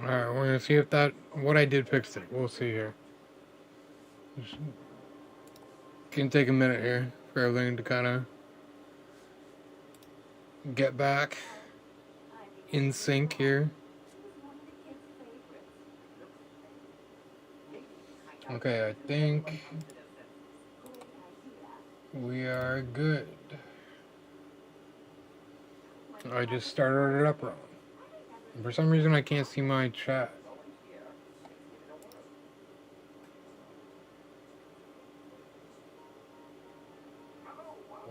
Alright, we're gonna see if what I did fixed it. We'll see here. Just gonna take a minute here for everything to kind of get back in sync here. Okay, I think we are good. I just started it up wrong. For some reason, I can't see my chat.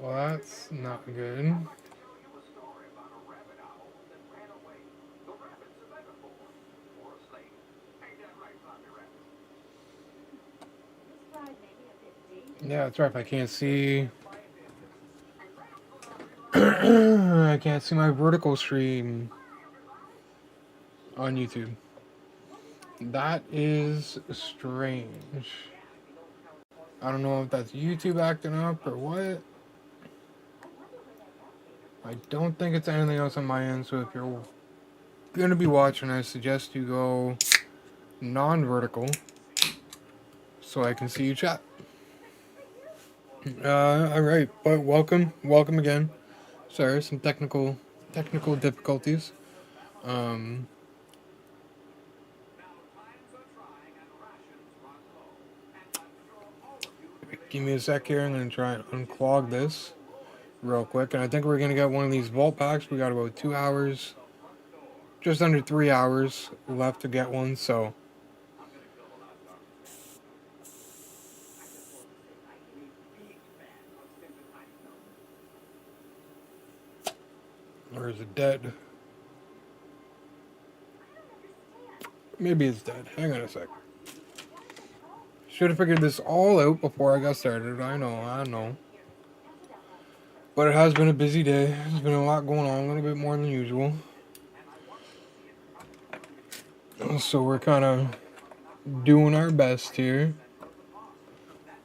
Well, that's not good. Yeah, that's right. If I can't see, I can't see my vertical stream on YouTube. That is strange. I don't know if that's YouTube acting up or what. I don't think it's anything else on my end, so if you're going to be watching, I suggest you go non-vertical so I can see you chat. Alright, but welcome again. Sorry, some technical difficulties. Give me a sec here. I'm going to try and unclog this real quick. And I think we're going to get one of these vault packs. We got about 2 hours, just under 3 hours left to get one. So or is it dead? Maybe it's dead. Hang on a sec. Should have figured this all out before I got started. I know. But it has been a busy day. There's been a lot going on, a little bit more than usual. So we're kind of doing our best here.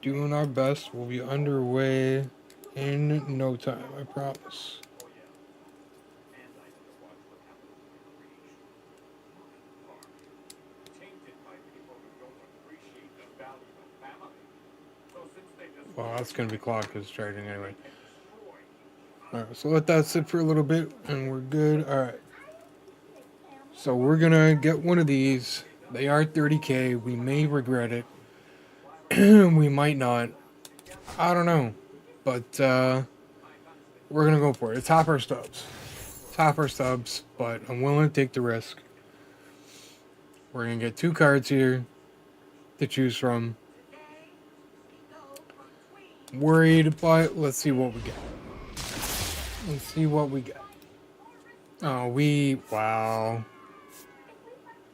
Doing our best. We'll be underway in no time, I promise. Well, that's going to be clogged because it's charging anyway. Alright, so let that sit for a little bit and we're good. Alright. So we're going to get one of these. They are 30k. We may regret it. We might not. I don't know. But we're going to go for it. It's half our stubs. But I'm willing to take the risk. We're going to get 2 cards here to choose from. Worried, but let's see what we get. Oh,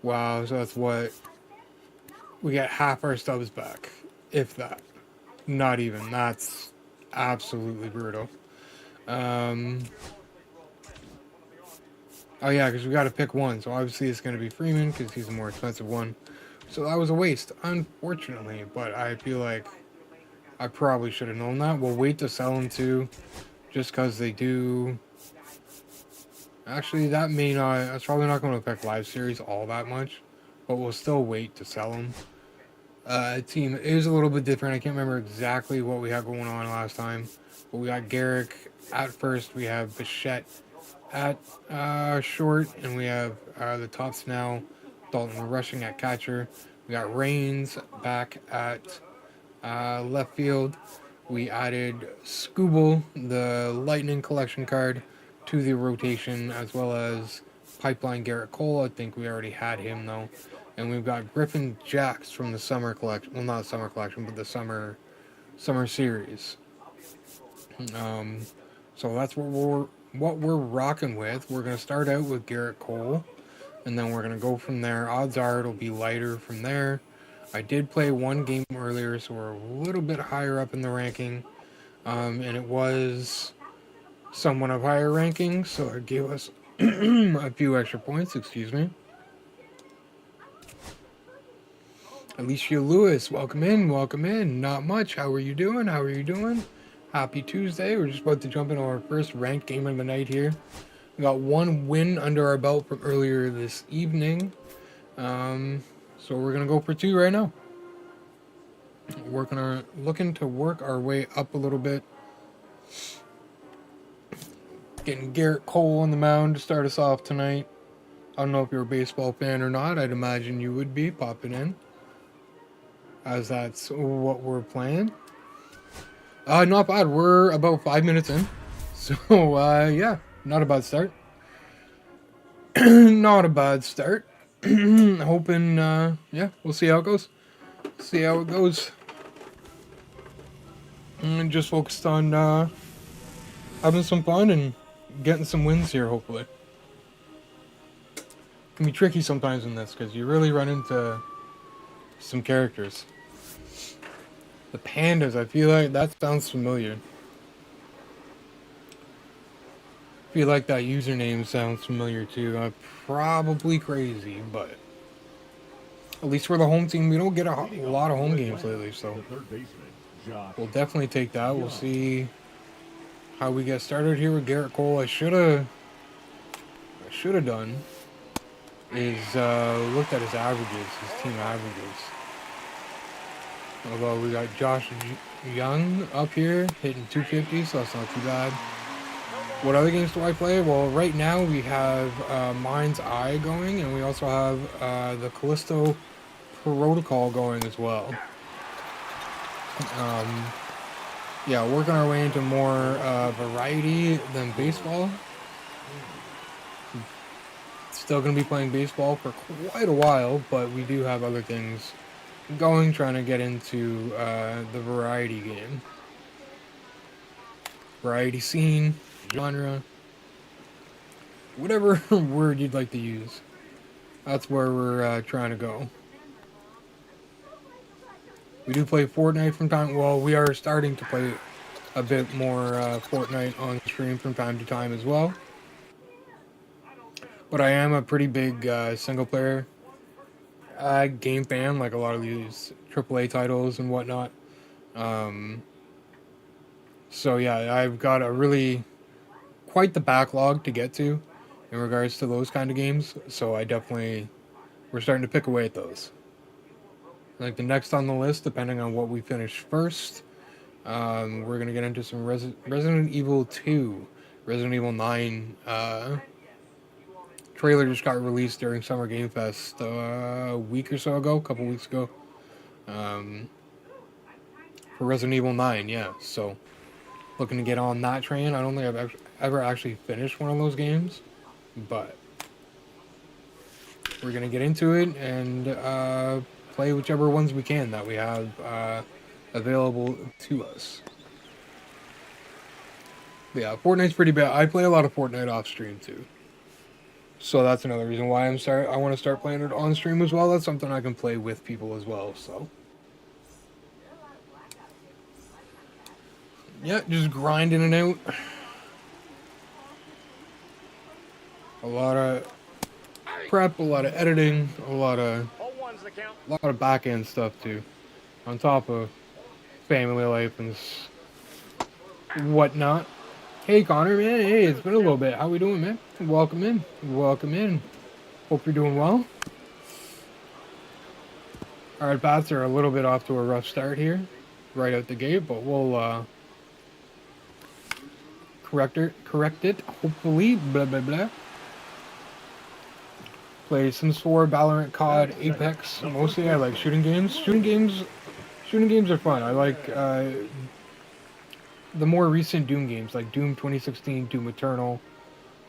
wow, so that's what? We get half our stubs back. If that. Not even. That's absolutely brutal. Oh yeah, because we got to pick one. So obviously it's going to be Freeman because he's the more expensive one. So that was a waste, unfortunately. But I feel like I probably should have known that. We'll wait to sell them too, just because they do. Actually, that's probably not going to affect live series all that much, but we'll still wait to sell them. Team is a little bit different. I can't remember exactly what we had going on last time, but we got Garrick at first. We have Bichette at short, and we have the tops now. Dalton rushing at catcher. We got Reigns back at left field. We added Scooble, the Lightning collection card, to the rotation, as well as Pipeline Garrett Cole. I think we already had him though. And we've got Griffin Jacks from the summer collection. Well, not summer collection, but the summer series. So that's what we're rocking with. We're gonna start out with Garrett Cole, and then we're gonna go from there. Odds are it'll be lighter from there. I did play one game earlier, so we're a little bit higher up in the ranking, and it was somewhat of higher ranking, so it gave us a few extra points. Excuse me. Alicia Lewis, welcome in. Not much. How are you doing? Happy Tuesday. We're just about to jump into our first ranked game of the night here. We got one win under our belt from earlier this evening. So we're gonna go for two right now. Looking to work our way up a little bit. Getting Garrett Cole on the mound to start us off tonight. I don't know if you're a baseball fan or not. I'd imagine you would be popping in, as that's what we're playing. Not bad. We're about 5 minutes in. So, yeah, not a bad start. Not a bad start. Hoping, yeah, we'll see how it goes. See how it goes. And just focused on having some fun and getting some wins here, hopefully. It can be tricky sometimes in this because you really run into some characters. The pandas, I feel like that sounds familiar. I feel like that username sounds familiar too. I'm probably crazy, but at least we're the home team. We don't get a lot of home games lately, so we'll definitely take that. We'll see how we get started here with Garrett Cole. I should have done is looked at his averages, his team averages. Although we got Josh Young up here hitting 250, so that's not too bad. What other games do I play? Well, right now we have Mind's Eye going, and we also have the Callisto Protocol going as well. Yeah, working our way into more variety than baseball. Still going to be playing baseball for quite a while, but we do have other things going, trying to get into the variety game. Variety scene, genre, whatever word you'd like to use. That's where we're trying to go. We do play Fortnite from time. Well, we are starting to play a bit more Fortnite on stream from time to time as well. But I am a pretty big single player game fan, like a lot of these AAA titles and whatnot. So yeah, I've got quite the backlog to get to in regards to those kind of games. So we're starting to pick away at those. Like the next on the list, depending on what we finish first, we're gonna get into some Resident Evil 2, Resident Evil 9. Trailer just got released during Summer Game Fest a week or so ago, a couple weeks ago. For Resident Evil 9, yeah. So looking to get on that train. I don't think I've ever actually finished one of those games, but we're gonna get into it and play whichever ones we can that we have available to us. But yeah, Fortnite's pretty bad. I play a lot of Fortnite off stream too, so that's another reason why I want to start playing it on stream as well. That's something I can play with people as well. So yeah, just grinding it out. A lot of prep, a lot of editing, a lot of back end stuff too, on top of family life and whatnot. Hey Connor, man. Hey, it's been a little bit. How we doing, man? Welcome in. Welcome in. Hope you're doing well. All right, bats are a little bit off to a rough start here, right out the gate, but we'll correct it. Hopefully, blah blah blah. Play Sims 4, Valorant, COD, Apex. Mostly, I like shooting games. Shooting games are fun. I like the more recent Doom games, like Doom 2016, Doom Eternal,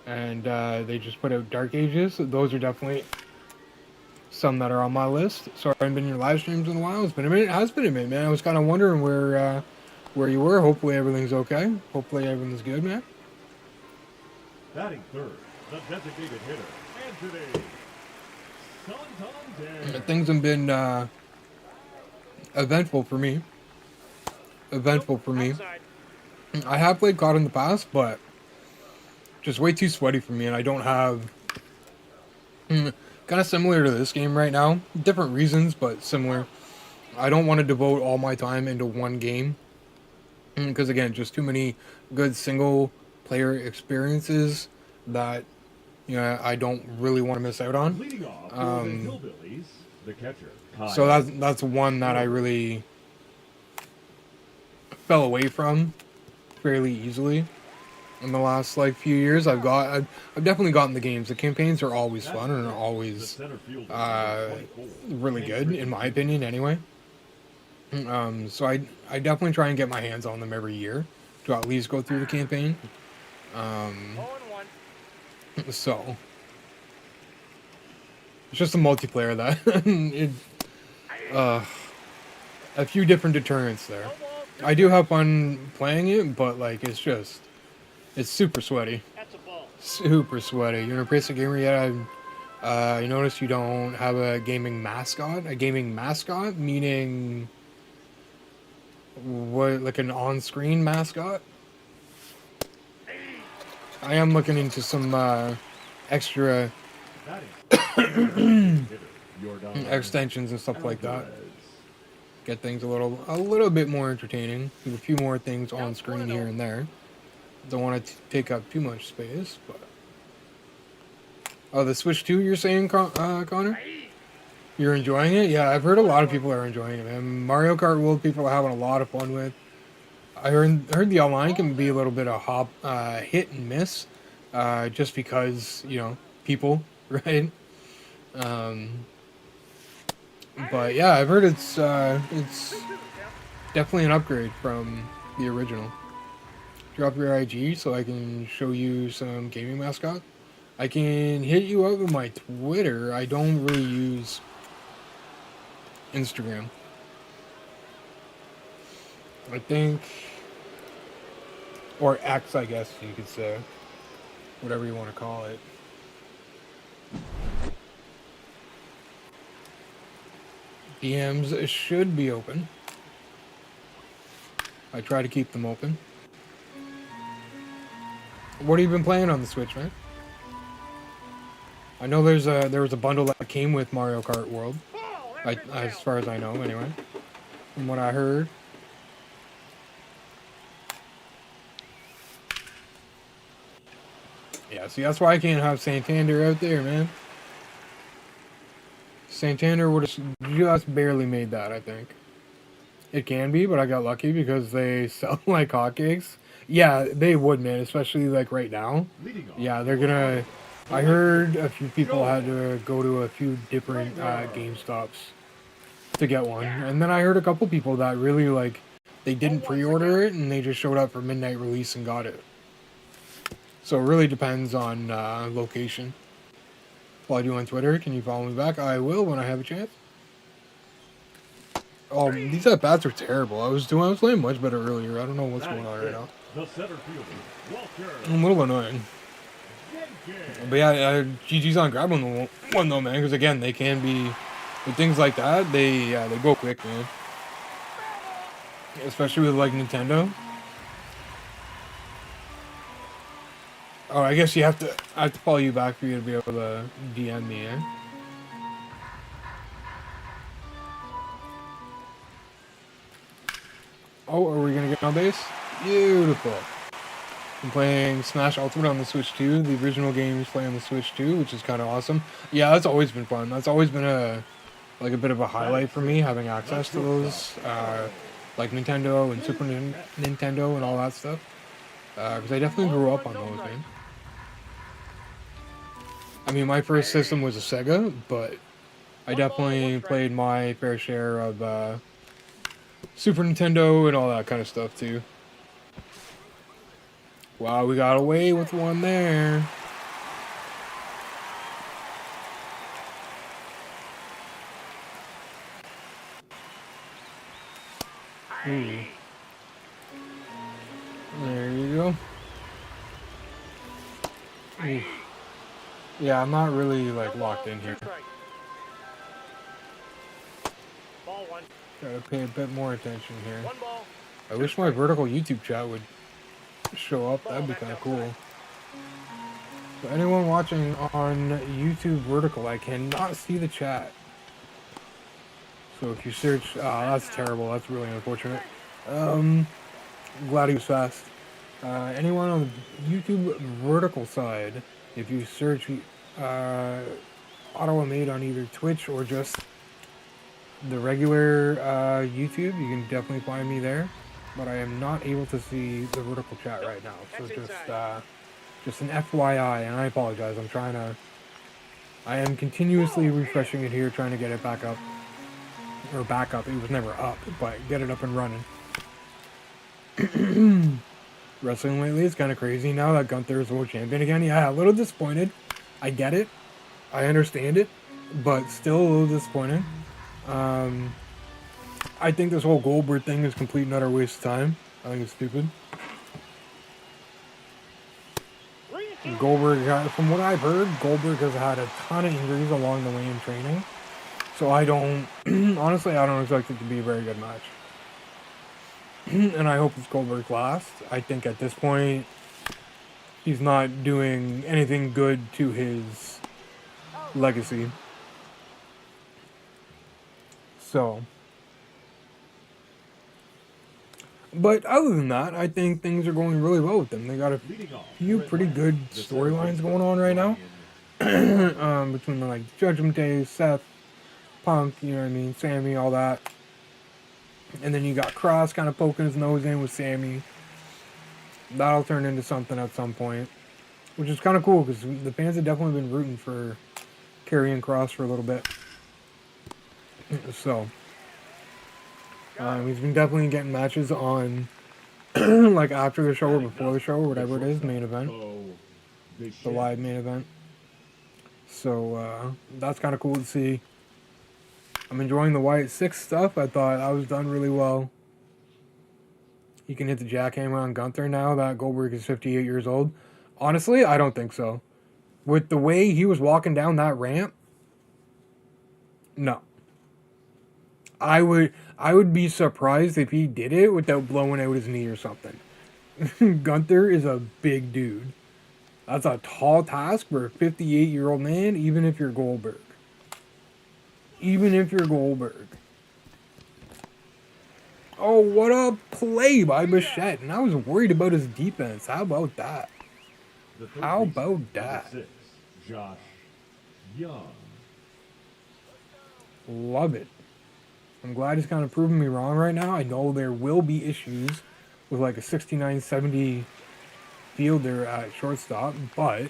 and they just put out Dark Ages. Those are definitely some that are on my list. Sorry, I haven't been in your live streams in a while. It's been a minute. It has been a minute, man. I was kind of wondering where you were. Hopefully everything's okay. Hopefully everything's good, man. Batting third, the designated hitter, Anthony Santander. Things have been eventful for me. I have played COD in the past, but just way too sweaty for me, and I don't have... kind of similar to this game right now. Different reasons, but similar. I don't want to devote all my time into one game. Because again, just too many good single player experiences that I don't really want to miss out on. Leading off for the Um, Hillbillies, the catcher, so Kyle. that's one that I really fell away from fairly easily in the last like few years. I've definitely gotten the games. The campaigns are always That's fun and are hit. The always center fielder, number uh, 24, really good Henry in my Davis. opinion. Anyway, so I definitely try and get my hands on them every year to at least go through the campaign. Um, so it's just a multiplayer that it, uh, a few different deterrents there. I do have fun playing it, but like it's super sweaty. Super sweaty. You're a basic gamer yet? You notice you don't have a gaming mascot. A gaming mascot meaning what? Like an on-screen mascot? I am looking into some extra That is third. The designated hitter, Jordan extensions and stuff like that. Alvarez. Get things a little bit more entertaining. With a few more things on screen here and there. Don't want to take up too much space, but oh, the Switch 2 you're saying, Connor? You're enjoying it? Yeah, I've heard a lot of people are enjoying it, man. Mario Kart World people are having a lot of fun with. I heard the online can be a little bit of hit and miss, just because people, right? Um, but yeah, I've heard it's definitely an upgrade from the original. Drop your IG so I can show you some gaming mascot. I can hit you up with my Twitter. I don't really use Instagram. I think, or X, I guess you could say, whatever you want to call it. DMs should be open. I try to keep them open. What have you been playing on the Switch, man? I know there was a bundle that came with Mario Kart World. As far as I know, anyway. From what I heard. Yeah, see, that's why I can't have Santander out there, man. Santander would have just barely made that, I think. It can be, but I got lucky because they sell like hotcakes. Yeah, they would, man, especially like right now. Leading off Yeah, they're for gonna. Iowa, the I left heard fielder, a few people had Joe to go to a few different Springer. Game Stops to get one, and then I heard a couple people that really like they didn't pre-order it and they just showed up for midnight release and got it. So it really depends on location. Follow you on Twitter. Can you follow me back? I will when I have a chance. Oh, these at bats are terrible. I was playing much better earlier. I don't know what's going Batting on right fifth, now. the center fielder, Walter I'm a little annoying. But Jenkins. yeah, GG's on grabbing the one though, man. Because again, they can be with things like that. They go quick, man. Especially with like Nintendo. Oh, I guess I have to follow you back for you to be able to DM me, eh? Oh, are we gonna get on base? Beautiful. I'm playing Smash Ultimate on the Switch 2. The original games play on the Switch 2, which is kind of awesome. Yeah, that's always been fun. That's always been a bit of a Batting highlight for me sixth, having the access to shortstop, those, Carl like Nintendo and Nintendo and all that stuff. Because I definitely grew up on those, man. I mean, my first system was a Sega, but I definitely played my fair share of Super Nintendo and all that kind of stuff too. Wow, we got away with one there. Ooh. There you go. Ooh. Yeah, I'm not really like locked in here. Gotta pay a bit more attention here. I wish my vertical YouTube chat would show up. That'd be kind of cool. So anyone watching on YouTube vertical, I cannot see the chat. So if you search, that's terrible. That's really unfortunate. Glad he was fast. Anyone on the YouTube vertical side, If you search Ottawa Made on either Twitch or just the regular YouTube, you can definitely find me there. But I am not able to see the vertical chat right now, so just an FYI, and I apologize. I am continuously refreshing it here, trying to get it back up, or back up. It was never up, but get it up and running. Wrestling lately is kind of crazy now that Gunther is world champion again. Yeah, a little disappointed. I get it. I understand it, but still a little disappointing. I think this whole Goldberg thing is complete and utter waste of time. I think it's stupid. Goldberg, from what I've heard, Goldberg has had a ton of injuries along the way in training. So I don't, honestly, I don't expect it to be a very good match. And I hope it's Goldberg's last. I think at this point, he's not doing anything good to his legacy. So. But other than that, I think things are going really well with them. They got a few pretty good storylines going on right now. Between the, like Judgment Day, Seth, Punk, you know what I mean, Sammy, all that. And then you got Cross kind of poking his nose in with Sammy. That'll turn into something at some point, which is kind of cool because the fans have definitely been rooting for Karrion Cross for a little bit. So he's been definitely getting matches on like after the show or before the show or whatever it is, main event, the live main event. So that's kind of cool to see. I'm enjoying the Wyatt 6 stuff. I thought I was done really well. You can hit the jackhammer on Gunther now that Goldberg is 58 years old. Honestly, I don't think so. With the way he was walking down that ramp, no. I would be surprised if he did it without blowing out his knee or something. Gunther is a big dude. That's a tall task for a 58-year-old man, even if you're Goldberg. Even if you're Goldberg. Oh, what a play by Bichette. And I was worried about his defense. How about that? How about that? Josh Young. Love it. I'm glad he's kind of proving me wrong right now. I know there will be issues with like a 69-70 fielder at shortstop, but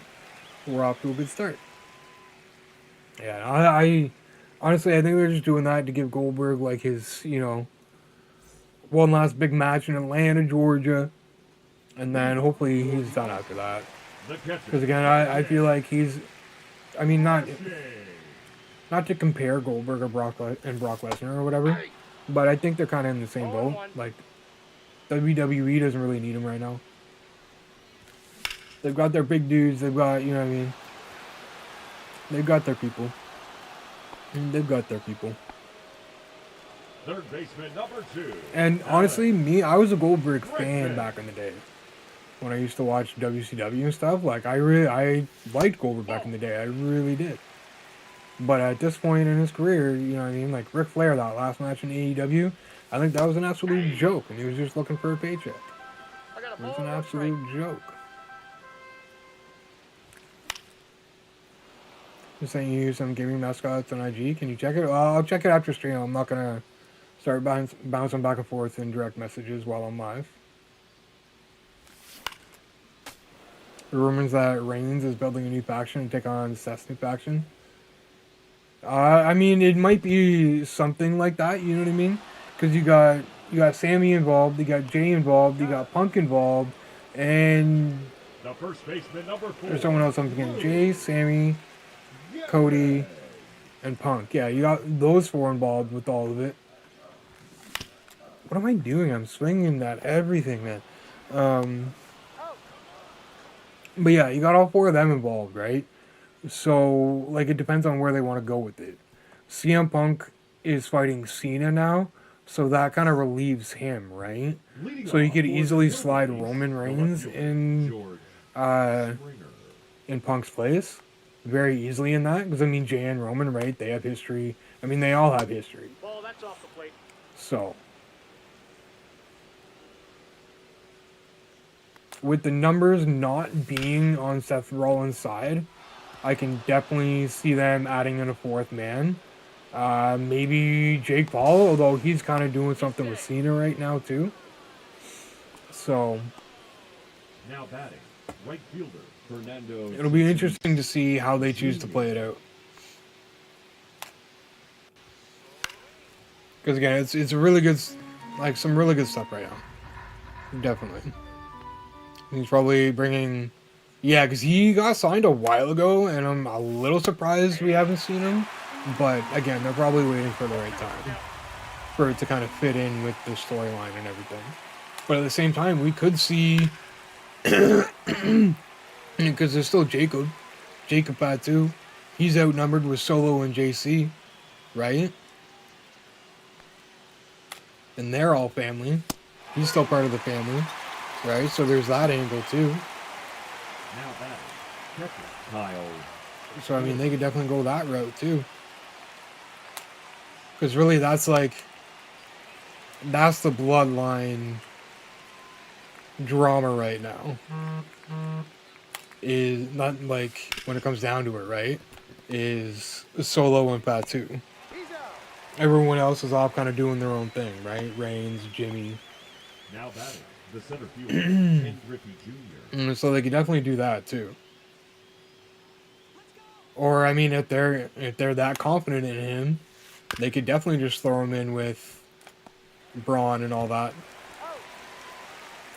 we're off to a good start. Yeah, I honestly, I think they're just doing that to give Goldberg like his, one last big match in Atlanta, Georgia, and then hopefully he's done after that. Because again, I feel like I mean, not to compare Goldberg or Brock Lesnar or whatever, but I think they're kind of in the same boat. Like, WWE doesn't really need him right now. They've got their big dudes. They've got, you know what I mean? They've got their people. They've got their people. Third baseman number 2. And honestly, I was a Goldberg fan back in the day. When I used to watch WCW and stuff, like I liked Goldberg back in the day. I really did. But at this point in his career, you know what I mean? Like Ric Flair, that last match in AEW, I think that was an absolute joke, and he was just looking for a paycheck. It was an absolute joke. Just saying you use some gaming mascots on IG. Can you check it? Well, I'll check it after stream. I'm not going to start bouncing back and forth in direct messages while I'm live. The rumors that Reigns is building a new faction to take on Seth's new faction. I mean, it might be something like that. You know what I mean? Because you got Sammy involved, you got Jay involved, you got Punk involved, and the first baseman number 4. There's someone else I'm thinking. Jay, Sammy, Cody, and Punk. Yeah, you got those 4 involved with all of it. What am I doing? I'm swinging at everything, man. But yeah, you got all 4 of them involved, right? So, like, it depends on where they want to go with it. CM Punk is fighting Cena now, so that kind of relieves him, right? So you could easily slide Roman Reigns in Punk's place very easily in that, because I mean, Jay and Roman, right? They have history. I mean, they all have history. Ball, that's off the plate. So with the numbers not being on Seth Rollins' side, I can definitely see them adding in a fourth man. Maybe Jake Paul, although he's kind of doing something with Cena right now too. So Now batting, right fielder Fernando. it'll be interesting to see how they choose to play it out. Because again, it's a really good, like some really good stuff right now. Definitely. He's probably bringing, yeah, because he got signed a while ago, and I'm a little surprised we haven't seen him. But again, they're probably waiting for the right time for it to kind of fit in with the storyline and everything. But at the same time, we could see, because there's still Jacob Fatu. He's outnumbered with Solo and JC, right? And they're all family. He's still part of the family, right? So there's that angle too. Now batting, catcher Kyle. So I mean, they could definitely go that route too. Because really, that's the bloodline drama right now. Is not like when it comes down to it, right? Is Solo and Fatu. Everyone else is off kind of doing their own thing, right? Reigns, Jimmy. Now batting, the center fielder Ken Griffey Jr. So they could definitely do that too. Or I mean, if they're that confident in him, they could definitely just throw him in with Braun and all that.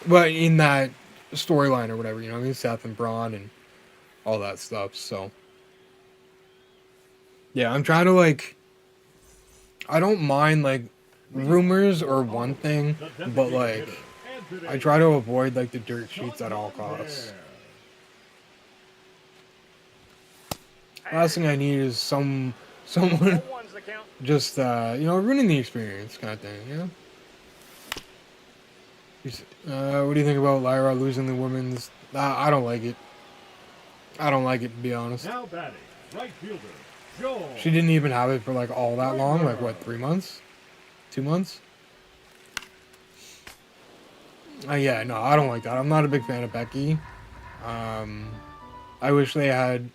But in that storyline or whatever, you know what I mean? Seth and Braun and all that stuff. So yeah, I'm trying to I don't mind rumors or one thing, but I try to avoid the dirt sheets at all costs. Last thing I need is someone just ruining the experience kind of thing, you know. What do you think about Lyra losing the women's? I don't like it. I don't like it, to be honest. Now batting, right fielder Joel. She didn't even have it for all that long, 3 months, 2 months. Yeah, no, I don't like that. I'm not a big fan of Becky. I wish they had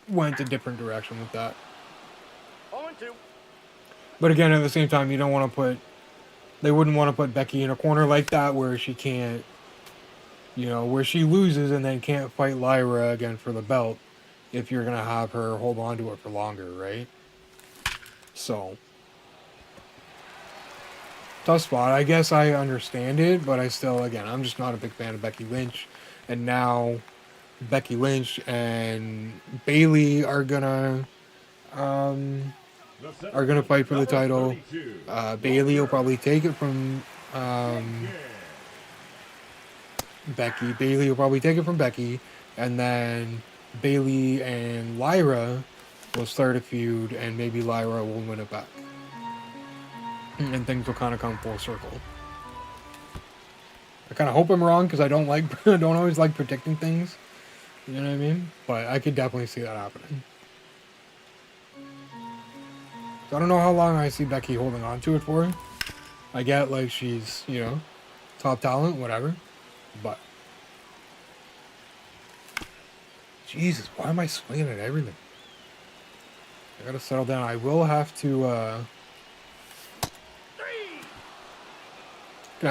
went a different direction with that. But again, at the same time, you don't want to put. They wouldn't want to put Becky in a corner like that where she can't, where she loses and then can't fight Lyra again for the belt if you're going to have her hold on to it for longer, right? So, tough spot. I guess I understand it, but I still, again, I'm just not a big fan of Becky Lynch. And now Becky Lynch and Bayley are going to fight for the title. Bayley will probably take it from Becky. Bayley will probably take it from Becky, and then Bayley and Lyra will start a feud, and maybe Lyra will win it back, and things will kind of come full circle. I kind of hope I'm wrong because I don't always like predicting things. You know what I mean? But I could definitely see that happening. I don't know how long I see Becky holding on to it for. I get she's, top talent, whatever. But Jesus, why am I swinging at everything? I gotta settle down. I will have to gonna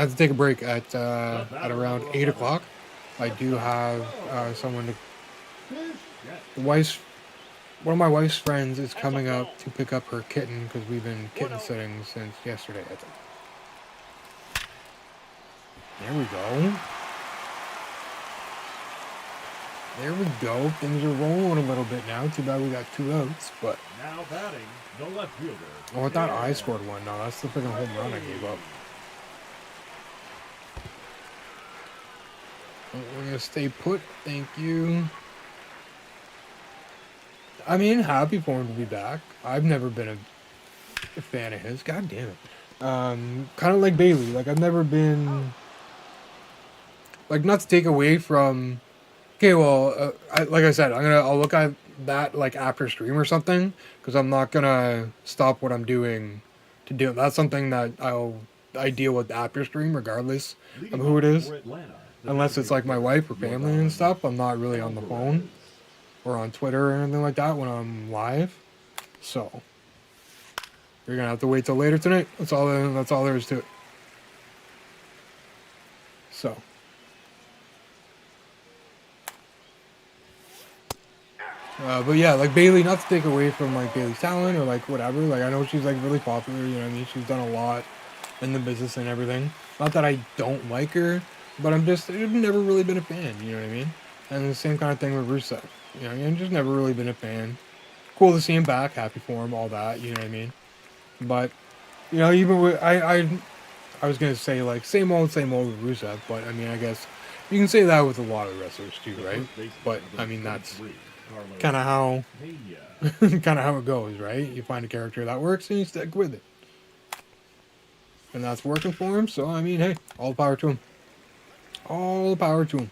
have to take a break at around 8 o'clock. I do have someone one of my wife's friends is coming up to pick up her kitten because we've been kitten sitting since yesterday, I think. There we go. There we go. Things are rolling a little bit now. Too bad we got 2 outs, but. Now batting, the left fielder. Oh, I thought I scored one. No, that's the freaking home run I gave up. We're gonna stay put. Thank you. I mean, happy for him to be back. I've never been a fan of his. God damn it. Kind of like Bayley. I've never been. Not to take away from. Okay, well, like I said, I'll look at that after stream or something because I'm not gonna stop what I'm doing to do. That's something that I deal with after stream regardless of who it is. unless it's like my wife or family and stuff, I'm not really on the phone or on Twitter or anything like that when I'm live. So you're gonna have to wait till later tonight. That's all there is to it. So but yeah, like Bailey, not to take away from like Bailey's talent or like whatever. Like I know she's like really popular, you know what I mean? She's done a lot in the business and everything. Not that I don't like her, but I've never really been a fan, you know what I mean? And the same kind of thing with Rusev. You know, I've just never really been a fan. Cool to see him back, happy for him, all that, you know what I mean? But, you know, even with, I was going to say, like, same old with Rusev, but I mean, I guess you can say that with a lot of wrestlers too, right? But, I mean, that's kind of how, kind of how it goes, right? You find a character that works and you stick with it. And that's working for him, so, I mean, hey, all the power to him. All the power to him.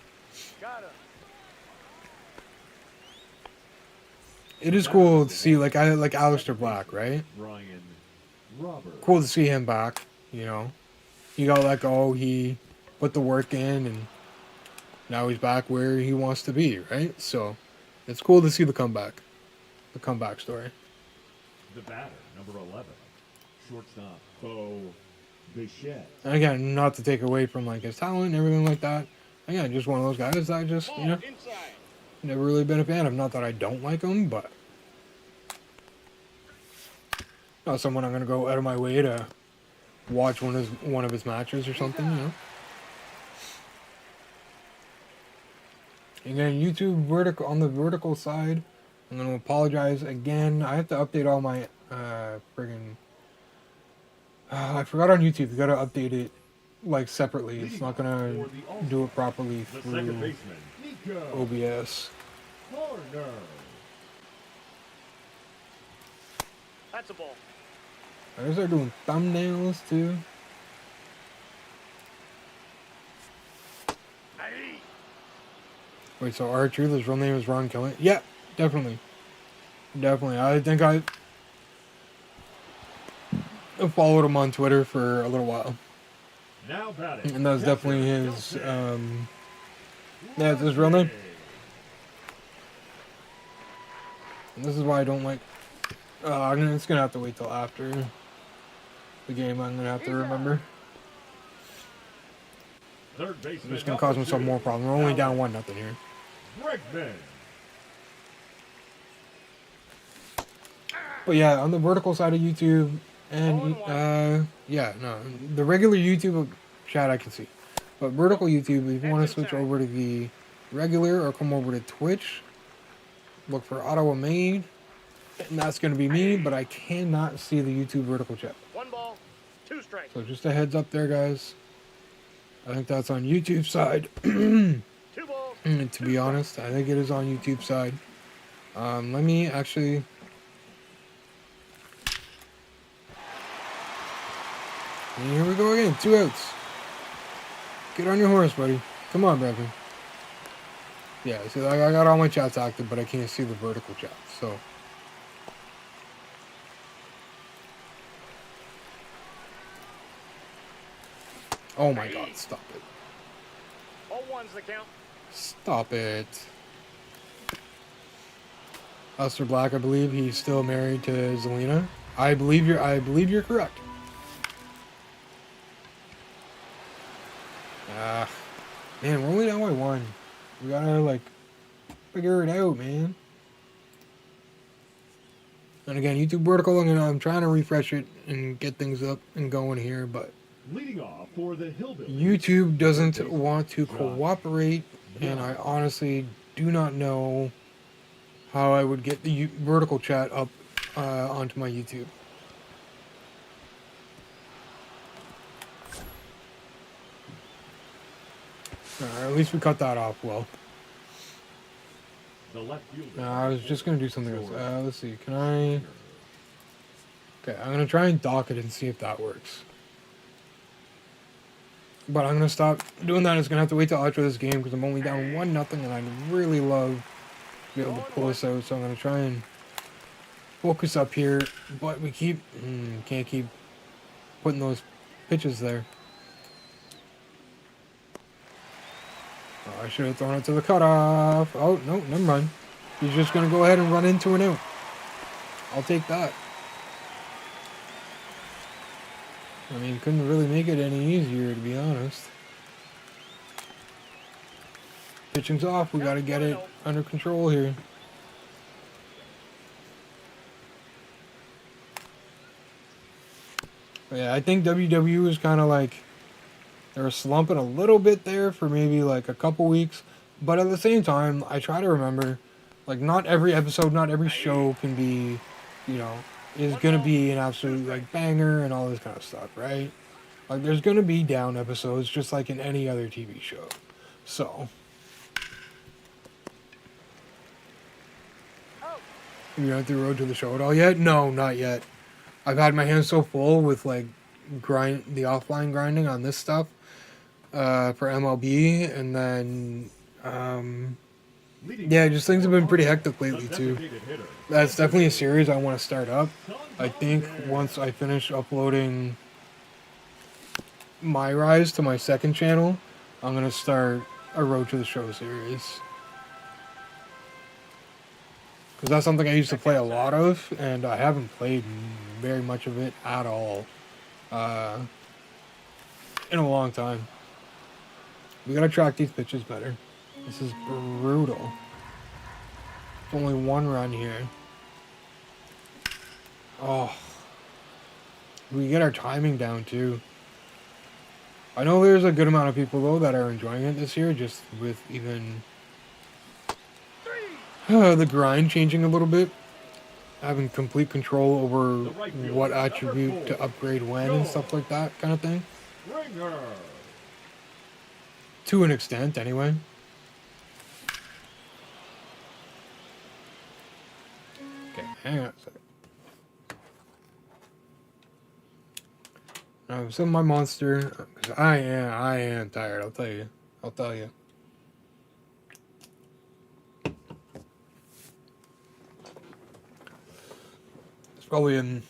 It is cool to see, like, I like Aleister Black, right? Cool to see him back, you know? He got let go, he put the work in, and now he's back where he wants to be, right? So, it's cool to see the comeback story. The batter, number 11, shortstop Bo Bichette. And again, not to take away from, like, his talent and everything like that. Again, just one of those guys that I just, you know, never really been a fan of. Not that I don't like him, but not someone I'm going to go out of my way to watch one of his matches or something, you know? Again, YouTube vertical on the vertical side, I'm going to apologize again. I have to update all my friggin' I forgot on YouTube. You got to update it like separately. It's not going to do it properly through OBS. That's a ball. I guess they're doing thumbnails too. Wait, so R-Truth, his real name is Ron Killen? Yeah, definitely. Definitely. I think I followed him on Twitter for a little while. Now batting. And that's definitely his, that's his real name. And this is why I don't like, it's going to have to wait till after the game. I'm going to have to remember. Third I'm baseman, just going to cause myself more problems. We're only down 1-0 here. Bregman. But yeah, on the vertical side of YouTube, and yeah, no, the regular YouTube chat I can see. But vertical YouTube, if you want to switch over to the regular or come over to Twitch, look for Ottawa Made, and that's going to be me, but I cannot see the YouTube vertical chat. 1 ball, 2 strikes. So just a heads up there, guys. I think that's on YouTube side. 2 balls. And to be honest, I think it is on YouTube side. Let me actually... And here we go again. 2 outs. Get on your horse, buddy. Come on, brother. Yeah, so I got all my chats active, but I can't see the vertical chat, so... Oh my god, stop it. All ones the count. Stop it. Aleister Black, I believe he's still married to Zelina. I believe you're correct. Man, we're only down by 1. We gotta, like, figure it out, man. And again, YouTube vertical, I'm trying to refresh it and get things up and going here, but Leading off for the Hillbillies. YouTube doesn't want to cooperate, and I honestly do not know how I would get the vertical chat up onto my YouTube. At least we cut that off well. The left fielder. I was just going to do something else. Let's see. Can I... Okay, I'm going to try and dock it and see if that works. But I'm going to stop doing that. It's going to have to wait till after this game because I'm only down 1-0 and I'd really love to be able to pull this out. So I'm going to try and focus up here. But we can't keep putting those pitches there. I should have thrown it to the cutoff. Oh, no, never mind. He's just going to go ahead and run into an out. I'll take that. I mean, couldn't really make it any easier, to be honest. Pitching's off. We got to get it under control here. But yeah, I think WW is kind of like... They were slumping a little bit there for maybe like a couple weeks. But at the same time, I try to remember, like, not every episode, not every show can be, you know, is going to be an absolute, like, banger and all this kind of stuff, right? Like, there's going to be down episodes just like in any other TV show. So, have you went through Road to the Show at all yet? No, not yet. I've had my hands so full with, like, the offline grinding on this stuff for MLB, and then yeah, just things have been pretty hectic lately too. That's definitely a series I want to start up. I think once I finish uploading my rise to my second channel, I'm gonna start a Road to the Show series, because that's something I used to play a lot of, and I haven't played very much of it at all in a long time. We gotta track these pitches better. This is brutal. It's only one run here. Oh. We get our timing down too. I know there's a good amount of people though that are enjoying it this year, just with even the grind changing a little bit. Having complete control over what attribute to upgrade when and stuff like that kind of thing. To an extent, anyway. Okay, hang on a second. I'm setting my monster, because I am tired, I'll tell you. I'll tell you. It's probably a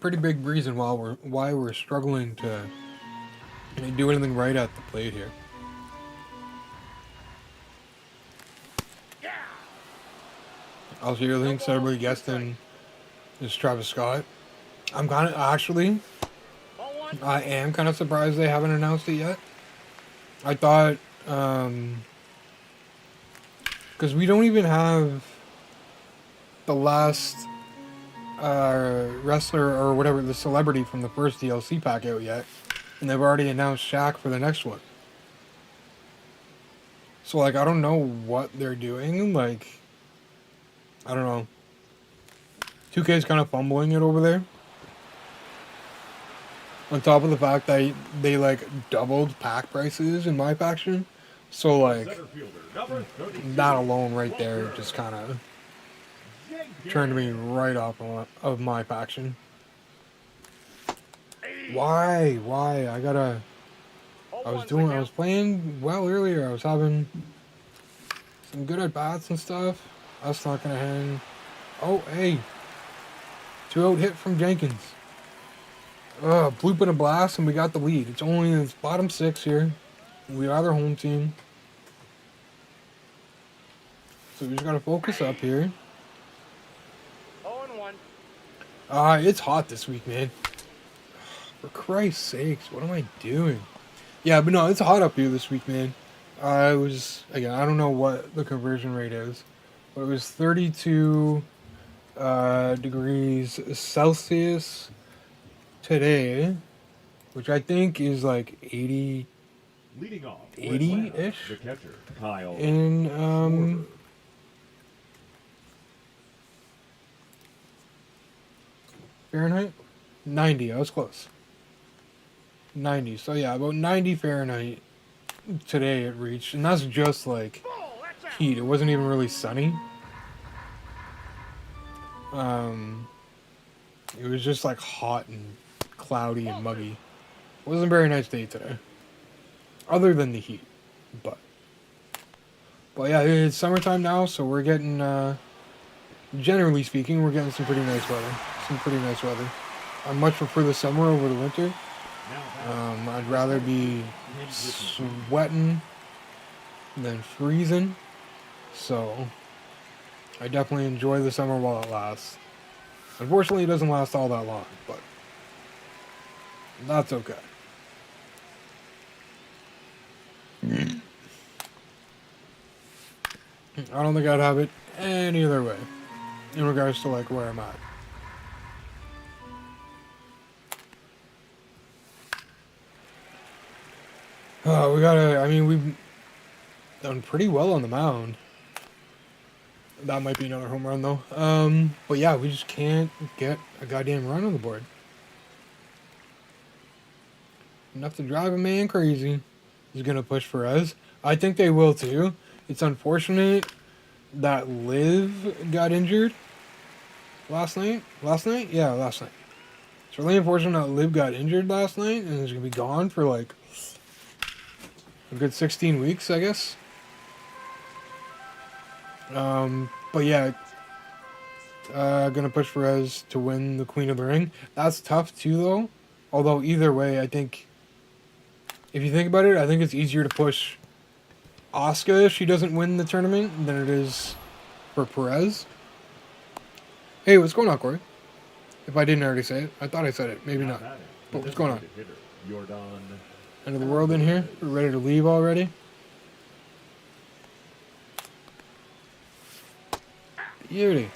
pretty big reason why we're struggling to do anything right at the plate here. Also, your links everybody guessing is Travis Scott. I'm kind of actually, I am kind of surprised they haven't announced it yet. I thought, because we don't even have the last wrestler or whatever, the celebrity from the first DLC pack out yet, and they've already announced Shaq for the next one. So, like, I don't know what they're doing, like, I don't know. 2K's kind of fumbling it over there. On top of the fact that they like doubled pack prices in my faction. So like that alone right there just kind of turned me right off of my faction. Why? I was playing well earlier. I was having some good at bats and stuff. That's not gonna hang. Oh, hey. 2-out hit from Jenkins. Bloop and a blast, and we got the lead. It's bottom 6 here. We are their home team. So we just gotta focus up here. 0-1. It's hot this week, man. For Christ's sakes, what am I doing? Yeah, but no, it's hot up here this week, man. I don't know what the conversion rate is, but it was 32 degrees Celsius today, which I think is like 80 Leading off 80-ish the catcher, Kyle in Fahrenheit. 90. I was close. 90. So yeah, about 90 Fahrenheit today it reached, and that's just like heat. It wasn't even really sunny. It was just like hot and cloudy and muggy. It wasn't a very nice day today, other than the heat. But yeah, it's summertime now, so we're getting, generally speaking, we're getting some pretty nice weather. I much prefer the summer over the winter. I'd rather be sweating and then freezing. So I definitely enjoy the summer while it lasts. Unfortunately, it doesn't last all that long, but that's okay. I don't think I'd have it any other way in regards to like where I'm at. We gotta. I mean, we've done pretty well on the mound. That might be another home run though. But yeah, we just can't get a goddamn run on the board. Enough to drive a man crazy. He's gonna push Perez. I think they will too. It's unfortunate that Liv got injured last night. Last night? Yeah, last night. It's really unfortunate that Liv got injured last night and is gonna be gone for like a good 16 weeks, I guess. But yeah, gonna push Perez to win the Queen of the Ring. That's tough too, though. Although either way, I think if you think about it, I think it's easier to push Asuka if she doesn't win the tournament than it is for Perez. Hey, what's going on, Corey? If I didn't already say it, I thought I said it. Maybe not. But what's going on? End of the world in here? We're ready to leave already? Beauty.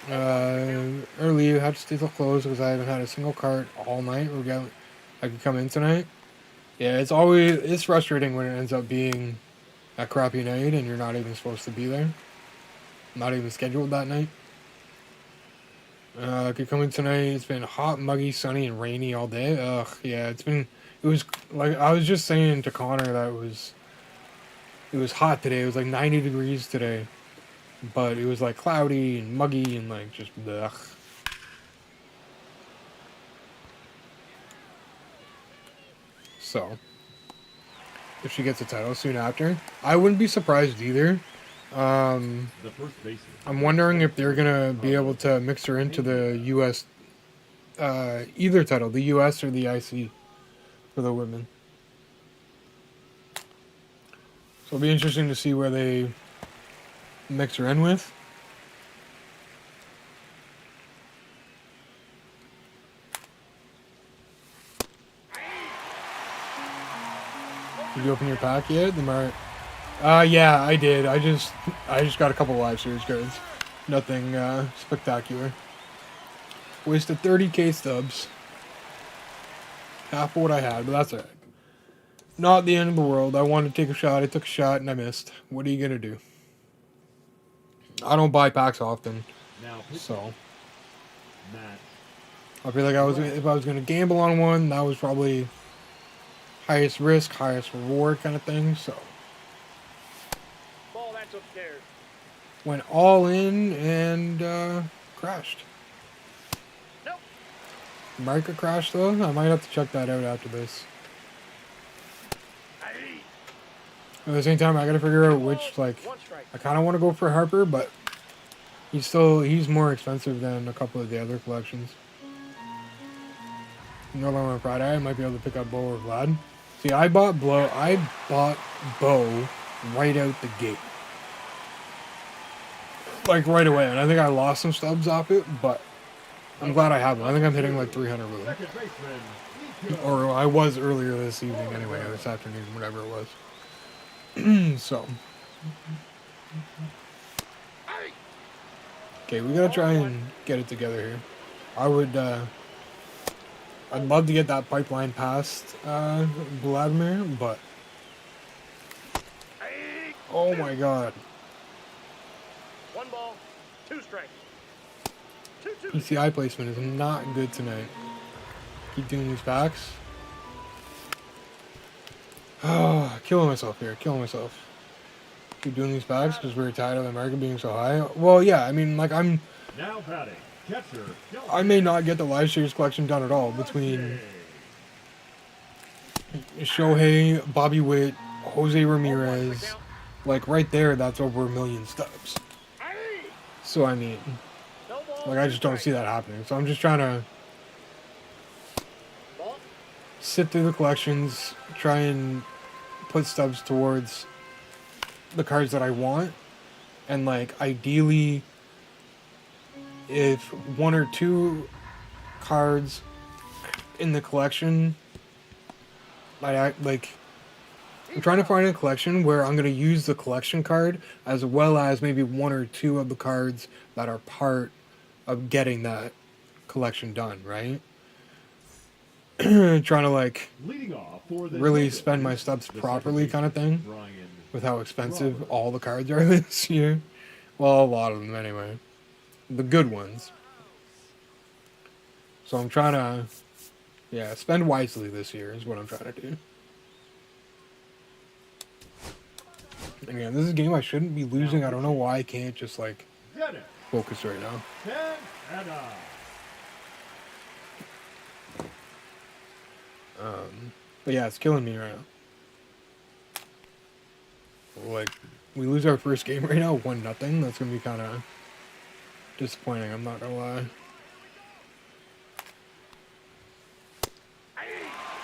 Early, you have to stay till close because I haven't had a single cart all night. I could come in tonight. Yeah, it's frustrating when it ends up being a crappy night and you're not even supposed to be there. Not even scheduled that night. I could come in tonight. It's been hot, muggy, sunny, and rainy all day. Ugh, yeah, it was like, I was just saying to Connor that it was hot today. It was like 90 degrees today. But it was like cloudy and muggy and like just ugh. So, if she gets a title soon after, I wouldn't be surprised either. I'm wondering if they're gonna be able to mix her into the U.S. Either title, the U.S. or the IC for the women. So it'll be interesting to see where they mix her in with. Did you open your pack yet? Yeah, I did. I just got a couple live series cards. Nothing spectacular. Wasted 30k stubs. Half of what I had, but that's alright. Not the end of the world. I wanted to take a shot. I took a shot and I missed. What are you gonna do? I don't buy packs often, so I feel like if I was gonna gamble on one, that was probably highest risk, highest reward kind of thing. So Ball, that's upstairs. Went all in and crashed. Nope. Marika crashed though. I might have to check that out after this. At the same time, I gotta figure out which, like, I kind of want to go for Harper, but he's more expensive than a couple of the other collections. No longer on Friday, I might be able to pick up Bo or Vlad. See, I bought Bo right out the gate. Like, right away, and I think I lost some stubs off it, but I'm glad I have them. I think I'm hitting like 300 with them. Or I was earlier this evening anyway, or this afternoon, whatever it was. So. Okay, we gotta try and get it together here. I'd love to get that pipeline past Vladimir, but oh my god. 1 ball, 2 strikes. 2-2. PCI placement is not good tonight. Keep doing these packs. Oh, killing myself here. Killing myself. Keep doing these packs because we're tired of the market being so high. Well, yeah, I mean, like, I may not get the live series collection done at all between Shohei, Bobby Witt, Jose Ramirez. Like, right there, that's over 1 million stubs. So, I mean, like, I just don't see that happening. So I'm just trying to sit through the collections, try and put stubs towards the cards that I want, and like ideally, if one or two cards in the collection, like I'm trying to find a collection where I'm going to use the collection card as well as maybe one or two of the cards that are part of getting that collection done, right? Trying to like Leading off for the really Nuggets, spend my stubs the properly kind of thing Brian with how expensive Robert. all the cards are this year. Well, a lot of them anyway. The good ones. So I'm trying to, yeah, spend wisely this year is what I'm trying to do. And again, this is a game I shouldn't be losing. I don't know why I can't just like Dennis focus right now. Santana. But yeah, it's killing me right now. Like, we lose our first game right now, 1-0. That's gonna be kind of disappointing. I'm not gonna lie.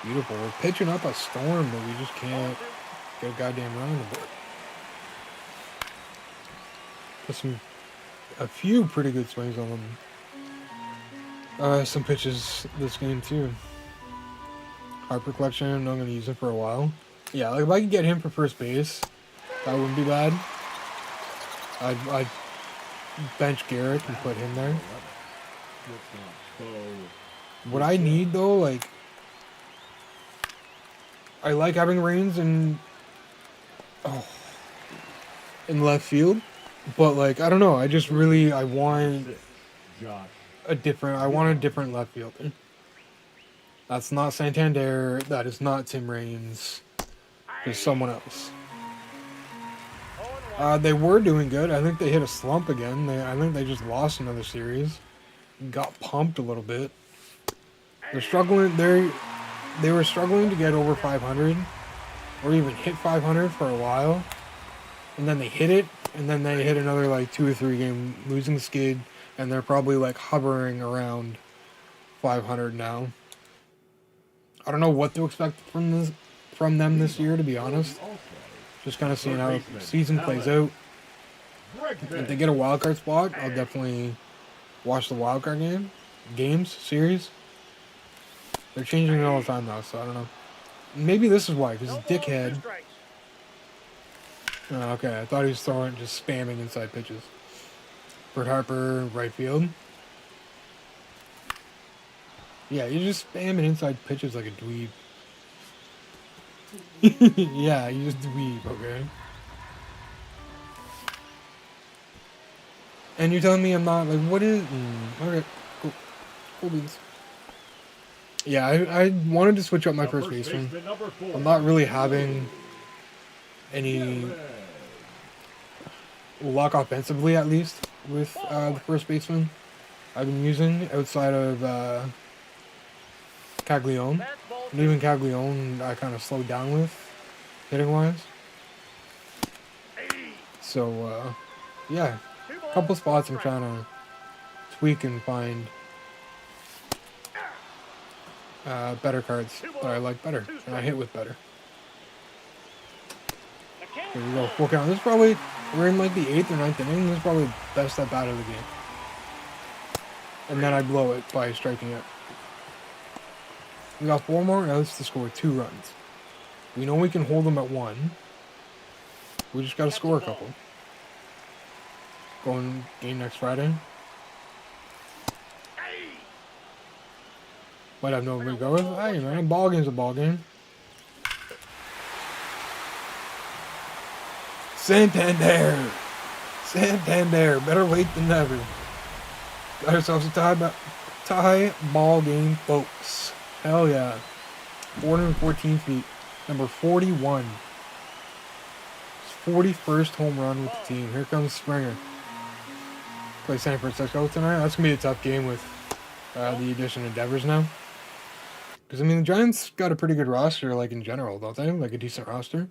Beautiful. We're pitching up a storm, but we just can't get a goddamn run on the board. There's a few pretty good swings on them. Some pitches this game too. Harper collection, I'm not gonna use him for a while. Yeah, like if I could get him for first base, that wouldn't be bad. I'd bench Garrett and put him there. What I need though, like, I like having Reigns in left field, but like I don't know, I want Josh. a different left fielder. That's not Santander. That is not Tim Raines. There's someone else. They were doing good. I think they hit a slump again. I think they just lost another series. Got pumped a little bit. They're struggling. They were struggling to get over 500, or even hit 500 for a while, and then they hit it, and then they hit another like 2 or 3 game losing skid, and they're probably like hovering around 500 now. I don't know what to expect from them this year, to be honest. Just kind of seeing how the season plays out. If they get a wild card spot, I'll definitely watch the wild card series. They're changing it all the time now, so I don't know. Maybe this is why, because dickhead. Oh, okay, I thought he was just spamming inside pitches. Bert Harper, right field. Yeah, you're just spamming inside pitches like a dweeb. Yeah, you just dweeb, okay? And you're telling me I'm not, like, what is... okay, cool. Cool beans. Yeah, I wanted to switch up my first baseman. I'm not really having any luck offensively, at least, with the first baseman I've been using outside of Caglione. And even Caglione, I kind of slowed down with, hitting-wise. So, yeah, a couple spots I'm trying to tweak and find better cards that I like better, and I hit with better. Here we go, full count. This is probably, we're in like the 8th or 9th inning. This is probably the best at bat of the game. And then I blow it by striking it. We got 4 more outs to score 2 runs. We know we can hold them at 1. We just got to score a couple. Going game next Friday. Might have nobody to go with. Hey man, a ball game's a ball game. Santander! Santander, better late than never. Got ourselves a tie ball game, folks. Hell yeah. 414 feet. Number 41. His 41st home run with the team. Here comes Springer. Play San Francisco tonight. That's going to be a tough game with the addition of Devers now. Because, I mean, the Giants got a pretty good roster, like, in general, don't they? Like, a decent roster.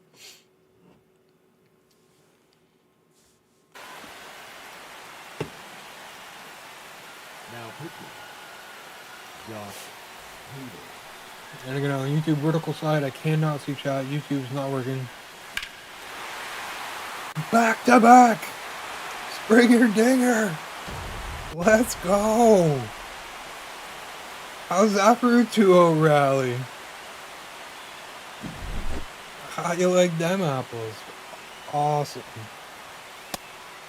Now pitching. Josh. And again, on the YouTube vertical side, I cannot see chat. YouTube's not working. Back to back. Springer dinger. Let's go. How's that for a 2-0 rally? How you like them apples? Awesome.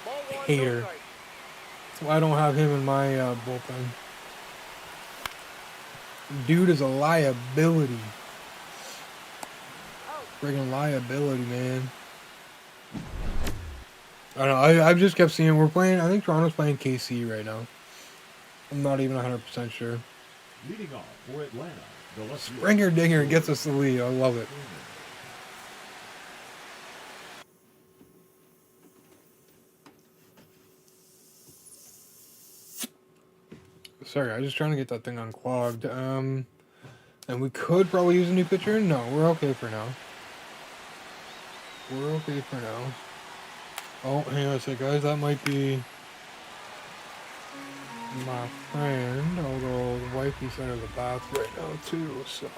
Ball one, Hater. no strike. That's why I don't have him in my bullpen. Dude is a liability. Out. Friggin' liability, man. I don't know. I've just kept seeing we're playing. I think Toronto's playing KC right now. I'm not even 100% sure. Leading off for Atlanta, the left fielder, Springer dinger gets us the lead. I love it. Sorry, I was just trying to get that thing unclogged. And we could probably use a new pitcher. No, we're okay for now. We're okay for now. Oh, hang on a sec, guys. That might be my friend. Although the wifey's out of the bath right now too. So.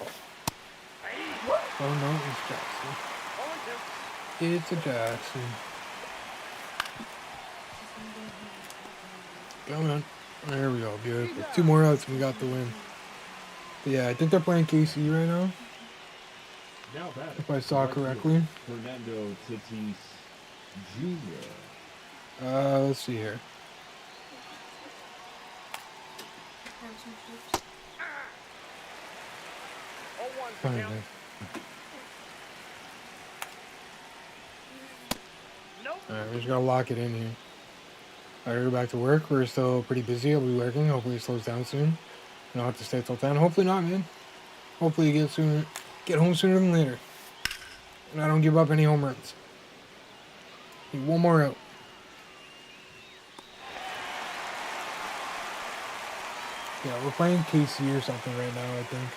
Oh no, it's Jackson. Ball and two. It's a Jackson. Come on. There we go. Beautiful. 2 more outs and we got the win. But yeah, I think they're playing KC right now. Now batting, If I saw right fielder, correctly. Fernando Tatis Jr. Let's see here. Ball one, Fine, count. man. Nope. Alright, we just gotta lock it in here. Alright, we're back to work. We're still pretty busy. I'll be working. Hopefully it slows down soon. I don't have to stay till 10. Hopefully not, man. Hopefully you get home sooner than later. And I don't give up any home runs. Need 1 more out. Yeah, we're playing KC or something right now, I think.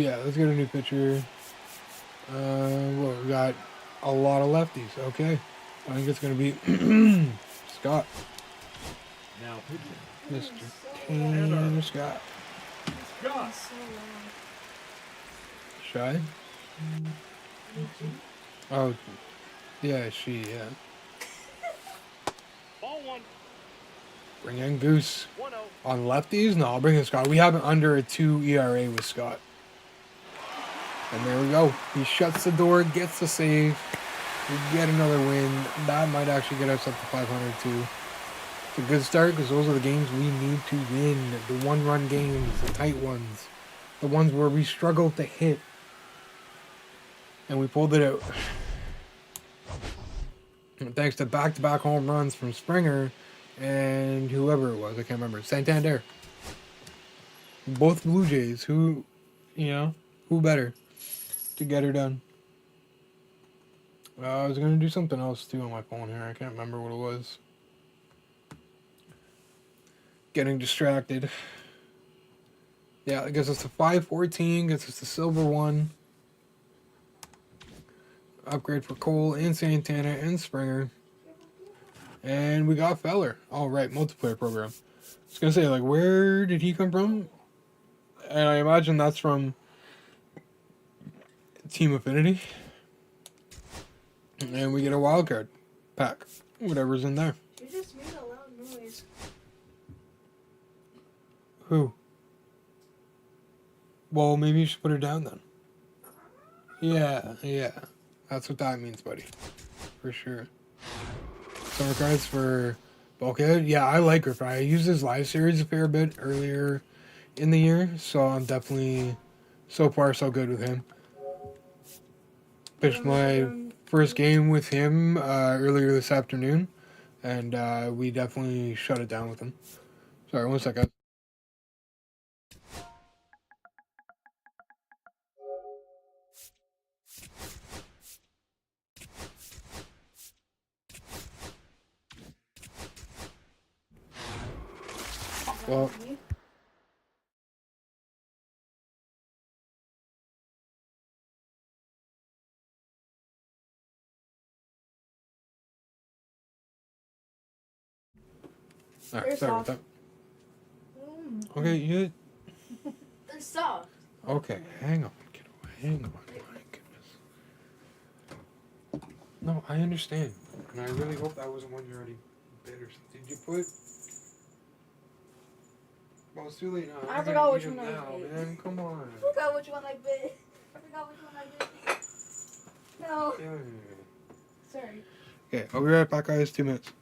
Yeah, let's get a new pitcher. Well, we got a lot of lefties. Okay. I think it's going to be Scott. Now pitching, Mr. Tanner Scott. Scott. Shy? Oh, yeah, yeah. Ball one, Bring in Goose. 1-0. On lefties? No, I'll bring in Scott. We have an under a 2 ERA with Scott. And there we go. He shuts the door, gets the save. We get another win. That might actually get us up to 500 too. It's a good start because those are the games we need to win. The 1-run games, the tight ones. The ones where we struggle to hit. And we pulled it out. And thanks to back-to-back home runs from Springer and whoever it was. I can't remember. Santander. Both Blue Jays. Who better to get her done? I was going to do something else too on my phone here. I can't remember what it was. Getting distracted. Yeah, it gets us to 514. Gets us to silver 1. Upgrade for Cole and Santana and Springer. And we got Feller. All right, multiplayer program. I was going to say, like, where did he come from? And I imagine that's from Team Affinity. And we get a wild card pack. Whatever's in there. You just made a loud noise. Who? Well, maybe you should put her down then. Yeah. That's what that means, buddy. For sure. Summer cards for Bulkhead. Yeah, I like Griffin. I used his live series a fair bit earlier in the year, so I'm definitely so far so good with him. Pitched my first game with him earlier this afternoon, and we definitely shut it down with him. Sorry, 1 second. Well, alright, They're sorry about soft. that. Okay, you. They're soft. Okay, hang on, kiddo. Hang on. My goodness. No, I understand. And I really hope that wasn't one you already bit or something. Did you put... Well, it's too late now. I I'm forgot gonna which eat 'em one I now, bit. man. Come on. I forgot which one I bit. I forgot which one I bit. No. Sorry. Okay, I'll be right back, guys. 2 minutes.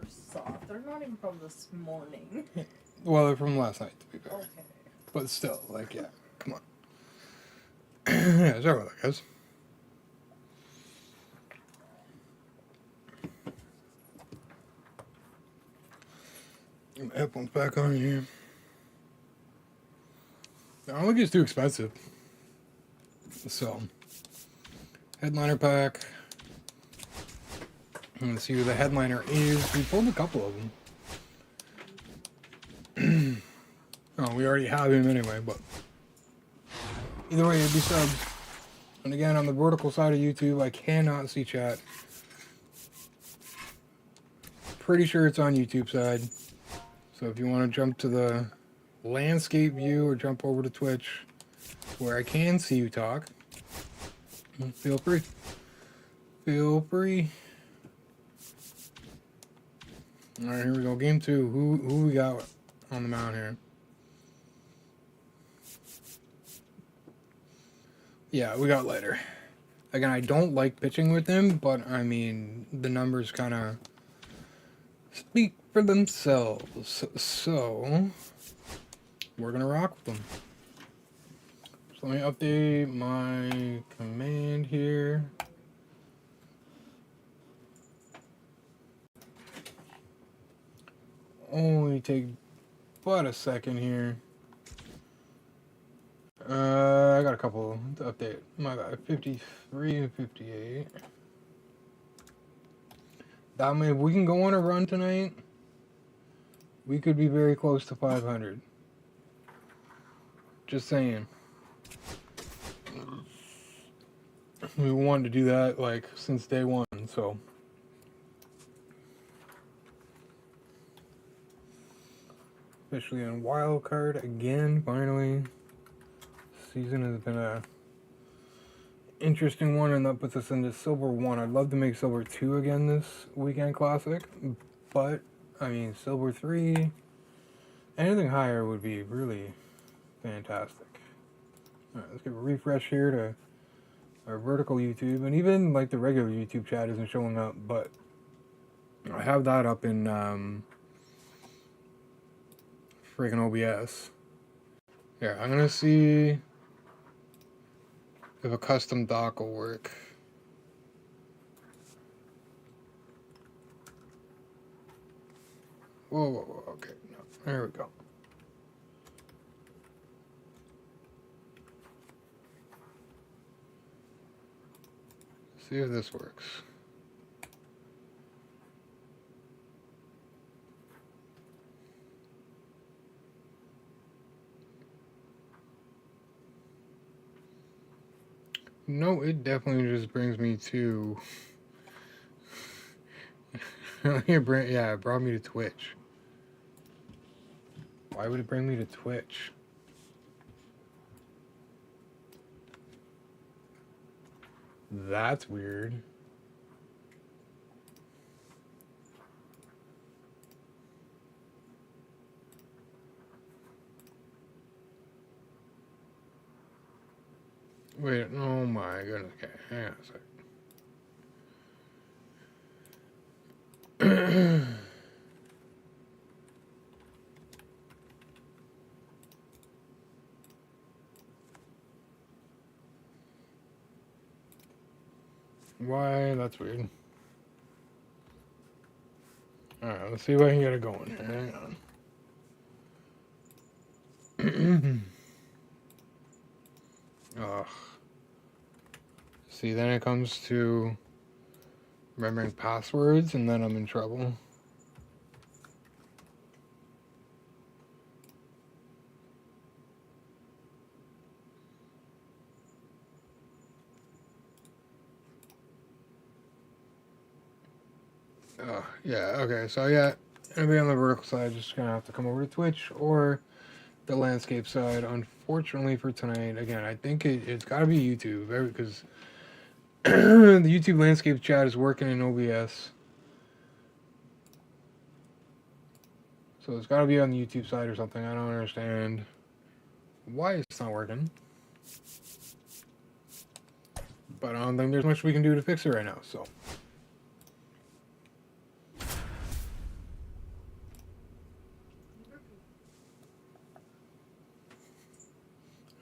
Soft. They're not even from this morning. Well, they're from last night, to be fair. Okay. But still, like, yeah. Come on. Yeah, sorry about that, guys. Get my headphones back on here. I don't think it's too expensive. So, headliner pack. Let's see who the headliner is. We pulled a couple of them. Oh, we already have him anyway, but either way, it'd be subs. And again, on the vertical side of YouTube, I cannot see chat. Pretty sure it's on YouTube side. So if you want to jump to the landscape view or jump over to Twitch, where I can see you talk, feel free. Feel free. All right, here we go. Game 2. Who we got on the mound here? Yeah, we got Leiter. Again, I don't like pitching with him, but I mean, the numbers kind of speak for themselves. So, we're going to rock with them. So let me update my command here. Only take but a second here. I got a couple to update. My bad. 53 and 58. That means if we can go on a run tonight, we could be very close to 500. Just saying. We wanted to do that like since day one, so. Especially on wild card again, finally. Season has been a interesting one, and that puts us into Silver 1. I'd love to make Silver 2 again this weekend classic, but I mean Silver 3, anything higher would be really fantastic. Alright, let's give a refresh here to our vertical YouTube, and even like the regular YouTube chat isn't showing up, but I have that up in freaking OBS. Yeah, I'm gonna see if a custom dock will work. Whoa, okay, no, there we go. See if this works. No, it definitely just brings me to. Yeah, it brought me to Twitch. Why would it bring me to Twitch? That's weird. Wait, oh my goodness. Okay, hang on a sec. Why? That's weird. Alright, let's see if I can get it going. Hang on. Ugh. See, then it comes to remembering passwords, and then I'm in trouble. Yeah, okay, so yeah, anybody on the vertical side just gonna have to come over to Twitch or the landscape side. Unfortunately for tonight, again, I think it's gotta be YouTube, because the YouTube landscape chat is working in OBS. So it's gotta be on the YouTube side or something. I don't understand why it's not working. But I don't think there's much we can do to fix it right now, so.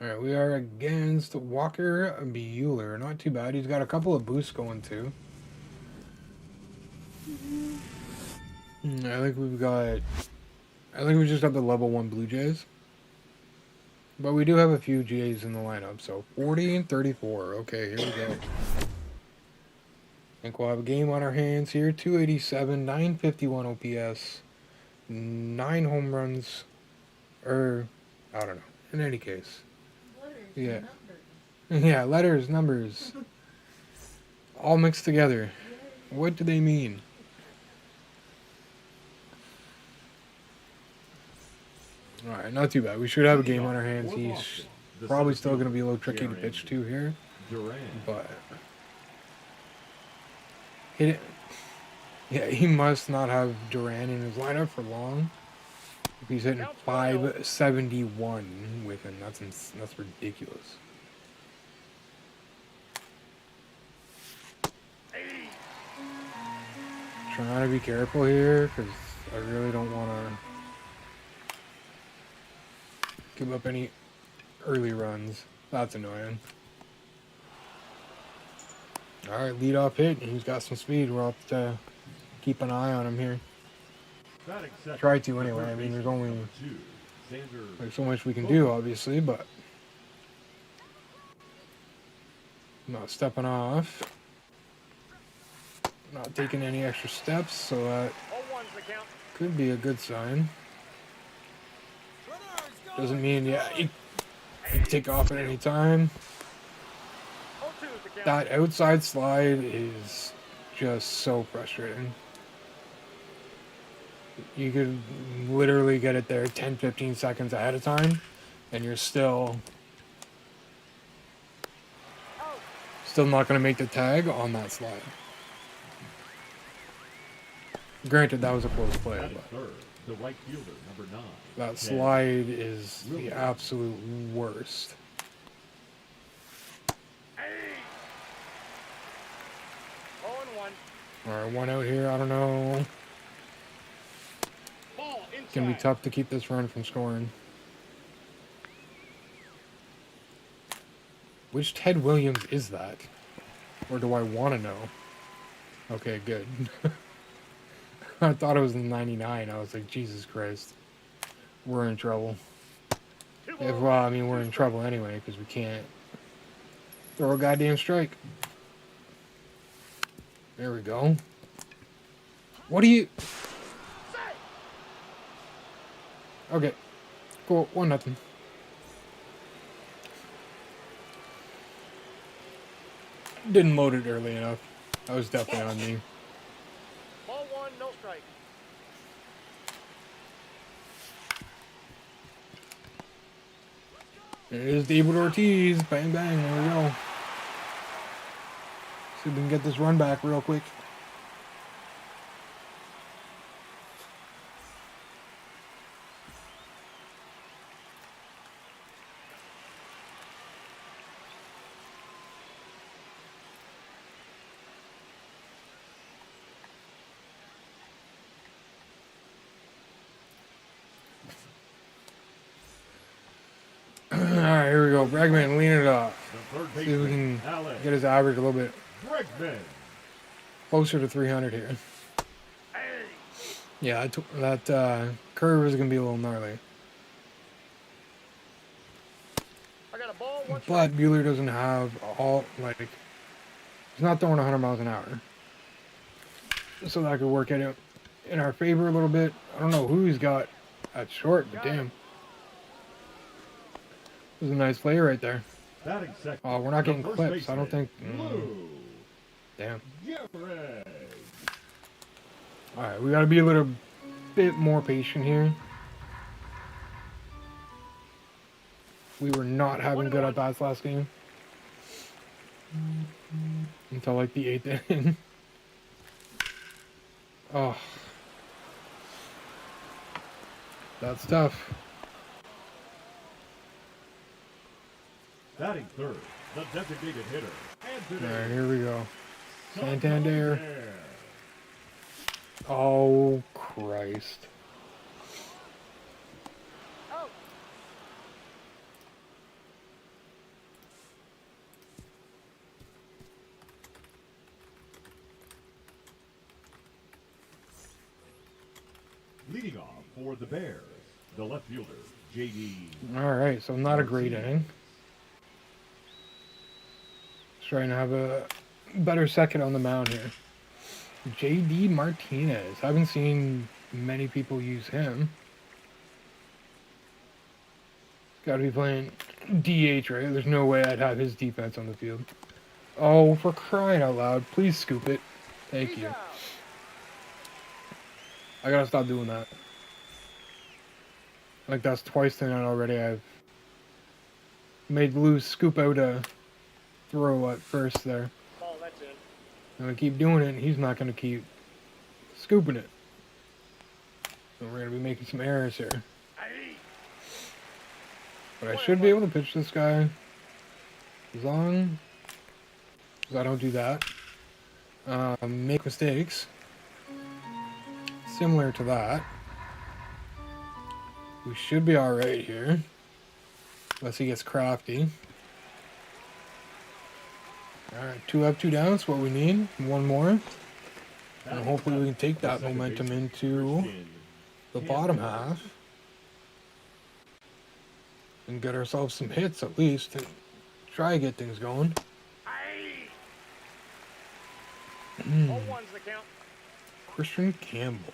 Alright, we are against Walker Bueller. Not too bad. He's got a couple of boosts going too. I think we just have the level 1 Blue Jays. But we do have a few Jays in the lineup, so 40 and 34. Okay, here we go. I think we'll have a game on our hands here. 287, 951 OPS, 9 home runs, I don't know. In any case. Yeah. Yeah, letters, numbers. All mixed together. What do they mean? Alright, not too bad. We should have a game on our hands. He's probably still going to be a little tricky to pitch to here. But yeah, he must not have Duran in his lineup for long. If he's hitting 571 with him, that's ridiculous. Trying to be careful here because I really don't want to give up any early runs. That's annoying. Alright, lead off hit. He's got some speed. We'll have to keep an eye on him here. Batting second, Try to the anyway. third I mean, there's baseman, only number 2, Xander. like so much we can do, obviously, but not stepping off. Not taking any extra steps, so that 0-1's the count. could be a good sign. Doesn't mean, yeah, you can take off at any time. 0-2's the count. That outside slide is just so frustrating. You could literally get it there 10-15 seconds ahead of time, and you're still not going to make the tag on that slide. Granted, that was a close play, Batting but third, the right fielder, number 9. that Ken. slide is the absolute worst. Hey! 0-1. Alright, one out here. I don't know. Ball inside. It's going to be tough to keep this run from scoring. Which Ted Williams is that? Or do I want to know? Okay, good. I thought it was in 99. I was like, Jesus Christ. We're in trouble. Well, I mean, we're in trouble anyway, because we can't throw a goddamn strike. There we go. What do you... Okay. Cool. 1-0. Didn't load it early enough. That was definitely on me. Ball 1, no strike. There it is, David Ortiz. Bang, bang. There we go. See if we can get this run back real quick. Alright, here we go. Bregman leaning it off. The third See if we baseman, can Alex get his average a little bit Bregman. closer to 300 here. Hey! Yeah, that curve is going to be a little gnarly. I got a ball, 1 strike. But Buehler doesn't have all, like, he's not throwing 100 miles an hour. So that could work it out in our favor a little bit. I don't know who he's got at short, but damn. It was a nice play right there. Batting second, Oh, we're not getting the first clips. I don't baseman, think. Blue Damn. Jeffrey. Alright, we got to be a little bit more patient here. We were not having good at bats last game. Until like the 8th inning. Oh. That's tough. Batting third, the designated hitter, Anthony Alright, here we go. Santander. Santander. Oh, Christ. Oh! Leading off for the Bears, the left fielder, J.D. Alright, so not a great inning. Just trying to have a better second on the mound here. J.D. Martinez. Haven't seen many people use him. Gotta be playing DH, right? There's no way I'd have his defense on the field. Oh, for crying out loud. Please scoop it. Thank He's you. out. I gotta stop doing that. Like, that's twice tonight already. I've made Lou scoop out a throw at first there. Ball, that's in. I'm gonna keep doing it, and he's not gonna keep scooping it. So we're gonna be making some errors here. Hey! But I should be able to pitch this guy. As long as I don't do that. Make mistakes. Similar to that. We should be alright here. Unless he gets crafty. Alright, 2 up, 2 down. That's what we need. One more. And Batting hopefully we can left, take that second momentum baseman, into Christian the Campbell. bottom half. And get ourselves some hits at least. To try to get things going. Aye. Hmm. All one's the count. Christian Campbell.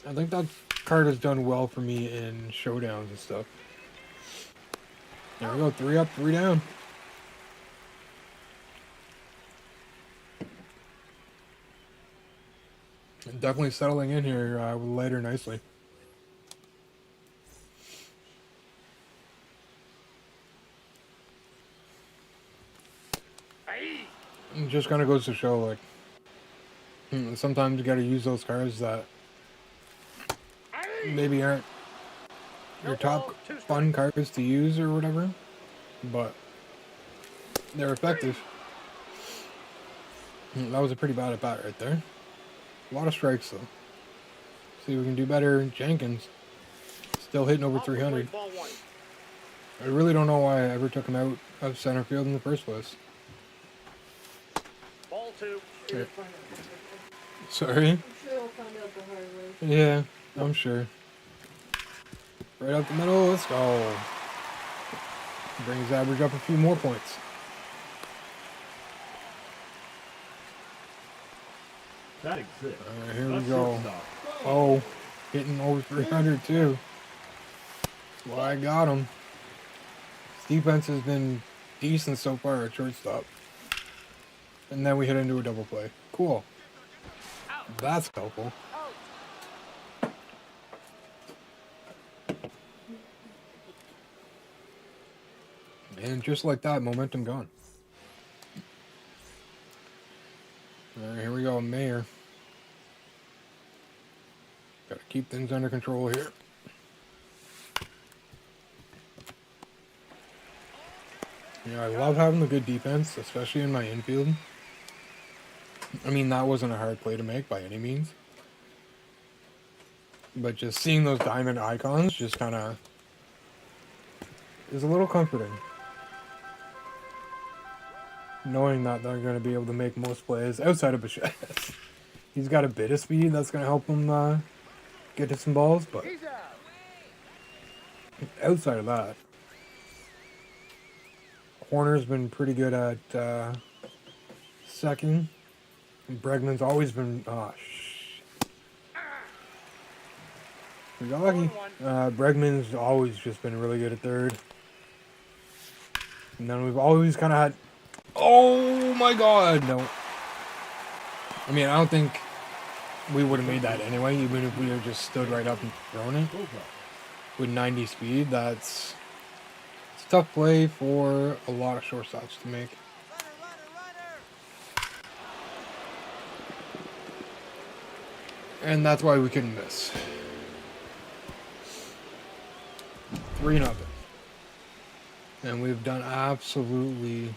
I think that card has done well for me in showdowns and stuff. There we go, 3 up, 3 down. Definitely settling in here with lighter nicely. Aye. It just kind of goes to show, like, sometimes you got to use those cards that Aye. maybe aren't your No top ball, 2 fun strikes. cards to use or whatever, but they're effective. That was a pretty bad at bat right there. A lot of strikes though. See if we can do better. Jenkins still hitting over Off the plate, 300. ball 1. I really don't know why I ever took him out of center field in the first place. Ball 2. Yeah. You'll find out the Sorry. I'm sure you'll find out the hard way. Yeah, I'm sure. Right up the middle, let's go. Brings average up a few more points. Batting six. Alright, here we the go. shortstop. Oh, hitting over 300 too. Well, I got him. His defense has been decent so far at shortstop. And then we hit into a double play. Cool. That's helpful. Out. And just like that, momentum gone. Alright, here we go, Mayor. Gotta keep things under control here. Yeah, I love having the good defense, especially in my infield. I mean, that wasn't a hard play to make by any means. But just seeing those diamond icons just kind of is a little comforting. Knowing that they're going to be able to make most plays outside of Bichette. He's got a bit of speed that's going to help him get to some balls, but He's out. outside of that, Horner's been pretty good at second. And Bregman's always been... Oh, we got lucky. Bregman's always just been really good at third. And then we've always kind of had... Oh my god, no. I mean, I don't think we would have made that anyway, even if we had just stood right up and thrown it. With 90 speed, it's a tough play for a lot of shortstops to make. And that's why we couldn't miss. 3-0. And we've done absolutely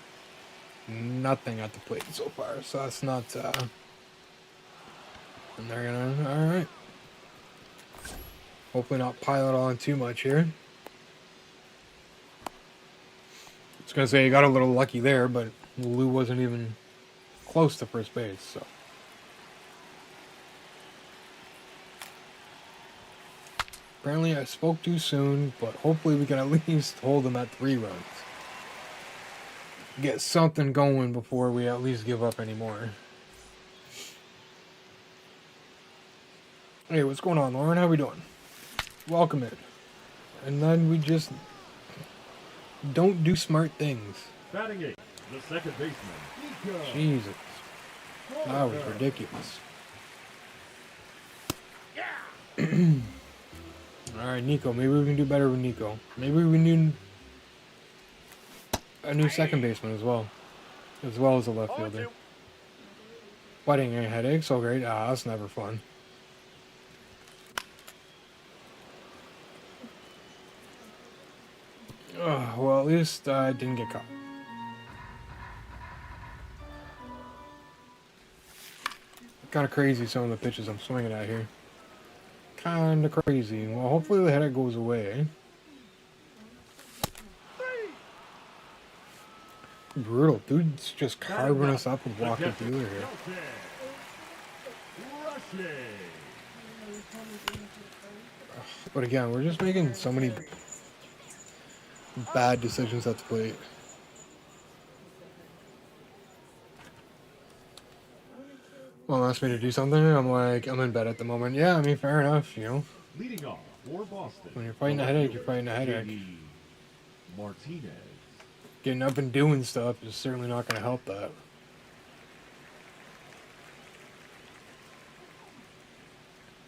nothing at the plate so far. So that's not... and they're gonna... Alright. Hopefully not pile it on too much here. I was gonna say you got a little lucky there, but Lou wasn't even close to first base, so... Apparently I spoke too soon, but hopefully we can at least hold them at 3 runs. Get something going before we at least give up anymore. Hey, what's going on, Lauren? How we doing? Welcome in. And then we just don't do smart things. Batting eight. The second baseman. Nico. Jesus. That was ridiculous. Alright, Nico. Maybe we can do better with Nico. Maybe we need a new second baseman as well. As well as a left Ball fielder. 2. Fighting a headache, so great. Ah, that's never fun. Well, at least I didn't get caught. Kind of crazy some of the pitches I'm swinging at here. Kind of crazy. Well, hopefully the headache goes away. Brutal. Dude's just That is carving up. us up with The Walker Desert Dealer here. Sultan. Rushing. But again, we're just making so many bad decisions at the plate. Well, asked me to do something, I'm like, I'm in bed at the moment. Yeah, I mean, fair enough, you know. Leading off for Boston. When you're fighting a headache, you're fighting a headache. JD Martinez. Getting up and doing stuff is certainly not going to help that.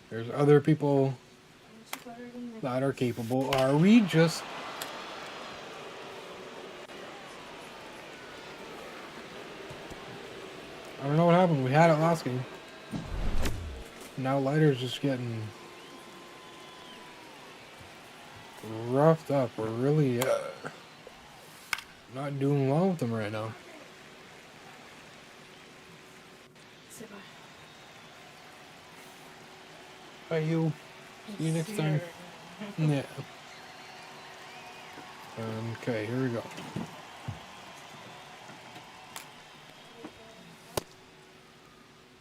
There's other people that are capable. Are we just... I don't know what happened. We had it last game. Now Lighter's just getting roughed up. We're really not doing well with them right now. Bye, you. See you next time. Yeah. Okay, here we go.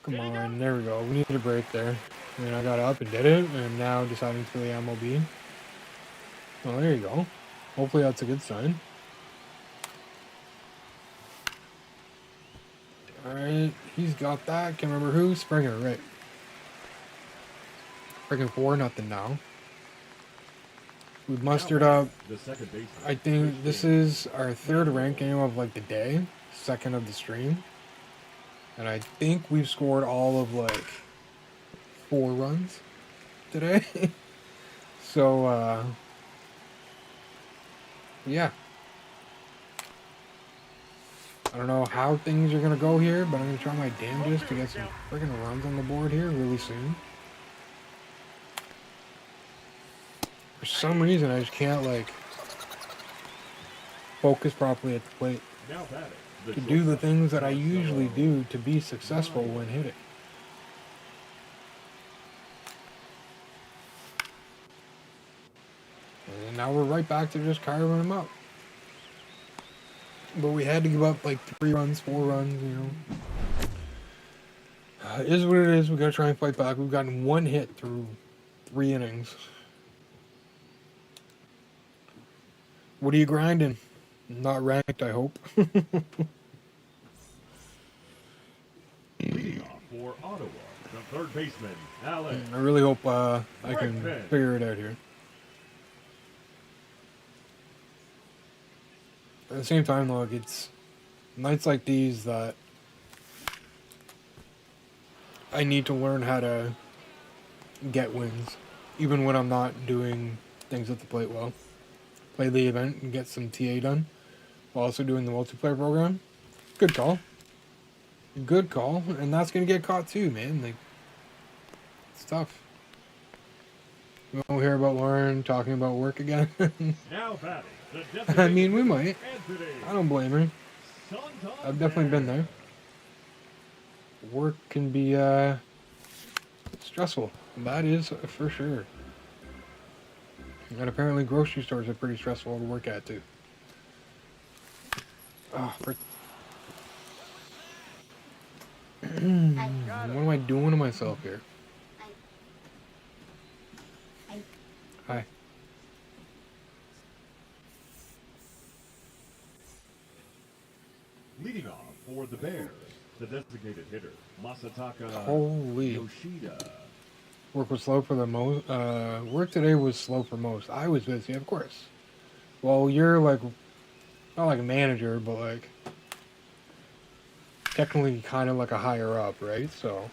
Come on, there we go. We need a break there. And I got up and did it, and now deciding for the MLB. Well, there you go. Hopefully that's a good sign. Alright, he's got that. Can't remember who. Springer, right. Freaking 4-0 now. We've mustered up, The second baseman. I think this is our third ranking of like the day, second of the stream. And I think we've scored all of like 4 runs today. So, yeah. I don't know how things are going to go here, but I'm going to try my damnedest to get some freaking runs on the board here really soon. For some reason, I just can't, like, focus properly at the plate Now batting. The to do the shortstop, things that I Marcelo. usually do to be successful when hitting. And now we're right back to just carving them up. But we had to give up like 3 runs, 4 runs, you know. It is what it is. We gotta try and fight back. We've gotten 1 hit through 3 innings. What are you grinding? Not ranked, I hope. Leading off for Ottawa, the third baseman, Alex. I really hope I can figure it out here. At the same time, though, it's nights like these that I need to learn how to get wins, even when I'm not doing things at the plate well. Play the event and get some TA done, while also doing the multiplayer program. Good call. Good call, and that's gonna get caught too, man. Like, it's tough. We won't hear about Lauren talking about work again. Now batting. The I mean, we might. Anthony I don't blame her. Santander. I've definitely been there. Work can be stressful. That is for sure. And apparently grocery stores are pretty stressful to work at too. Oh, what am I doing to myself here? Hi. Leading off for the Bears, the designated hitter, Masataka Holy. Yoshida. Work was slow for the most. Work today was slow for most. I was busy, of course. Well, you're like, not like a manager, but like, technically kind of like a higher up, right? So,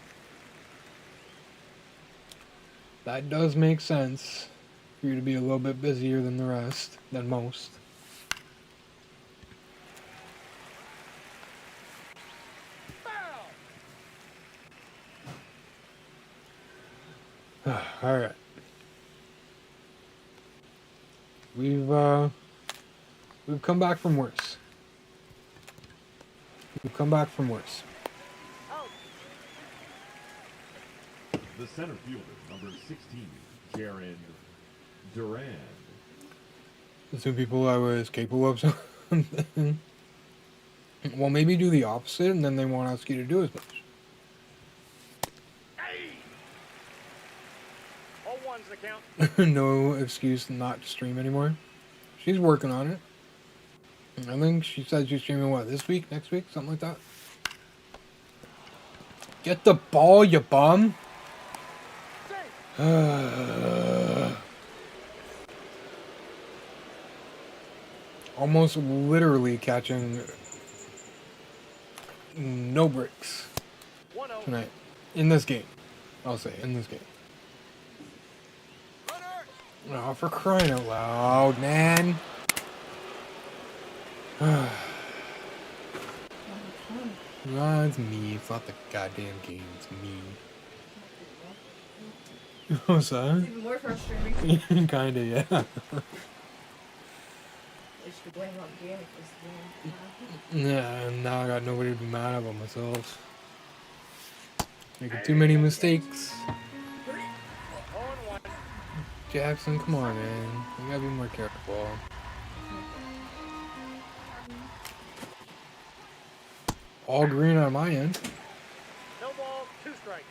that does make sense for you to be a little bit busier than the rest, than most. All right. We've come back from worse. We've come back from worse. The center fielder, number 16, Jaron Duran. Some people I was capable of something. Well, maybe do the opposite, and then they won't ask you to do as much. Hey! All ones the count. No excuse not to stream anymore. She's working on it. I think she said she's streaming, what, this week, next week, something like that? Get the ball, you bum! Almost literally catching no bricks 1-0. tonight. In this game. I'll say, in this game. Oh, for crying out loud, man. No, it's me. It's not the goddamn game. It's me. What's It's that? even more frustrating. Kinda, yeah. I should be blaming on the game if it's the game. Yeah, and now I got nobody to be mad at but myself. Making too many mistakes. 0-1. Jackson, come on, man. You gotta be more careful. All green on my end. No ball, 2 strikes.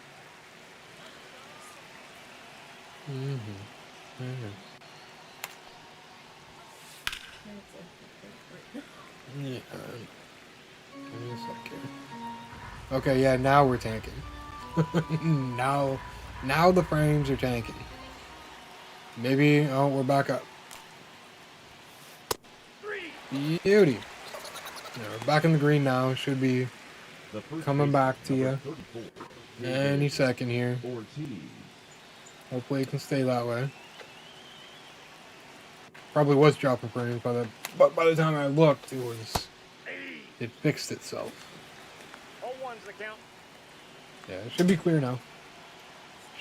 Mm-hmm. Yeah. Give me a second. Okay, yeah, now we're tanking. now the frames are tanking. Maybe, oh, we're back up. 3. Beauty. Yeah, we're back in the green now. Should be The first coming back to baseman, you number 34, any second here. Ortiz. Hopefully it can stay that way. Probably was dropping frames but by the time I looked, it fixed itself. All ones the count. Yeah, it should be clear now.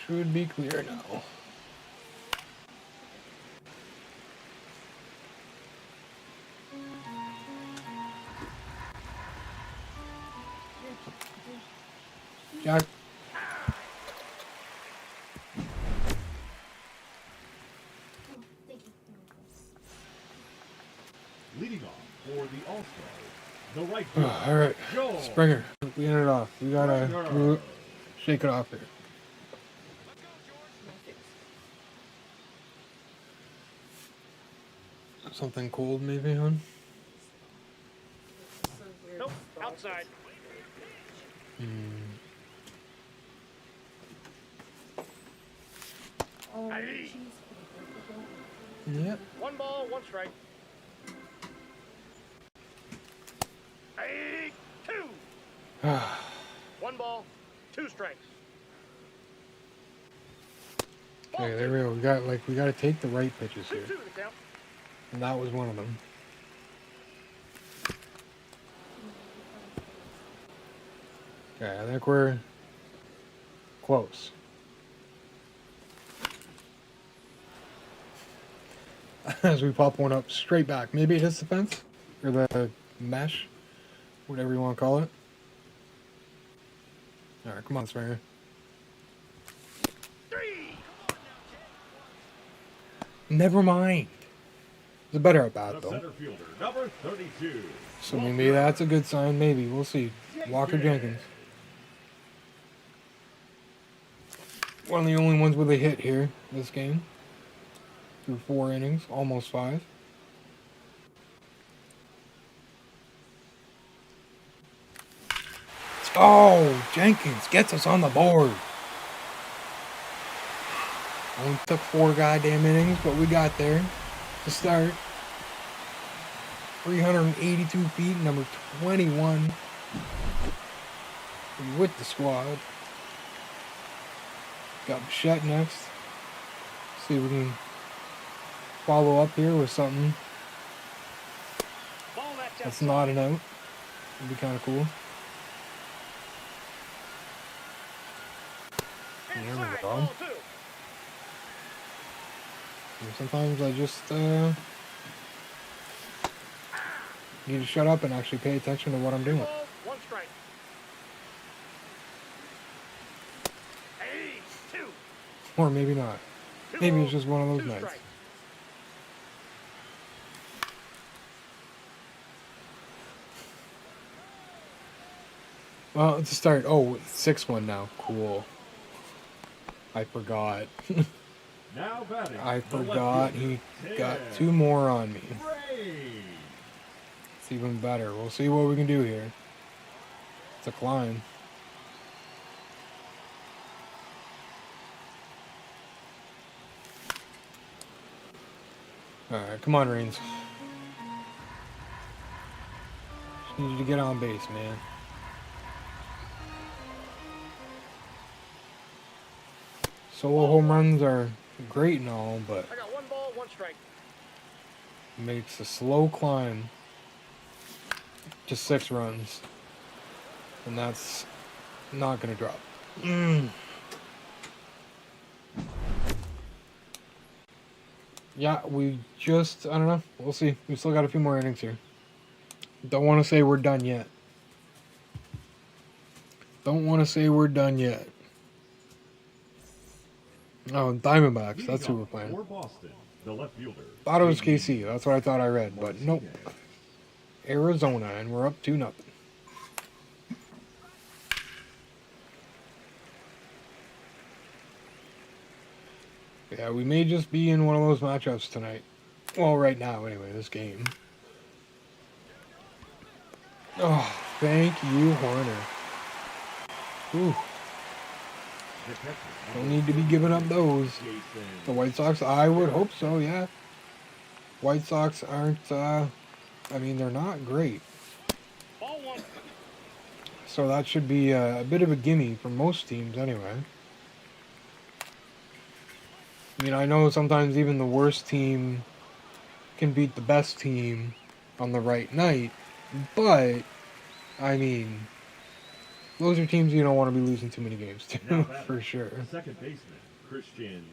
Should be clear now. Jack. Thank you. Leading off for the All-Star, the right fielder, All right, Joe Springer. We end it off. We gotta Springer. shake it off here. Something cold, maybe, hon? Nope, outside. Oh, Hey. jeez. Yep. 1 ball, 1 strike. Hey, 2. 1 ball, 2 strikes. Ball Okay, there we go. We gotta take the right pitches 2-2 here. the count. And that was one of them. Okay, I think we're close. As we pop one up straight back. Maybe it hits the fence? Or the mesh? Whatever you want to call it. Alright, come on, Springer. 3. Never mind. It's a better at bat, The though. center fielder, number 32. So maybe that's a good sign. Maybe. We'll see. Walker Jenkins. One of the only ones with a hit here this game. Through 4 innings. Almost 5. Oh, Jenkins gets us on the board. Only took 4 goddamn innings, but we got there to start. 382 feet, number 21 with the squad. Got Bichette next. See if we can follow up here with something Ball that's that's outside. not an out. Would be kind of cool. There we Inside, go. ball 2. And sometimes I just need to shut up and actually pay attention to what I'm doing. Ball, 1 strike. Hey, 2. Or maybe not. 2 Maybe balls, it's just one of those 2 nights. strikes. Well, to start. Oh, 6-1 now. Cool. I forgot. Now batting. I the left forgot fielder, he got Tim 2 more on me. Ray. It's even better. We'll see what we can do here. It's a climb. Alright, come on, Reigns. Just need you to get on base, man. Solo home runs are great and all, but I got 1 ball, 1 strike. it makes a slow climb to 6 runs. And that's not going to drop. Yeah, we just, I don't know. We'll see. We still got a few more innings here. Don't want to say we're done yet. Don't want to say we're done yet. Oh, Diamondbacks. That's who we're playing. For Boston, the left fielder. Thought it was KC. That's what I thought I read. But nope. Arizona, and we're up 2-0. Yeah, we may just be in one of those matchups tonight. Well, right now, anyway, this game. Oh, thank you, Horner. Ooh, don't need to be giving up those. The White Sox, I would hope so, yeah. White Sox aren't, I mean, they're not great. Ball 1. So that should be a bit of a gimme for most teams, anyway. I mean, I know sometimes even the worst team can beat the best team on the right night, but, I mean, those are teams you don't want to be losing too many games to, for sure. Second baseman, Christian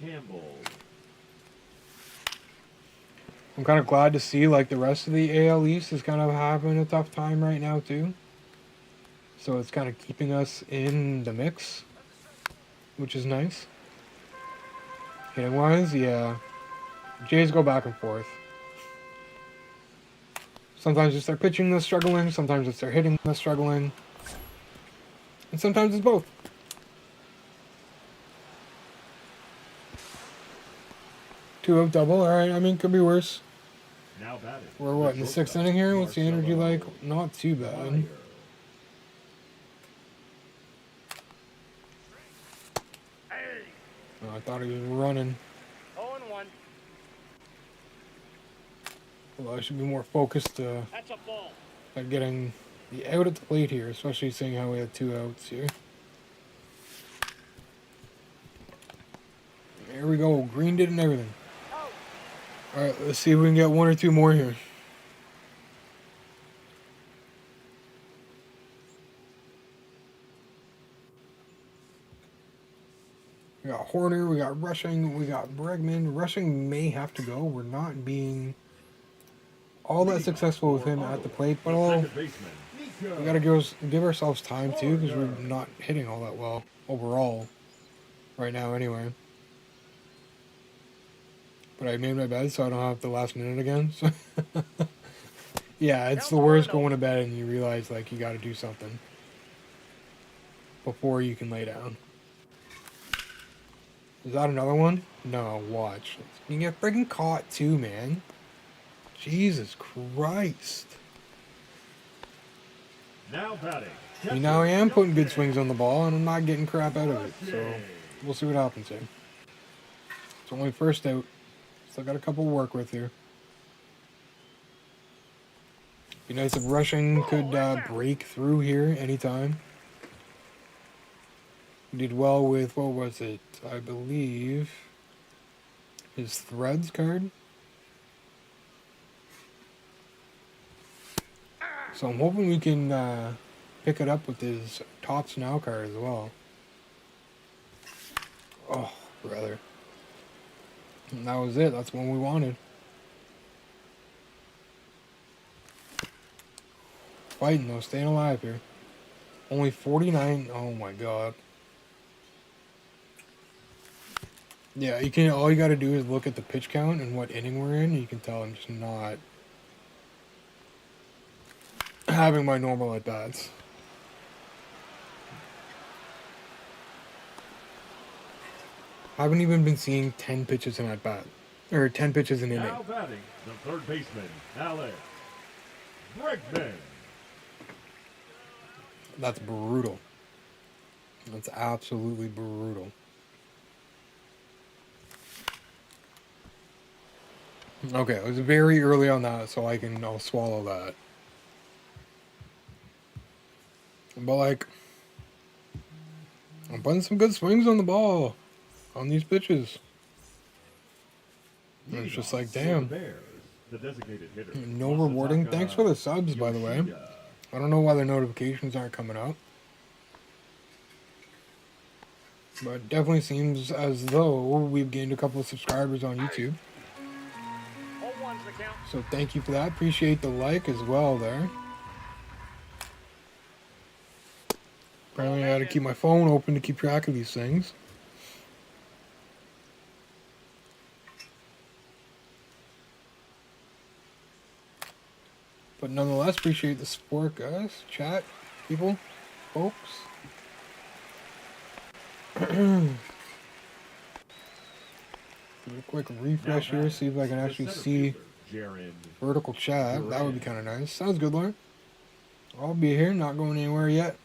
Campbell. I'm kind of glad to see, like, the rest of the AL East is kind of having a tough time right now, too. So it's kind of keeping us in the mix, which is nice. Hitting-wise, yeah. Jays go back and forth. Sometimes it's their pitching that's struggling, sometimes it's their hitting that's struggling. And sometimes it's both. Two-out double, alright, I mean, could be worse. Now batting. We're what, in the 6th inning here? What's the energy like? Not too bad. Hey! Oh, I thought he was running. 0-1. Although I should be more focused That's a ball. at getting the out at the plate here, especially seeing how we had 2 outs here. There we go, greened it and everything. Out. Alright, let's see if we can get 1 or 2 more here. We got Horner, we got Rushing, we got Bregman. Rushing may have to go. We're not being all that successful with him at the plate, but we gotta give ourselves time too, because we're not hitting all that well overall right now anyway. But I made my bed so I don't have the last minute again. So yeah, it's the worst going to bed and you realize like you gotta do something before you can lay down. Is that another one? No, watch. You can get friggin' caught too, man. Jesus Christ. Now batting. I mean, now I am putting good swings on the ball and I'm not getting crap out of it. So we'll see what happens here. It's only first out. Still got a couple to work with here. Be nice if Rushing could break through here anytime. He did well with, what was it? I believe his Threads card. So I'm hoping we can pick it up with his Tots Now card as well. Oh, brother. And that was it. That's what we wanted. Fighting though, staying alive here. Only 49. Oh my god. Yeah, you can. All you got to do is look at the pitch count and what inning we're in. You can tell I'm just not having my normal at bats. Haven't even been seeing 10 pitches in at bat. Or 10 pitches in inning. Now batting, the third baseman, Alex Bregman. That's brutal. That's absolutely brutal. Okay, it was very early on that, so I'll swallow that. But like, I'm putting some good swings on the ball on these pitches. And it's just like, damn. Bears, the designated hitter. No rewarding. Thanks for the subs, by the way. I don't know why the notifications aren't coming up. But it definitely seems as though we've gained a couple of subscribers on YouTube. All one's the count. So thank you for that. Appreciate the like as well there. Apparently I gotta keep my phone open to keep track of these things. But nonetheless, appreciate the support, guys. Chat, people, folks. Do a quick refresh here, see if I can actually see vertical chat. That would be kind of nice. Sounds good, Lauren. I'll be here, not going anywhere yet.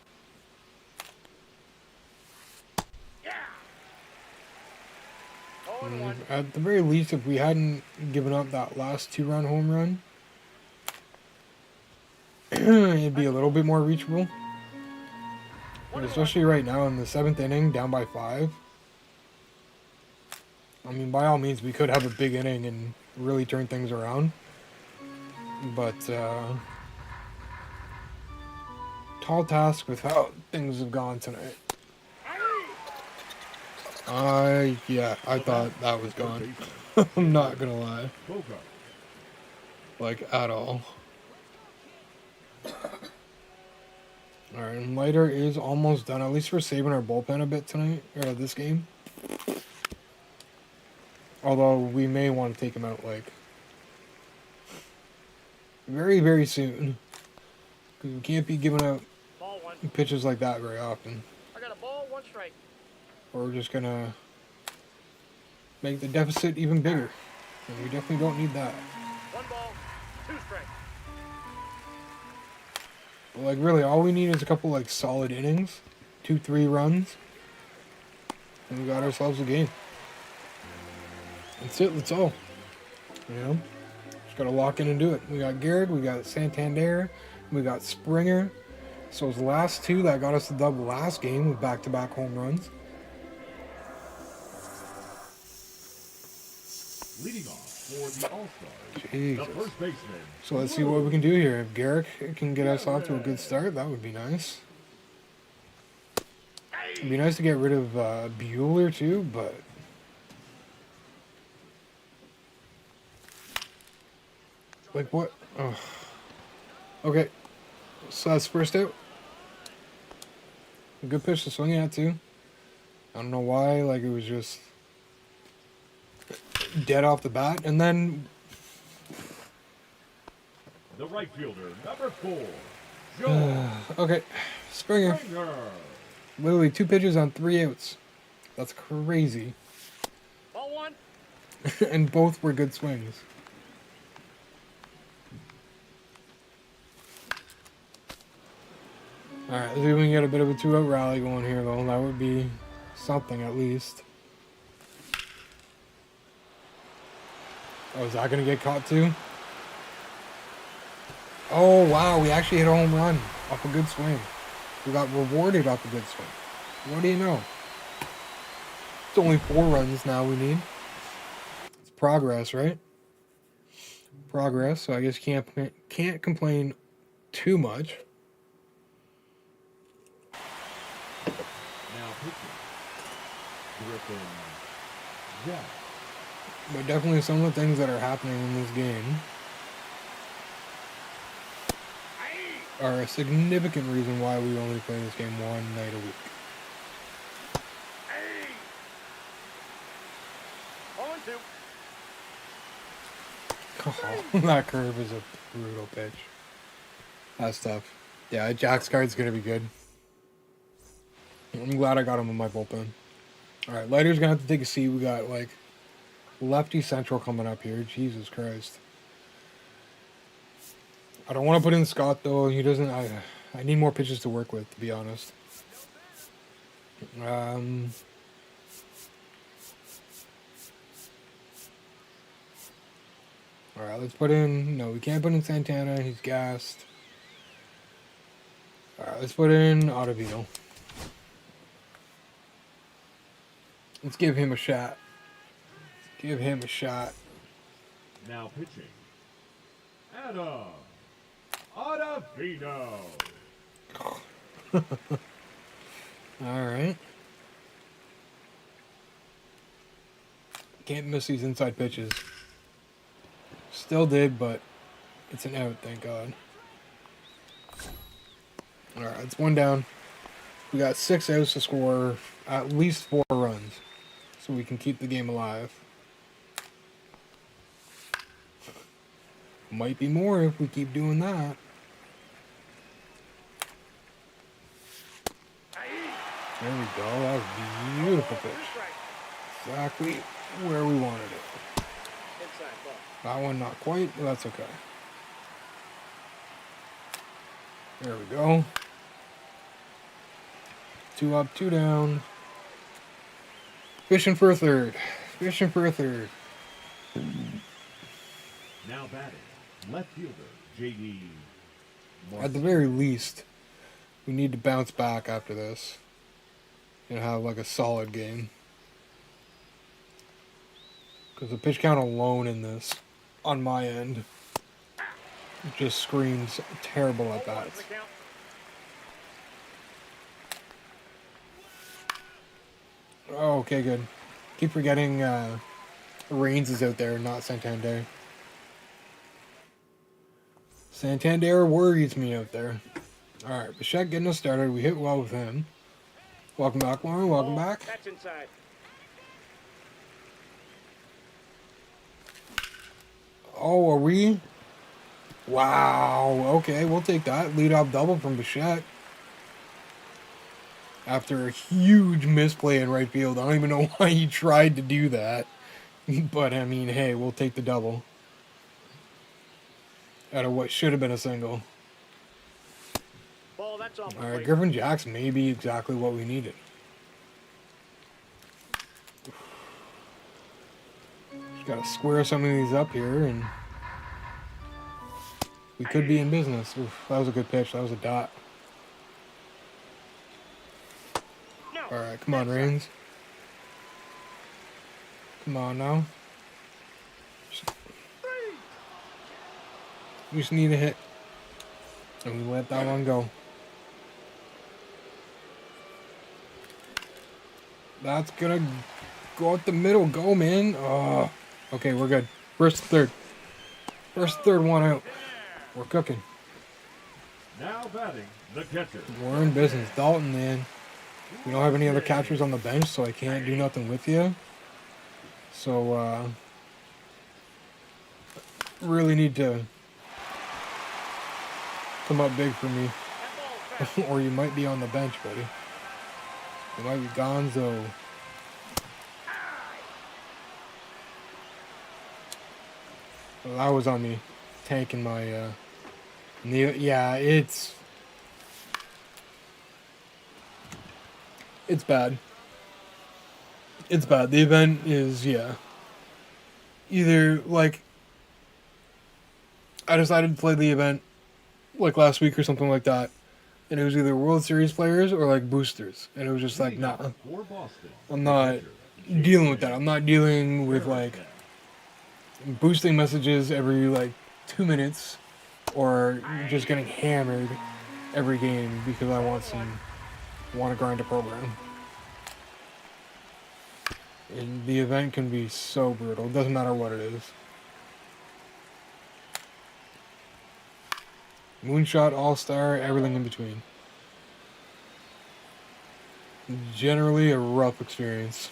At the very least, if we hadn't given up that last 2-run home run, it'd be a little bit more reachable. But especially right now in the 7th inning, down by 5. I mean, by all means, we could have a big inning and really turn things around. But, tall task with how things have gone tonight. Yeah, I thought that was gone. I'm not gonna lie. Like, at all. Alright, and Lighter is almost done. At least we're saving our bullpen a bit tonight, or this game. Although, we may want to take him out, like, very, very soon. Because we can't be giving out pitches like that very often. I got a ball, 1 strike. Or we're just gonna make the deficit even bigger. And we definitely don't need that. 1 ball, 2 strikes. But like really, all we need is a couple like solid innings, 2-3 runs, and we got ourselves a game. That's it. That's all. You know, just gotta lock in and do it. We got Garrett, we got Santander, we got Springer. So it's the last 2 that got us the dub last game with back-to-back home runs. Leading off for the All-Stars, Jesus. the first baseman. So let's see what we can do here. If Garrick can get us off to a good start, that would be nice. It'd be nice to get rid of Bueller too, but like what? Oh. Okay, so that's first out. A good pitch to swing at too. I don't know why. Like it was just dead off the bat, and then The right fielder, number 4, Joe okay, Springer. Literally 2 pitches on 3 outs. That's crazy. Ball 1. And both were good swings. Alright, let's see if we can get a bit of a 2-out rally going here, though. That would be something, at least. Oh, is that going to get caught, too? Oh, wow, we actually hit a home run off a good swing. We got rewarded off a good swing. What do you know? It's only 4 runs now we need. It's progress, right? Progress, so I guess you can't complain too much. Now pitching, Griffin Jack. But definitely some of the things that are happening in this game are a significant reason why we only play this game 1 night a week. Ball 1, 2. Oh, that curve is a brutal pitch. That's tough. Yeah, Jack's card's gonna be good. I'm glad I got him in my bullpen. All right, Lighter's gonna have to take a seat. We got like lefty central coming up here. Jesus Christ. I don't want to put in Scott though. He doesn't. I need more pitches to work with, to be honest. Um. All right, let's put in. No, we can't put in Santana. He's gassed. All right, let's put in Ottavino. Let's give him a shot. Give him a shot. Now pitching. Adam Ottavino. All right. Can't miss these inside pitches. Still did, but it's an out, thank God. All right, it's one down. We got 6 outs to score at least 4 runs, so we can keep the game alive. Might be more if we keep doing that. There we go. That was a beautiful pitch. Exactly where we wanted it. Inside ball. That one not quite, but that's okay. There we go. 2 up, 2 down. Fishing for a third. Fishing for a third. Now batting. Left fielder, J.D. At the very least, we need to bounce back after this and have like a solid game. Because the pitch count alone in this, on my end, just screams terrible at bats. Oh, okay, good. Keep forgetting Reigns is out there, not Santander. Santander worries me out there. Alright, Bichette getting us started. We hit well with him. Welcome back, Lauren. Welcome back. That's inside. Oh, are we? Wow. Okay, we'll take that. Lead off double from Bichette. After a huge misplay in right field. I don't even know why he tried to do that. But, I mean, hey, we'll take the double. Out of what should have been a single. Ball, that's off the Alright, plate. Griffin Jacks may be exactly what we needed. Just gotta square some of these up here, and we could be in business. Oof, that was a good pitch. That was a dot. No. Alright, come on, Reigns. Come on now. We just need a hit. And we let that one go. That's gonna go up the middle. Go, man. Oh. Okay, we're good. First and third. First and third, one out. We're cooking. Now batting, the catcher. We're in business. Dalton, man. We don't have any other catchers on the bench, so I can't do nothing with you. So, really need to come up big for me. Or you might be on the bench, buddy. You might be gonzo. Well, that was on me. Tanking my, yeah, it's bad. It's bad. The event is, yeah. Either, like, I decided to play the event, like, last week or something like that. And it was either World Series players or, like, boosters. And it was just like, nah. For Boston. I'm not dealing with that. I'm not dealing with, like, boosting messages every, like, 2 minutes. Or just getting hammered every game because I want to grind a program. And the event can be so brutal. It doesn't matter what it is. Moonshot, All-Star, everything in between. Generally a rough experience.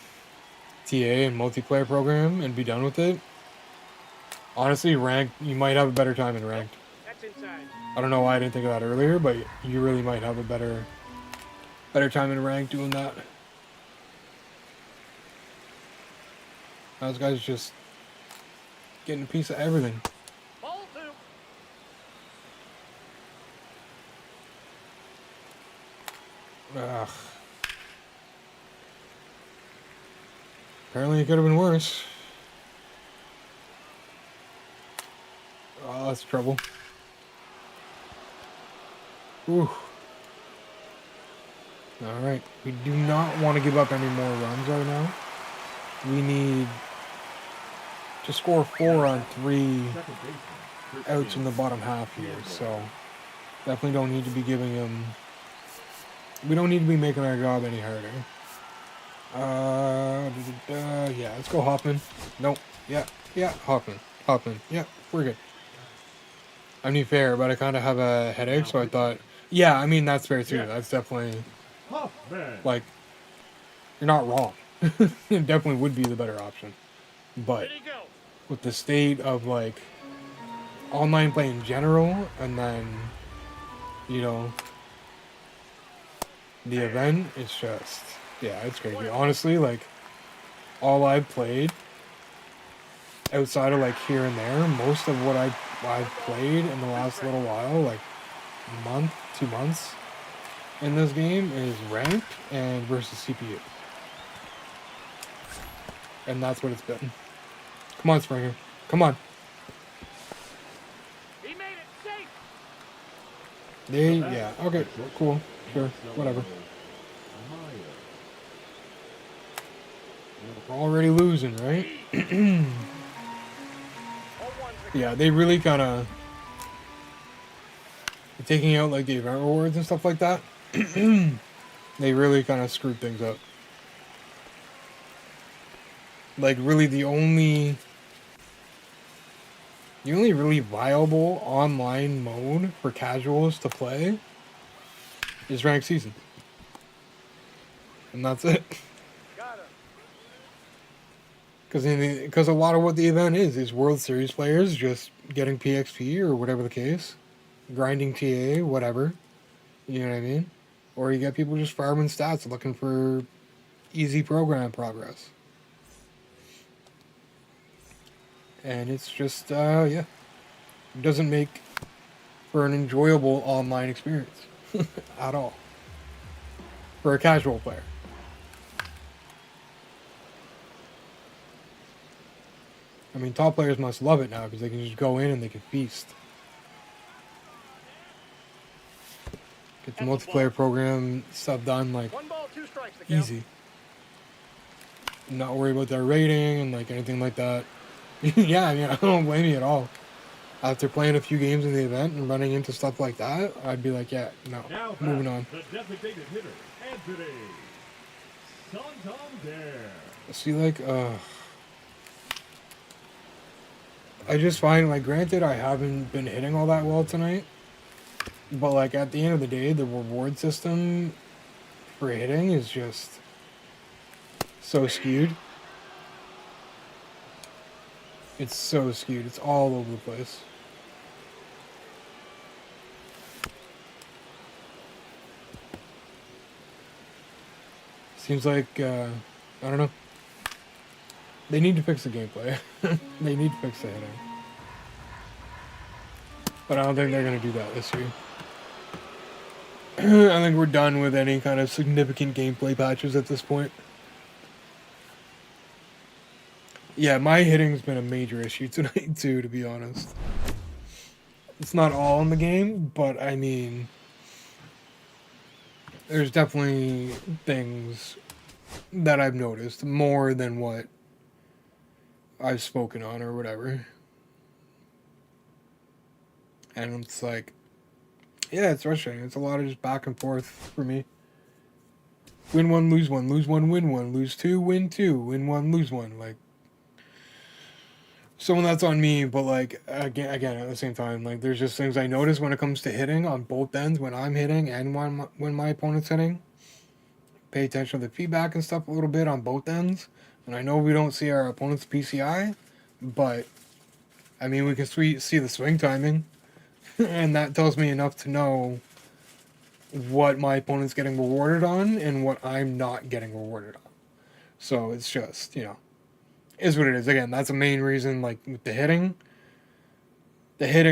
TA and multiplayer program and be done with it. Honestly, ranked, you might have a better time in ranked. That's inside. I don't know why I didn't think of that earlier, but you really might have a better time in ranked doing that. Those guys just getting a piece of everything. Ball 2. Ugh. Apparently it could have been worse. Oh, that's trouble. Ooh. Alright. We do not want to give up any more runs right now. We need to score 4 on 3 Second baseman, outs in Christian the bottom half here, Campbell. so definitely don't need to be giving him. We don't need to be making our job any harder. Yeah, let's go Hoffman. Nope. Yeah, Hoffman. Yeah, we're good. I mean, fair, but I kind of have a headache, so I thought, yeah, I mean, that's fair too. Yes. That's definitely, Hoffman. like, you're not wrong. It definitely would be the better option. But Ready, go. with the state of, like, online play in general, and then, you know, the event, it's just, yeah, it's crazy. Honestly, like, all I've played outside of like here and there, most of what I've played in the last little while, like month, 2 months in this game, is ranked and versus CPU, and that's what it's been. Come on, Springer, come on. He made it safe. They, yeah, okay, cool, sure, whatever. We're already losing, right? Yeah, they really kind of taking out like the event rewards and stuff like that. They really kind of screwed things up. Like really the only really viable online mode for casuals to play is ranked season. And that's it. Got him. Because a lot of what the event is World Series players just getting PXP or whatever the case, grinding TA, whatever. You know what I mean? Or you get people just farming stats looking for easy program progress. And it's just, yeah, it doesn't make for an enjoyable online experience at all for a casual player. I mean, top players must love it now because they can just go in and they can feast. Get the multiplayer program stuff done like 1 ball, 2 strikes. The count. easy. Not worry about their rating and like anything like that. Yeah, I mean, I don't blame you at all. After playing a few games in the event and running into stuff like that, I'd be like, yeah, no, Now moving on. the designated hitter, Anthony Santander. See, like, I just find, like, granted, I haven't been hitting all that well tonight, but, like, at the end of the day, the reward system for hitting is just so skewed. It's so skewed. It's all over the place. Seems like, I don't know. They need to fix the gameplay. They need to fix the hitting. But I don't think they're going to do that this year. I think we're done with any kind of significant gameplay patches at this point. Yeah, my hitting's been a major issue tonight too, to be honest. It's not all in the game, but I mean, there's definitely things that I've noticed more than what I've spoken on or whatever. And it's like, yeah, it's frustrating. It's a lot of just back and forth for me. Win one, lose one, lose one, win one, lose two, win two, win one, lose one. Like, some of that's on me, but like again at the same time, like there's just things I notice when it comes to hitting on both ends when I'm hitting and when my opponent's hitting. Pay attention to the feedback and stuff a little bit on both ends. And I know we don't see our opponent's PCI, but I mean we can see the swing timing, and that tells me enough to know what my opponent's getting rewarded on and what I'm not getting rewarded on. So it's just, you know, is what it is. Again, that's the main reason. Like with the hitting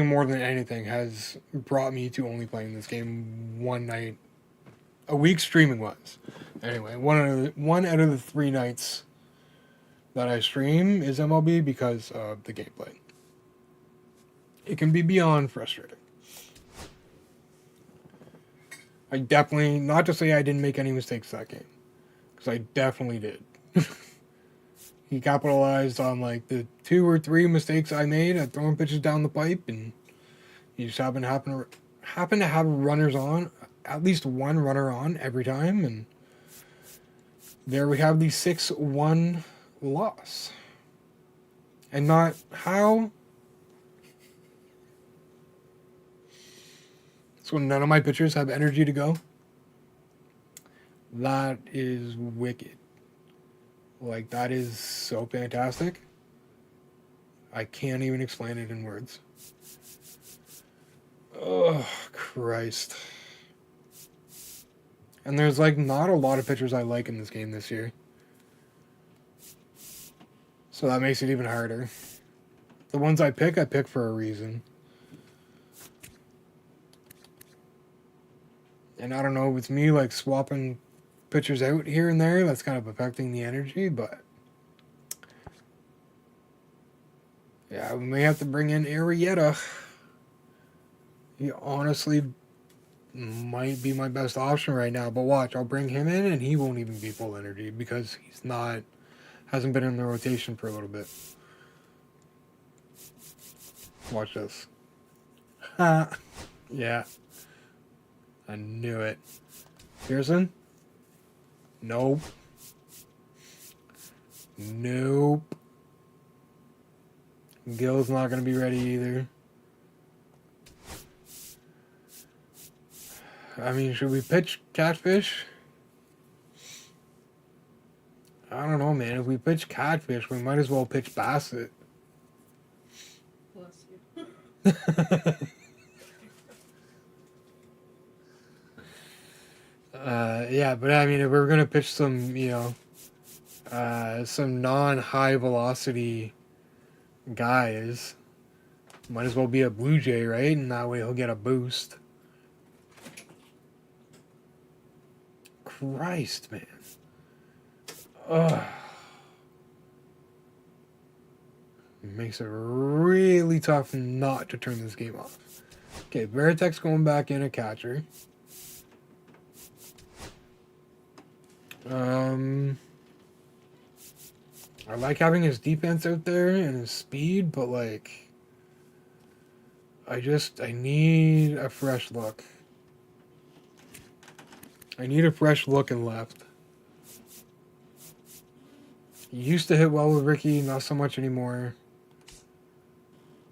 more than anything has brought me to only playing this game one night a week streaming wise. Anyway, one out of the 3 nights that I stream is MLB because of the gameplay. It can be beyond frustrating. I definitely, not to say I didn't make any mistakes that game, because I definitely did. He capitalized on like the 2 or 3 mistakes I made at throwing pitches down the pipe, and he just happen to have runners on, at least one runner on every time, and there we have the 6-1 loss. And not how. So none of my pitchers have energy to go. That is wicked. Like, that is so fantastic. I can't even explain it in words. Oh, Christ. And there's, like, not a lot of pitchers I like in this game this year. So that makes it even harder. The ones I pick for a reason. And I don't know if it's me, like, swapping pitchers out here and there that's kind of affecting the energy, but yeah, we may have to bring in Arrieta. He honestly might be my best option right now, but watch, I'll bring him in and he won't even be full energy because hasn't been in the rotation for a little bit. Watch this. Ha! Yeah. I knew it. Pearson? Nope. Nope. Gill's not going to be ready either. I mean, should we pitch Catfish? I don't know, man. If we pitch Catfish, we might as well pitch Bassett. Bless you. Yeah, but I mean, if we're going to pitch some, some non-high velocity guys, might as well be a Blue Jay, right? And that way he'll get a boost. Christ, man. Ugh. It makes it really tough not to turn this game off. Okay, Veritek's going back in a catcher. I like having his defense out there and his speed, but like, I need a fresh look. I need a fresh look in left. He used to hit well with Ricky, not so much anymore.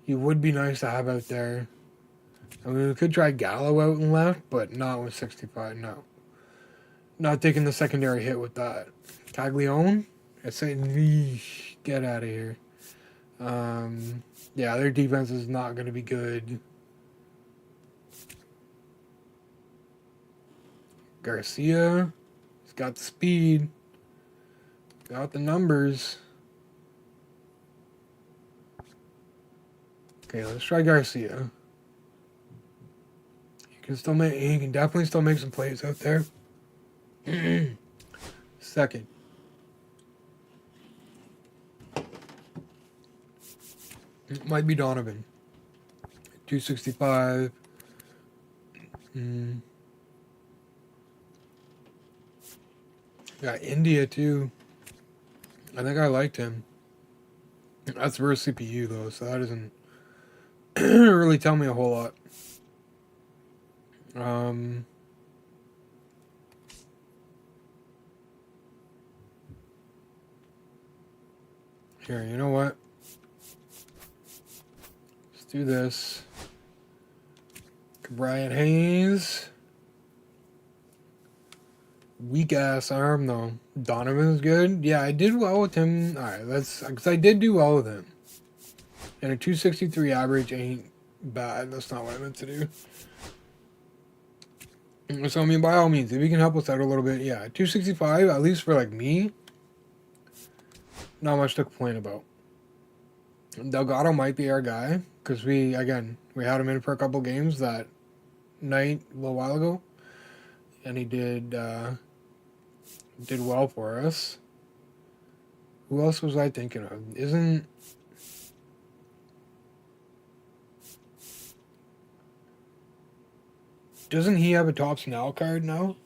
He would be nice to have out there. I mean, we could try Gallo out in left, but not with 65, no. Not taking the secondary hit with that. Caglione? I say, get out of here. Yeah, their defense is not going to be good. Garcia, he's got the speed, got the numbers. Okay, let's try Garcia. He can definitely still make some plays out there. Second. It might be Donovan. 265. Got India too. I think I liked him. That's versus CPU though, so that doesn't really tell me a whole lot. Here, you know what? Let's do this. Brian Hayes. Weak ass arm though. Donovan's good. Yeah, I did well with him. Alright, because I did do well with him. And a 263 average ain't bad. That's not what I meant to do. So I mean, by all means, if he can help us out a little bit, yeah. 265, at least for like me. Not much to complain about. Delgado might be our guy because we had him in for a couple games that night a little while ago, and he did well for us. Who else was I thinking of? Doesn't he have a Tops Now card now?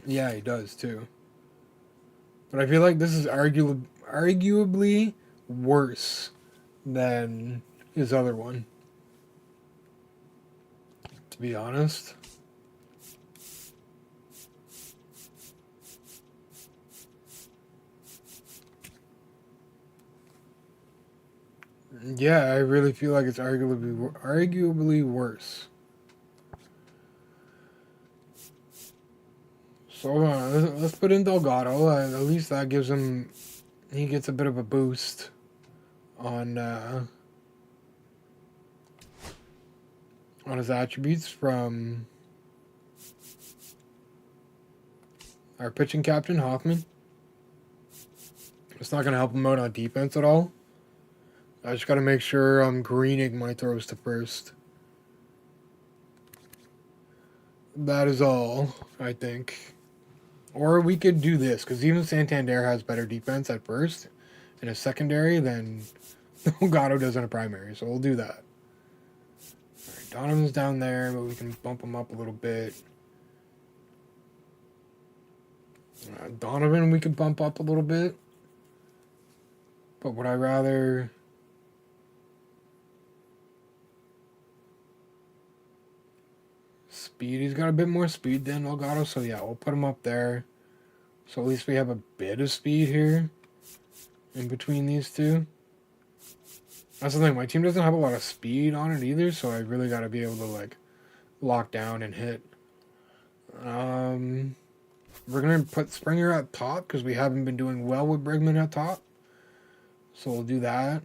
Yeah, he does too. But I feel like this is arguably worse than his other one, to be honest. Yeah, I really feel like it's arguably worse. So let's put in Delgado. At least that gives him, he gets a bit of a boost on his attributes from our pitching captain Hoffman. It's not going to help him out on defense at all. I just got to make sure I'm greening my throws to first. That is all, I think. Or we could do this, because even Santander has better defense at first in a secondary than Delgado does in a primary, so we'll do that. Alright, Donovan's down there, but we can bump him up a little bit. Donovan we could bump up a little bit. But would I rather... Speed, he's got a bit more speed than Delgado, so yeah, we'll put him up there. So at least we have a bit of speed here in between these two. That's the thing, my team doesn't have a lot of speed on it either, so I really got to be able to like lock down and hit. We're going to put Springer at top because we haven't been doing well with Bregman at top. So we'll do that.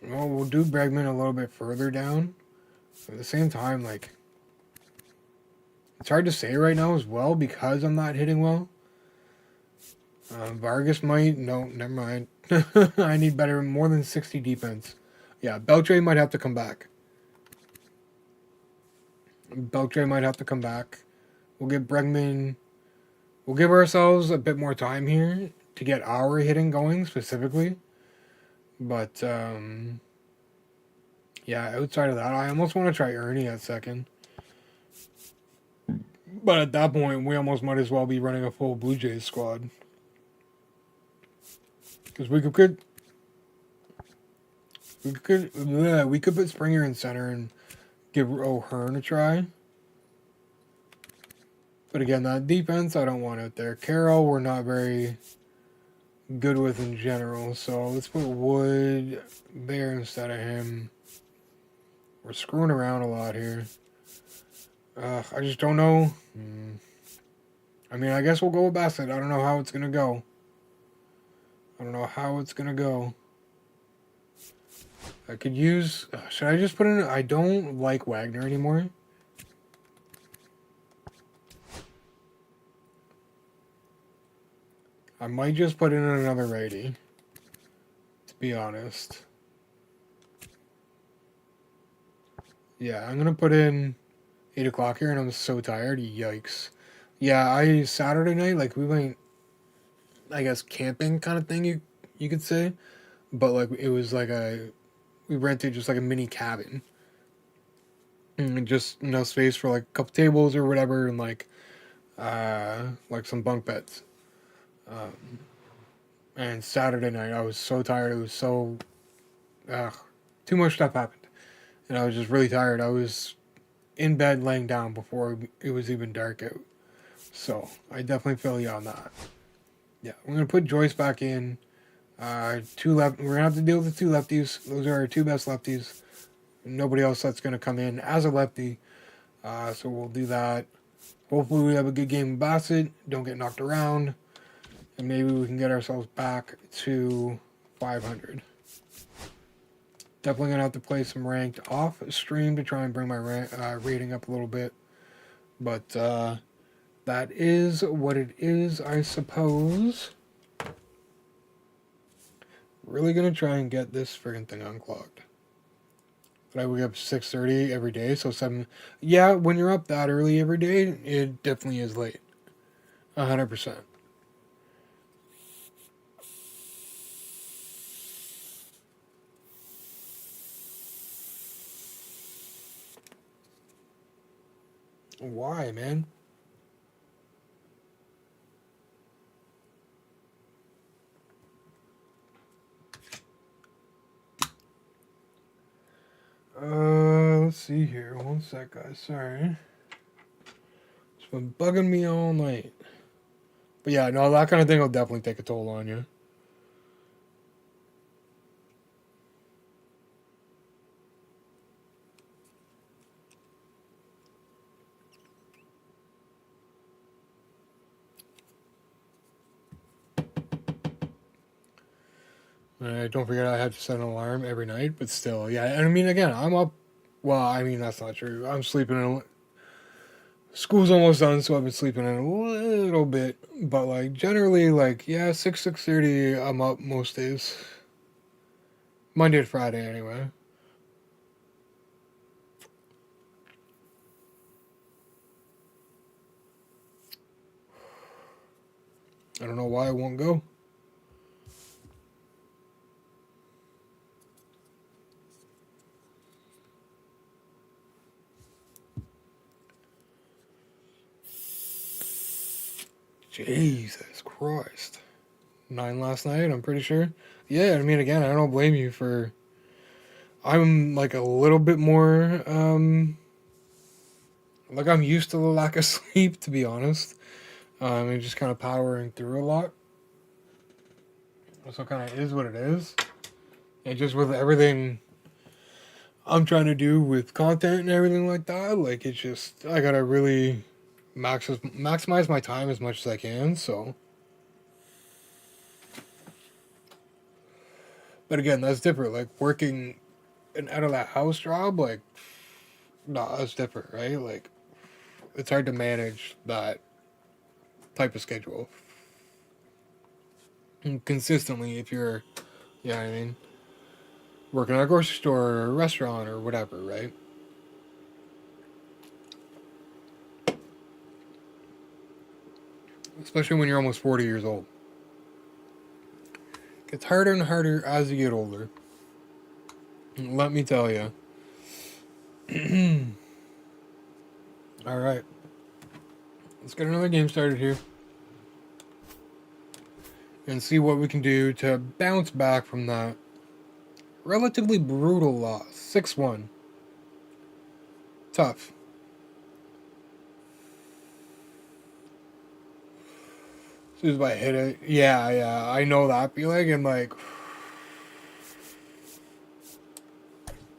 Well, we'll do Bregman a little bit further down. At the same time, like, it's hard to say right now as well because I'm not hitting well. Vargas might. No, never mind. I need better, more than 60 defense. Yeah, Beltre might have to come back. Beltre might have to come back. We'll give Bregman... We'll give ourselves a bit more time here to get our hitting going specifically. But, yeah, outside of that, I almost want to try Ernie at second. But at that point, we almost might as well be running a full Blue Jays squad. Because we could put Springer in center and give O'Hearn a try. But again, that defense, I don't want out there. Carroll, we're not very good with in general. So let's put Wood there instead of him. We're screwing around a lot here. I just don't know. I mean, I guess we'll go with Bassett. I don't know how it's going to go. I could use... should I just put in... I don't like Wagner anymore. I might just put in another righty. To be honest. Yeah, I'm going to put in 8 o'clock here and I'm so tired. Yikes. Yeah, Saturday night, like, we went, I guess, camping kind of thing, you could say. But, like, it was like we rented just like a mini cabin. And just enough space for, like, a couple tables or whatever and, like some bunk beds. And Saturday night, I was so tired. It was so... too much stuff happened. And I was just really tired. I was in bed laying down before it was even dark out. So, I definitely feel you on that. Yeah, we're going to put Joyce back in. We're going to have to deal with the two lefties. Those are our two best lefties. Nobody else that's going to come in as a lefty. So we'll do that. Hopefully we have a good game with Bassett. Don't get knocked around. And maybe we can get ourselves back to 500. Definitely going to have to play some ranked off stream to try and bring my rating up a little bit. But that is what it is, I suppose. Really gonna try and get this friggin' thing unclogged. But I wake up 6:30 every day, so 7. Yeah, when you're up that early every day, it definitely is late. 100%. Why, man? Let's see here. One sec, guys. Sorry. It's been bugging me all night. But yeah, no, that kind of thing will definitely take a toll on you. Don't forget I have to set an alarm every night, but still, yeah. And I mean, again, I'm up. Well, I mean, that's not true. I'm sleeping in. School's almost done, so I've been sleeping in a little bit. But like generally, like yeah, 6:30, I'm up most days. Monday to Friday, anyway. I don't know why it won't go. Jesus Christ. 9 last night, I'm pretty sure. Yeah, I mean, again, I don't blame you for. I'm like a little bit more. Like I'm used to the lack of sleep, to be honest. And just kind of powering through a lot. So kind of is what it is. And just with everything I'm trying to do with content and everything like that, like it's just I gotta really maximize my time as much as I can. So, but again, that's different. Like working an out of that house job, like nah, that's different, right? Like it's hard to manage that type of schedule and consistently if you're, yeah, I mean, working at a grocery store or a restaurant or whatever, right? Especially when you're almost 40 years old. It gets harder and harder as you get older. Let me tell you. All right. Let's get another game started here. And see what we can do to bounce back from that relatively brutal loss. 6-1. Tough. As soon as I hit it. Yeah, I know that feeling. And like,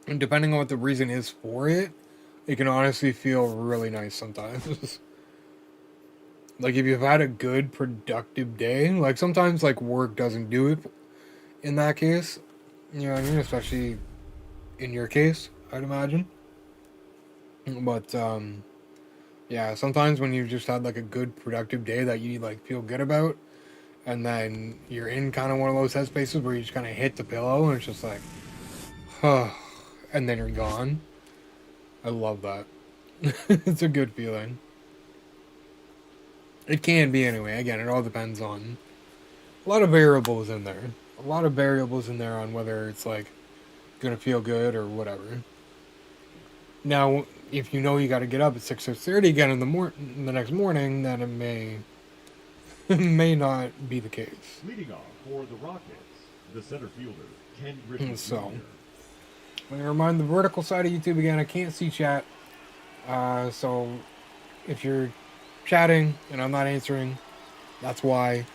and depending on what the reason is for it, it can honestly feel really nice sometimes. Like if you've had a good productive day, like sometimes like work doesn't do it in that case. You know what I mean? Especially in your case, I'd imagine. But yeah, sometimes when you've just had like a good productive day that you like feel good about, and then you're in kind of one of those headspaces where you just kind of hit the pillow and it's just like, huh, and then you're gone. I love that. It's a good feeling. It can be anyway. Again, it all depends on a lot of variables in there. A lot of variables in there on whether it's like gonna feel good or whatever. Now, if you know you got to get up at 6:30 again in the next morning, then it may not be the case. Leading off for the Rockets, the center fielder, Ken Griffey So, Jr. let me remind the vertical side of YouTube again. I can't see chat, so if you're chatting and I'm not answering, that's why.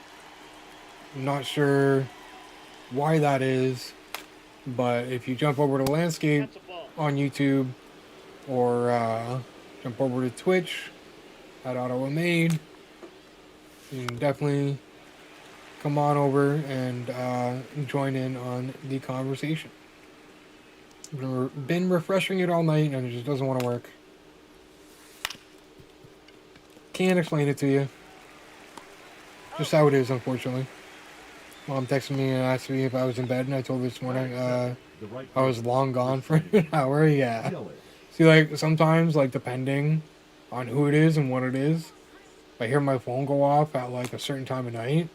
I'm not sure why that is, but if you jump over to landscape on YouTube or jump over to Twitch at AutoMade, you can definitely come on over and join in on the conversation. I've been refreshing it all night and it just doesn't want to work. Can't explain it to you. Just how it is, unfortunately. Mom texted me and asked me if I was in bed, and I told her this morning The right I was fielder long gone for receiving. an hour. Yeah. Yell it. See, like, sometimes, like, depending on who it is and what it is, if I hear my phone go off at, like, a certain time of night,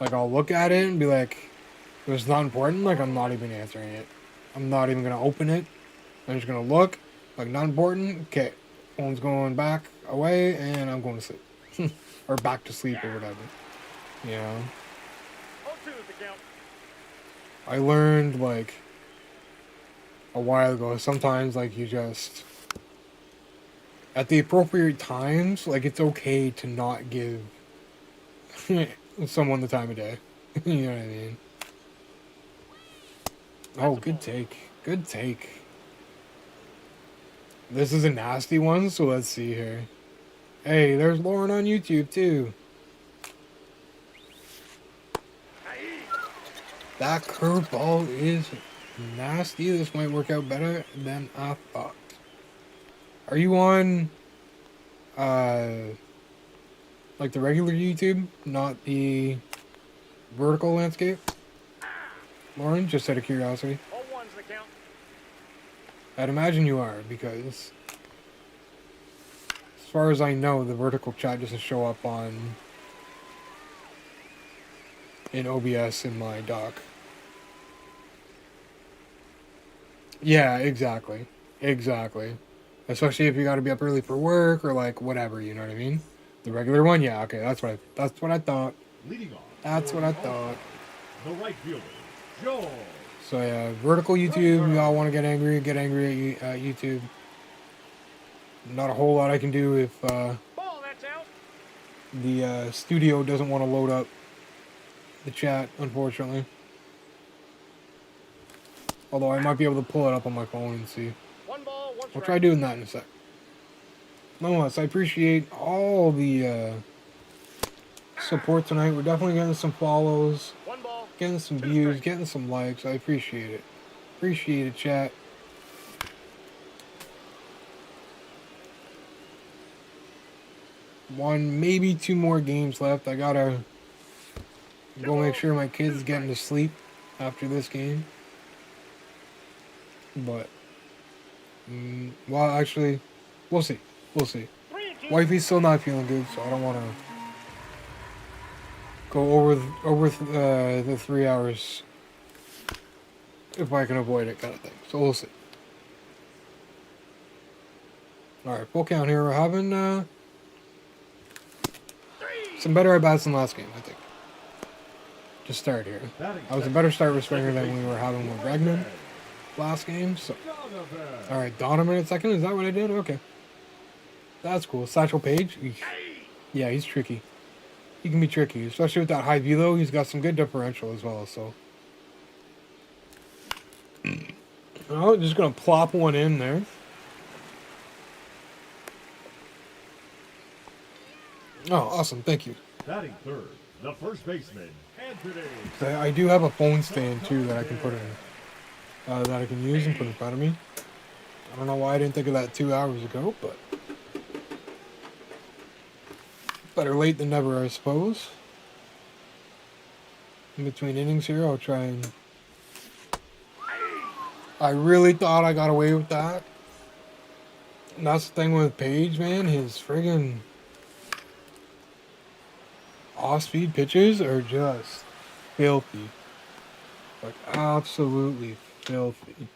like, I'll look at it and be like, if it's not important, like, I'm not even answering it. I'm not even going to open it. I'm just going to look, like, not important. Okay. Phone's going back away, and I'm going to sleep. Or back to sleep or whatever. You know? 0-2 is the count. I learned, like, a while ago, sometimes, like, you just, at the appropriate times, like, it's okay to not give someone the time of day. You know what I mean? Oh, good take. Good take. This is a nasty one, so let's see here. Hey, there's Lauren on YouTube, too. That curveball is nasty. This might work out better than I thought. Are you on, like the regular YouTube, not the vertical landscape? Lauren, just out of curiosity. 0-1's the count. I'd imagine you are, because as far as I know, the vertical chat doesn't show up in OBS in my dock. Yeah, exactly. Exactly. Especially if you gotta be up early for work or like whatever, you know what I mean? The regular one, yeah, okay, that's what I thought. Leading off. That's for what I the thought. All-Stars, the right fielder, Joe. So yeah, vertical YouTube, y'all want to get angry at YouTube. Not a whole lot I can do if Ball, that's out. the studio doesn't want to load up the chat, unfortunately. Although I might be able to pull it up on my phone and see. 1 ball, 1 I'll strike. try doing that in a sec. Nonetheless, I appreciate all the support tonight. We're definitely getting some follows, 1 ball, getting some 2 views, strikes. getting some likes. I appreciate it. Appreciate it, chat. One, maybe 2 more games left. I gotta go make sure my kid's getting to sleep after this game. But, well, actually, we'll see. We'll see. 3-2. Wifey's still not feeling good, so I don't want to go over the 3 hours if I can avoid it, kind of thing. So we'll see. All right, full count here. We're having some better at bats than last game, I think. Just start here. Batting That was a second, better start with Springer second than we baseman, were having with Bregman Red, last game. So, Donovan. all right, Donovan at second. Is that what I did? Okay, that's cool. Satchel Paige. Eesh. Yeah, he's tricky. He can be tricky, especially with that high velo. He's got some good differential as well. So, oh, just gonna plop one in there. Oh, awesome! Thank you. Batting third, the first baseman, Anthony. I do have a phone stand too that I can put in, that I can use and put in front of me. I don't know why I didn't think of that 2 hours ago, but better late than never, I suppose. In between innings here, I'll try and. I really thought I got away with that. And that's the thing with Page, man. His friggin' off-speed pitches are just filthy. Like, absolutely filthy.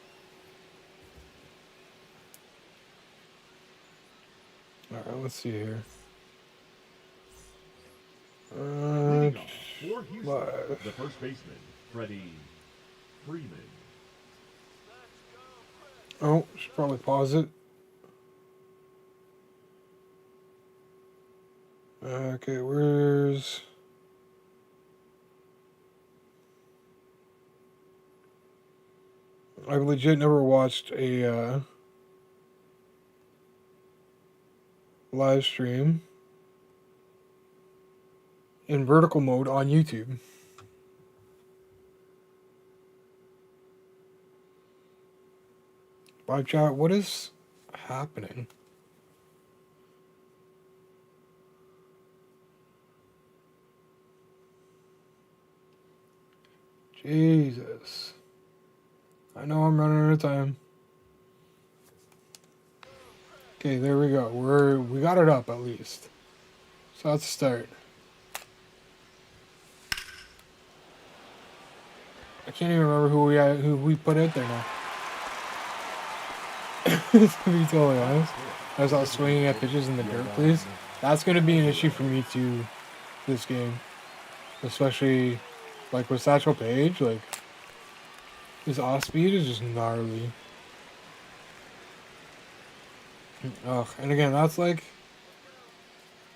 Alright, let's see here. Leading off for Houston, Live. the first baseman, Freddie Freeman. Oh, should probably pause it. Okay, where's... I've legit never watched a live stream in vertical mode on YouTube. Live chat, what is happening? Jesus. I know I'm running out of time. Okay, there we go. We got it up at least. So let's start. I can't even remember who we put out there now. To be totally honest, I was out swinging at pitches in the dirt, please. That's going to be an issue for me too this game, especially like with Satchel Paige. Like his off speed is just gnarly. Ugh, and again, that's like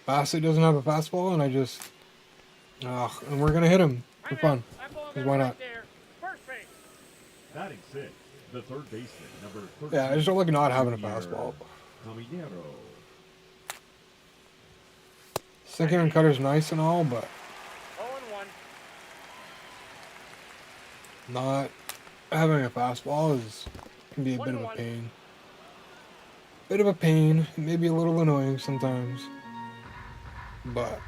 Bassett doesn't have a fastball, and I just and we're gonna hit him for fun. Because why not? First base. Batting six, the third baseman, number 13. Yeah, I just don't like not having a fastball. Caminero. Sinker and cutter's nice and all, but 0-1. not having a fastball can be a bit of a 1-1. pain. Bit of a pain, maybe a little annoying sometimes. But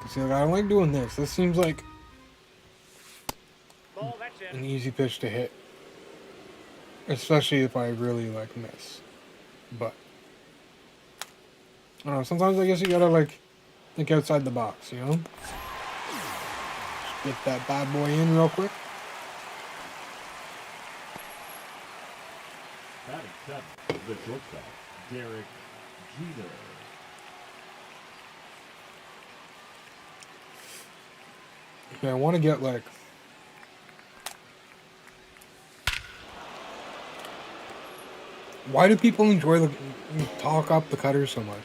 see, like, I don't like doing this. This seems like Ball, that's an in. easy pitch to hit, especially if I really like miss. But I don't know. Sometimes I guess you gotta like think outside the box, you know. Just get that bad boy in real quick. Batting seven, the shortstop, Derek Jeter. Okay, I want to get like. Why do people enjoy talk up the cutters so much?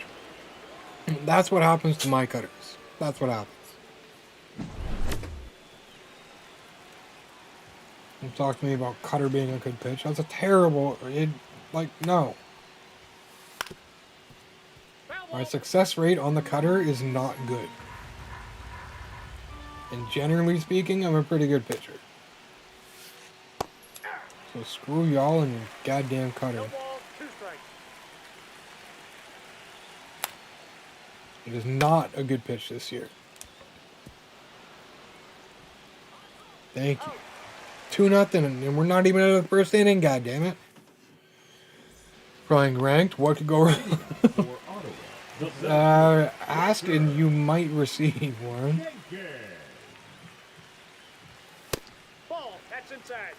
That's what happens to my cutters. That's what happens. Don't talk to me about cutter being a good pitch. That's a terrible. No. My success rate on the cutter is not good. And generally speaking, I'm a pretty good pitcher. So screw y'all and your goddamn cutter. No ball, 2 strikes. It is not a good pitch this year. Thank you. 2-0, and we're not even out of the first inning, goddammit. Playing ranked, what could go wrong? For Ottawa, the Ask and you might receive one. Jenkins. Ball, that's inside.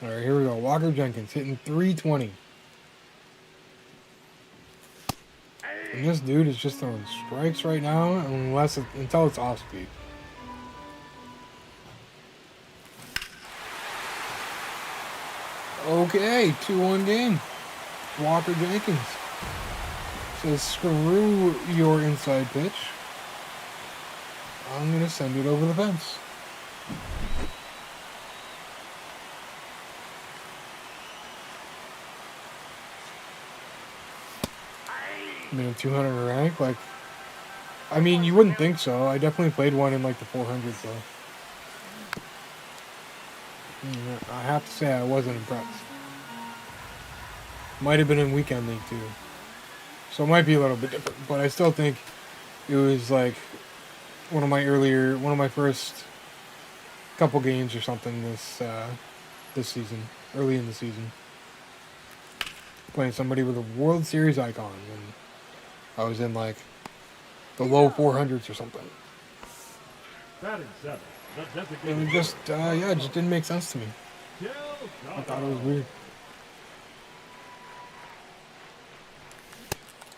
Alright, here we go. Walker Jenkins hitting 320. And this dude is just throwing strikes right now until it's off speed. Okay, 2-1 game. Walker Jenkins says, screw your inside pitch. I'm going to send it over the fence. I mean, 200 rank, like, I mean, you wouldn't think so. I definitely played one in like the 400s though. I have to say I wasn't impressed. Might have been in weekend league too, so it might be a little bit different. But I still think it was like one of my first couple games or something this season, early in the season, playing somebody with a World Series icon, and I was in like the low 400s or something. Batting seven, the And designated it just, it just didn't make sense to me. I thought it was weird.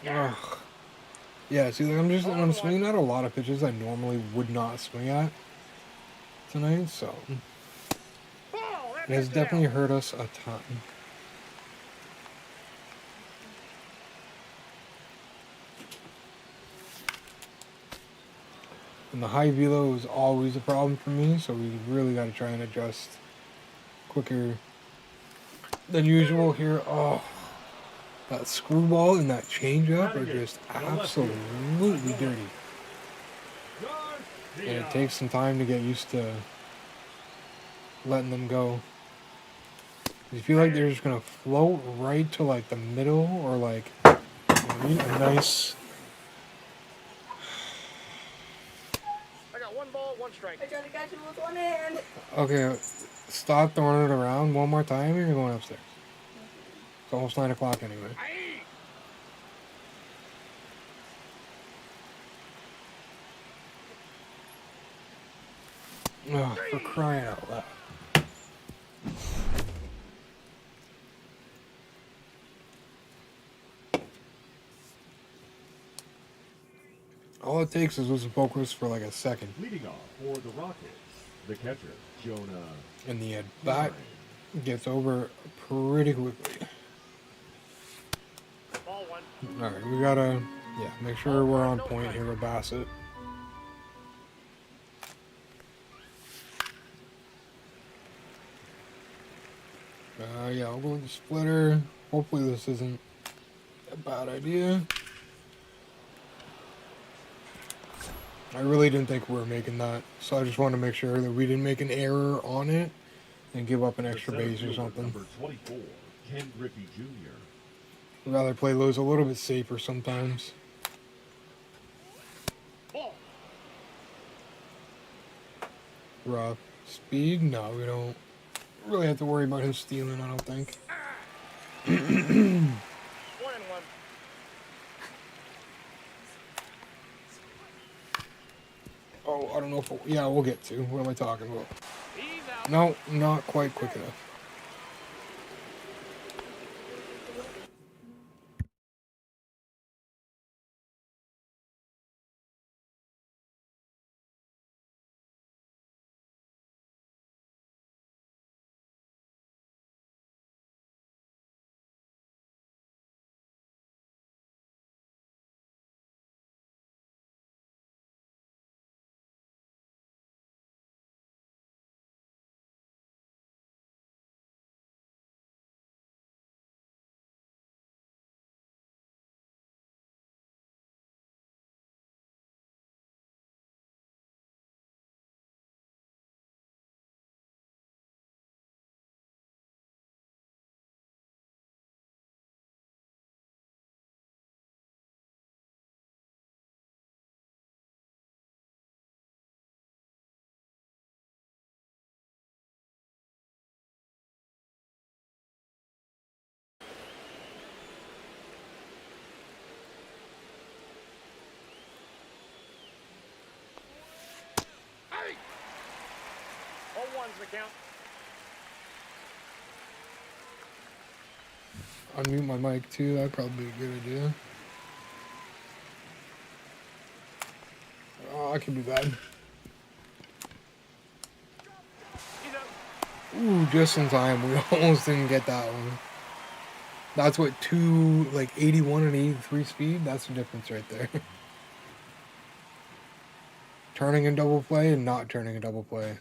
Ugh. Yeah, see, like, I'm swinging at a lot of pitches I normally would not swing at tonight, so Ball, it has that's definitely hurt us a ton. And the high velo is always a problem for me, so we really got to try and adjust quicker than usual here. Oh, that screwball and that changeup are just absolutely dirty. And it takes some time to get used to letting them go. You feel like they're just going to float right to like the middle, or like a nice Ball, one strike. I tried to catch him with one hand. Okay, stop throwing it around one more time, or you're going upstairs. It's almost 9 o'clock anyway. Aye. Ugh, for crying out loud. All it takes is losing focus for like a second. Leading off for the Rockets, the catcher, Jonah. And the bat gets over pretty quickly. Ball, one. Alright, we gotta, make sure we're on point here with Bassett. Yeah, I'll go with the splitter. Hopefully this isn't a bad idea. I really didn't think we were making that, so I just wanted to make sure that we didn't make an error on it and give up an extra The center base or fielder, something. Number 24, Ken Griffey Jr. I'd rather play those a little bit safer sometimes. Ball. Rough. Speed? No, we don't really have to worry about him stealing, I don't think. 1-1. Oh, I don't know if... we'll get to. What am I talking about? He's out. No, not quite quick enough. Aye. 0-1's the count. Unmute my mic too, that'd probably be a good idea. Oh, I can do that. He's out. Ooh, just in time. We almost didn't get that one. That's what 81 and 83 speed? That's the difference right there. Turning a double play and not turning a double play.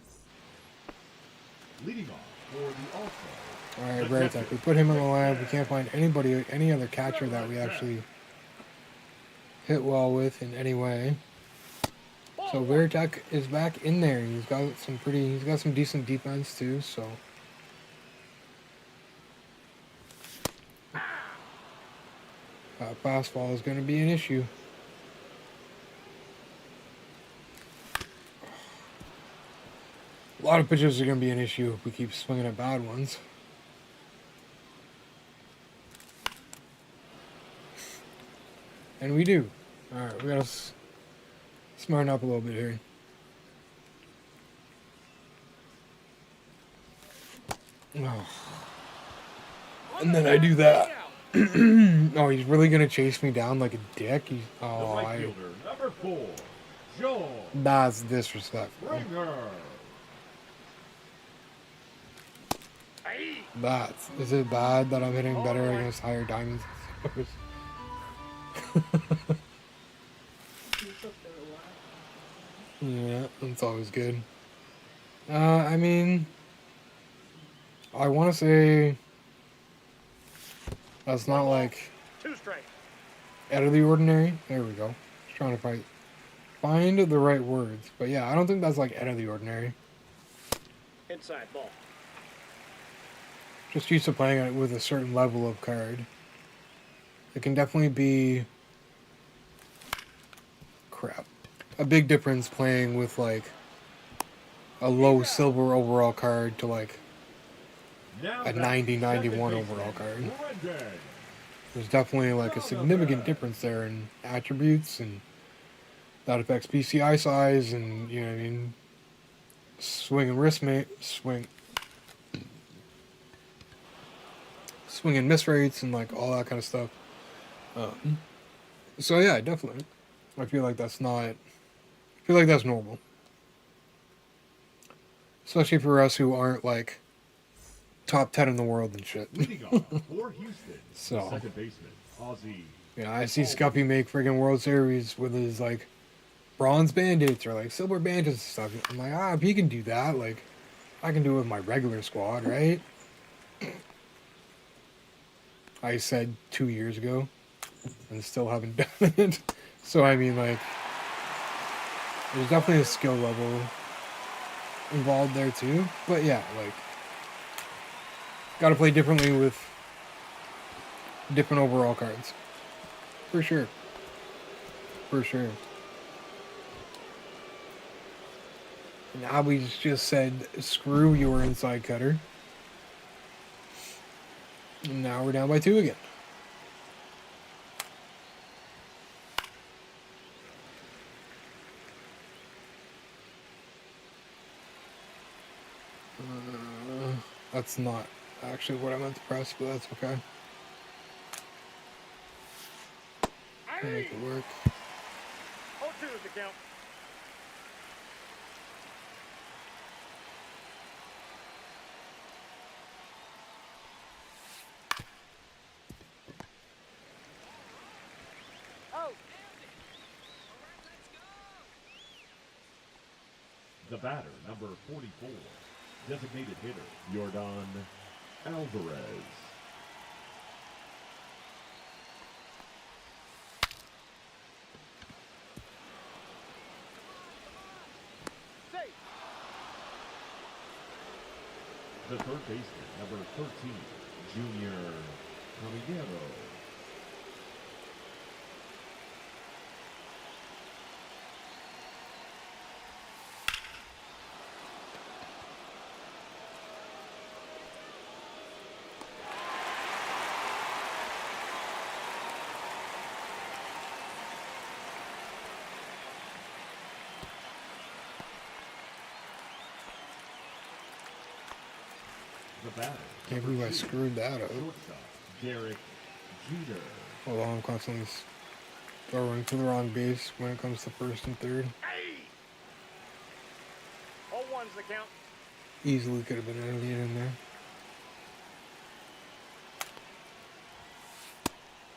Leading off for the All-Star. Alright, Veritek. We put him in the lab. We can't find any other catcher that we actually hit well with in any way. So Veritek is back in there. He's got some decent defense too, so. Fastball is going to be an issue. A lot of pitches are going to be an issue if we keep swinging at bad ones. And we do. Alright, we got to smarten up a little bit here. Oh. And then I do that. Oh, he's really going to chase me down like a dick? The right fielder, number 4, Joe That's disrespectful. Springer. Is it bad that I'm hitting better against higher diamonds? You took the lap. Yeah, that's always good. I mean, I want to say that's not like 2 strike. out of the ordinary. There we go. Just trying to find the right words, but yeah, I don't think that's like out of the ordinary. Inside ball. Just used to playing it with a certain level of card. It can definitely be a big difference playing with like a low silver overall card to like Now a that's 90, 91 second overall baseman, card. Brendan. There's definitely like a significant difference there in attributes, and that affects PCI size, and you know what I mean, swing and swing and miss rates, and like all that kind of stuff. So yeah, definitely. I feel like that's not. I feel like that's normal, especially for us who aren't like top 10 in the world and shit. Leading off for Houston, the So second baseman, Ozzy. yeah, I see Scuffy make friggin' World Series with his like bronze bandits or like silver bandits and stuff. I'm like, if he can do that, like I can do it with my regular squad, right? I said 2 years ago, and still haven't done it. So I mean, like, there's definitely a skill level involved there too. But yeah, like, gotta play differently with different overall cards, for sure, for sure. Now we just said screw your inside cutter. And now we're down by 2 again. That's not actually what I meant to press, but that's okay. I'll make it work. 0-2 is the count. Oh, The batter, number 44, designated hitter, Yordan Alvarez. safe. The third baseman, number 13, Junior Caballero. The batter, Can't number believe I 2, screwed that up. shortstop, Derek Jeter. Hold on, I'm constantly throwing to the wrong base when it comes to first and third. Hey! 0-1's the count. Easily could have been an idiot in there.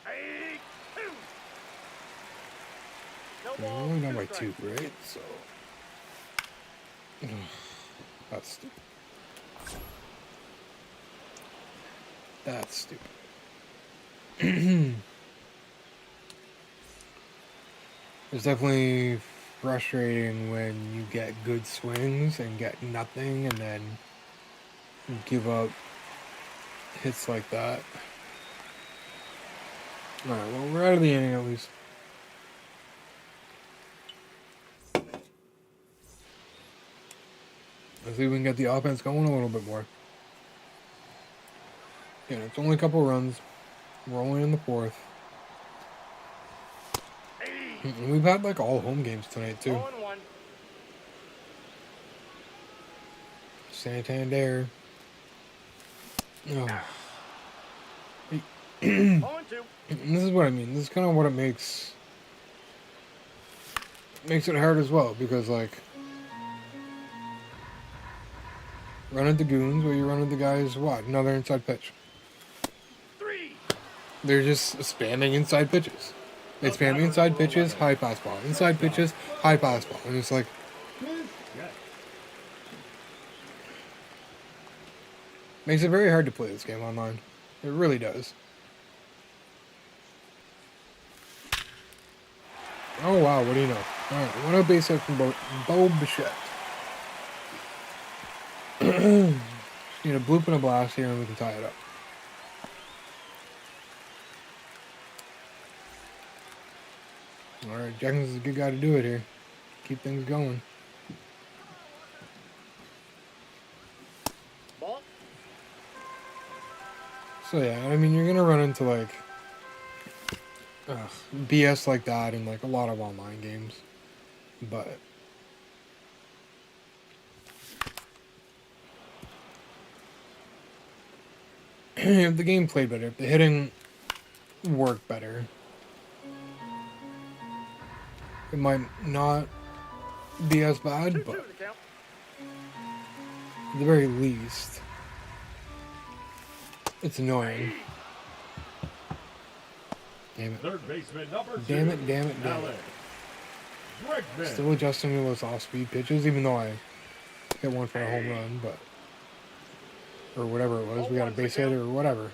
Hey! 2. No We're ball, only down 2 by strikes. 2, right? So that's stupid. That's stupid. It's definitely frustrating when you get good swings and get nothing, and then give up hits like that. Alright, well, we're out of the inning at least. Let's see if we can get the offense going a little bit more. Again, it's only a couple runs. We're only in the fourth. Hey! And we've had like all home games tonight too. 0-1. Santander. Oh. 0-2. And this is what I mean. This is kind of what it makes it hard as well, because like running the goons, where you running the guys, what, another inside pitch. 3. They're just spamming inside pitches. They spam inside pitches, high pass ball. Inside pitches, high pass ball. And it's like, Yes. makes it very hard to play this game online. It really does. Oh wow, what do you know? Alright, one out base hit from Bo Bichette. Need a bloop and a blast here and we can tie it up. Alright, Jenkins is a good guy to do it here. Keep things going. So yeah, I mean, you're gonna run into like BS like that in like a lot of online games, but if the game played better, if the hitting worked better, it might not be as bad, 2-2 but the count. at the very least, it's annoying. Damn it. Third baseman number 2. Damn it, damn it, damn it. Alex Bregman. Still adjusting to those off-speed pitches, even though I hit one for a home run, but... Or whatever it was, we got a base hit or whatever.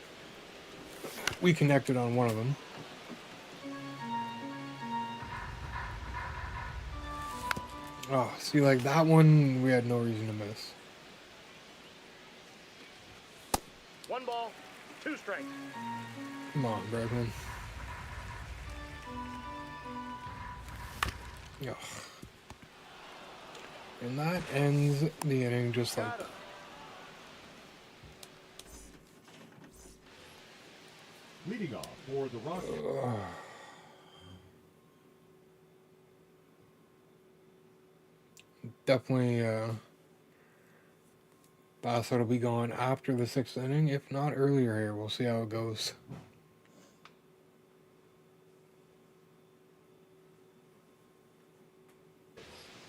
We connected on one of them. Oh, see, like that one, we had no reason to miss. 1 ball, 2 strikes. Come on, Bregman. Ugh. And that ends the inning just like that. Leading off for the Rockets. Definitely, Bassett will be gone after the 6th inning, if not earlier here. We'll see how it goes.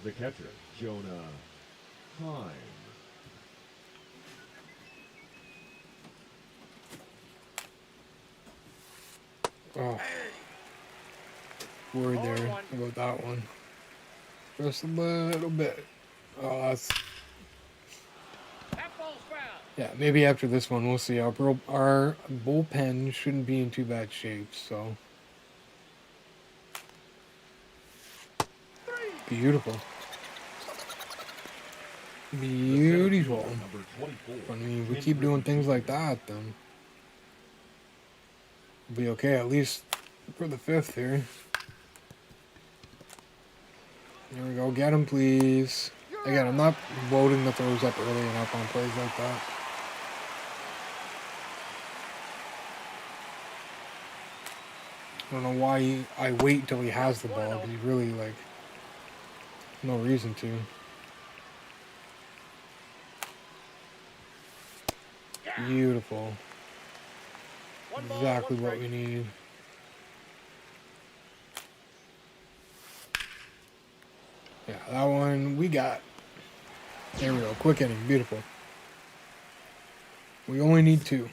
The catcher, Jonah Heim. Oh. Worried there about that one. Just a little bit. Oh, that's... That ball's foul. Yeah, maybe after this one, we'll see. Our bullpen shouldn't be in too bad shape, so... Beautiful. Beautiful. Number 24. I mean, we keep doing things like that, then we'll be okay, at least for the 5th here. There we go. Get him, please. Again, I'm not loading the throws up early enough on plays like that. I don't know why I wait till he has the ball, because he really, like, no reason to. Beautiful. Exactly what we need. Yeah, that one we got. There we go. Quick inning. Beautiful. We only need 2.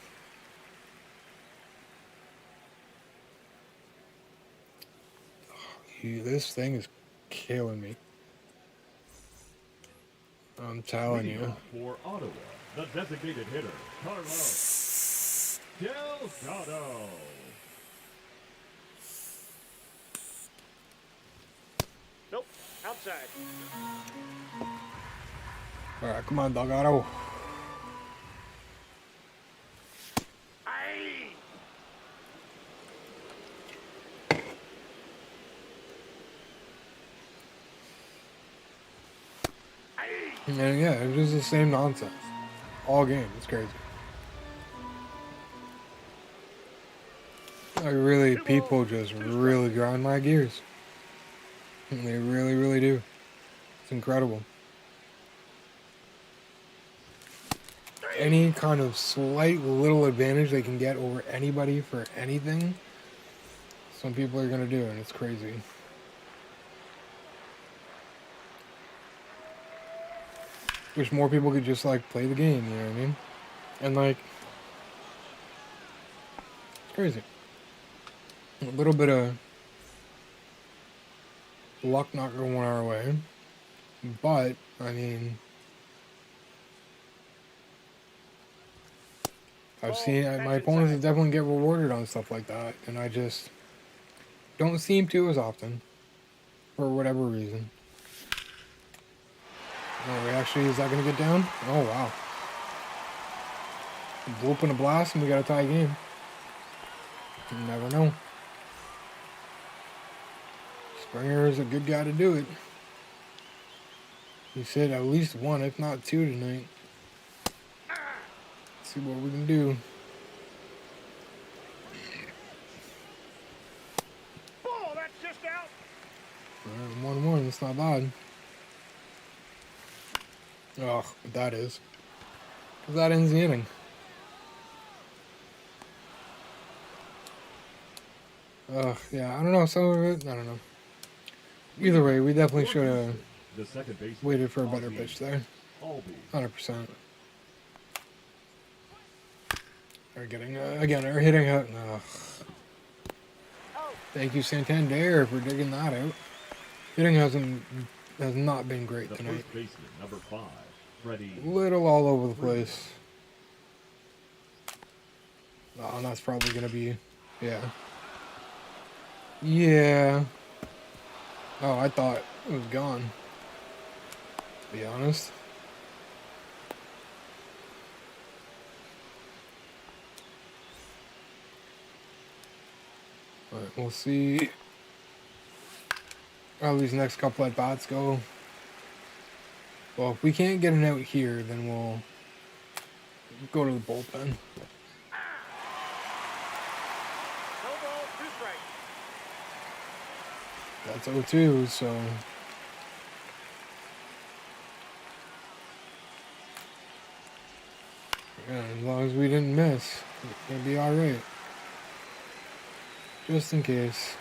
This thing is killing me. I'm telling Leading you. off for Ottawa, the designated hitter, Carlos Delgado. Nope, outside. All right, come on, Delgado. Aye. And yeah, it was just the same nonsense. All game. It's crazy. Like, really, people just really grind my gears. They really, really do. It's incredible. Any kind of slight little advantage they can get over anybody for anything, some people are going to do, and it's crazy. Wish more people could just, like, play the game, you know what I mean? And, like, it's crazy. A little bit of luck not going our way, but, I mean, I've seen my opponents definitely get rewarded on stuff like that, and I just don't seem to as often, for whatever reason. Oh, actually, is that going to get down? Oh, wow. Blew up in a blast, and we got a tie game. You never know. Springer is a good guy to do it. He said at least 1, if not 2 tonight. Let's see what we can do. 1-1, that's not bad. Ugh, but that is. Because that ends the inning. Ugh, yeah, I don't know, some of it, I don't know. Either way, we definitely should have The second baseman, waited for a better Ozzie pitch there. Albies. 100%. We're getting, again, we're hitting out. Ugh. Thank you, Santander, for digging that out. Hitting has not been great The tonight. first baseman, number 5, Freddie. Little all over the place. Oh, and that's probably going to be, yeah. Yeah. Oh, I thought it was gone, to be honest. Alright, we'll see how these next couple at bats go. Well, if we can't get an out here, then we'll go to the bullpen. No ball, 2 strikes. That's 0-2, so yeah, as long as we didn't miss, it's gonna be alright. Just in case.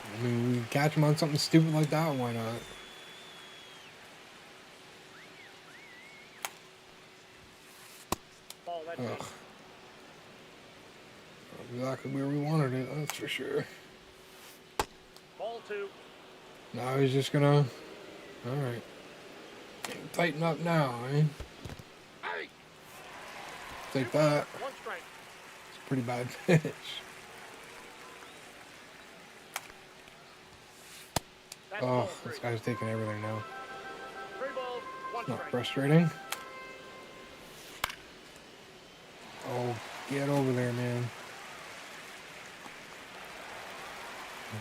I mean, we catch him on something stupid like that, why not? Ball, that's Ugh. it. Not exactly where we wanted it, that's for sure. Ball 2. Now he's just gonna... Alright. Tighten up now, eh? Hey! Take that. 1 strike. It's a pretty bad pitch. That's Oh, ball 3. this guy's taking everything now. 3 balls, 1 Not strike. frustrating. Oh, get over there, man.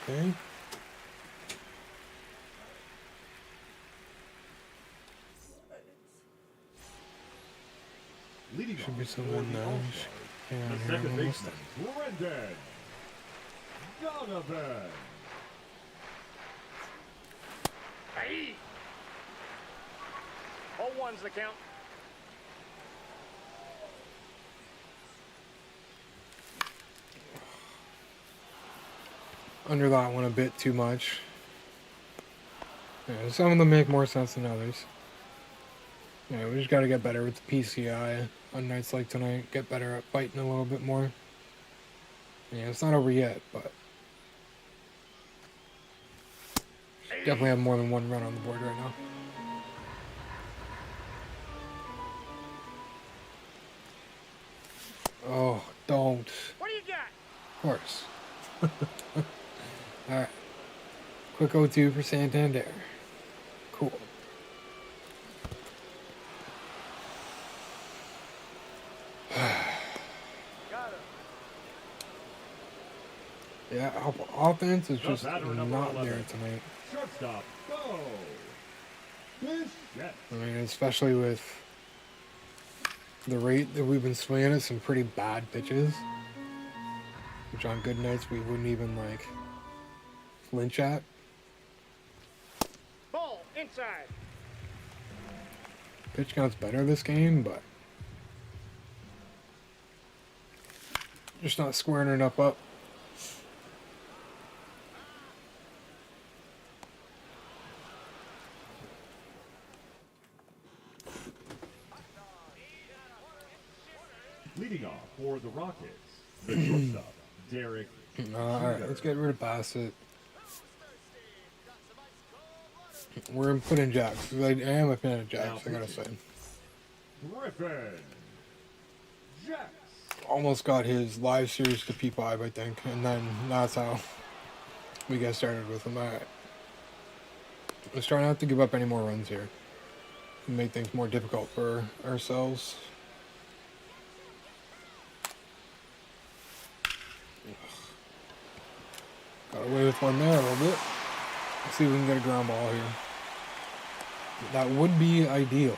Okay. Leading Should off be for someone the now. All-Stars, Hang on the here, second I'm almost baseman, Brendan Donovan. Hey! Ball 1's the count. under that one a bit too much. Yeah, some of them make more sense than others. Yeah, we just got to get better with the PCI on nights like tonight. Get better at fighting a little bit more. Yeah, it's not over yet, but definitely have more than 1 run on the board right now. Oh, don't. What do you got? Of course. Alright. Quick 0-2 for Santander. Cool. Got it. Yeah, offense is The just batter, number not 11. there tonight. Shortstop, go. Bichette. I mean, especially with the rate that we've been swinging at some pretty bad pitches, which on good nights we wouldn't even like flinch at. Ball inside. Pitch count's better this game, but just not squaring enough up. Leading off for the Rockets, the shortstop, Derek. Alright, let's get rid of Bassett. We're gonna put in Jacks. I am a fan of Jacks, I gotta say. Griffin. Jacks. Almost got his live series to P5, I think, and then that's how we got started with him. Alright. Let's try not to give up any more runs here. Make things more difficult for ourselves. Got away with one there a little bit. Let's see if we can get a ground ball here. That would be ideal.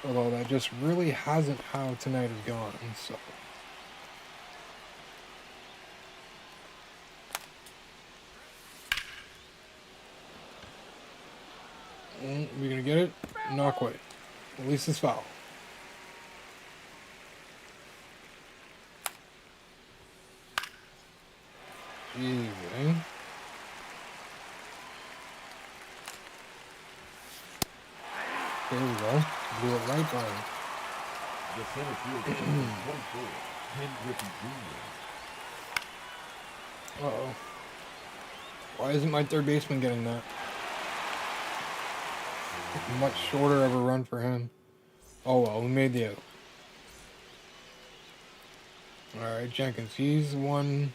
Although that just really hasn't how tonight has gone, so. We gonna get it? Not quite. At least it's foul. Jeez, eh? There we go. Blew it right by him. The center fielder, 24, Ken Griffey Jr. Uh-oh. Why isn't my third baseman getting that? Much shorter of a run for him. Oh well, we made the out. Alright, Jenkins. He's the one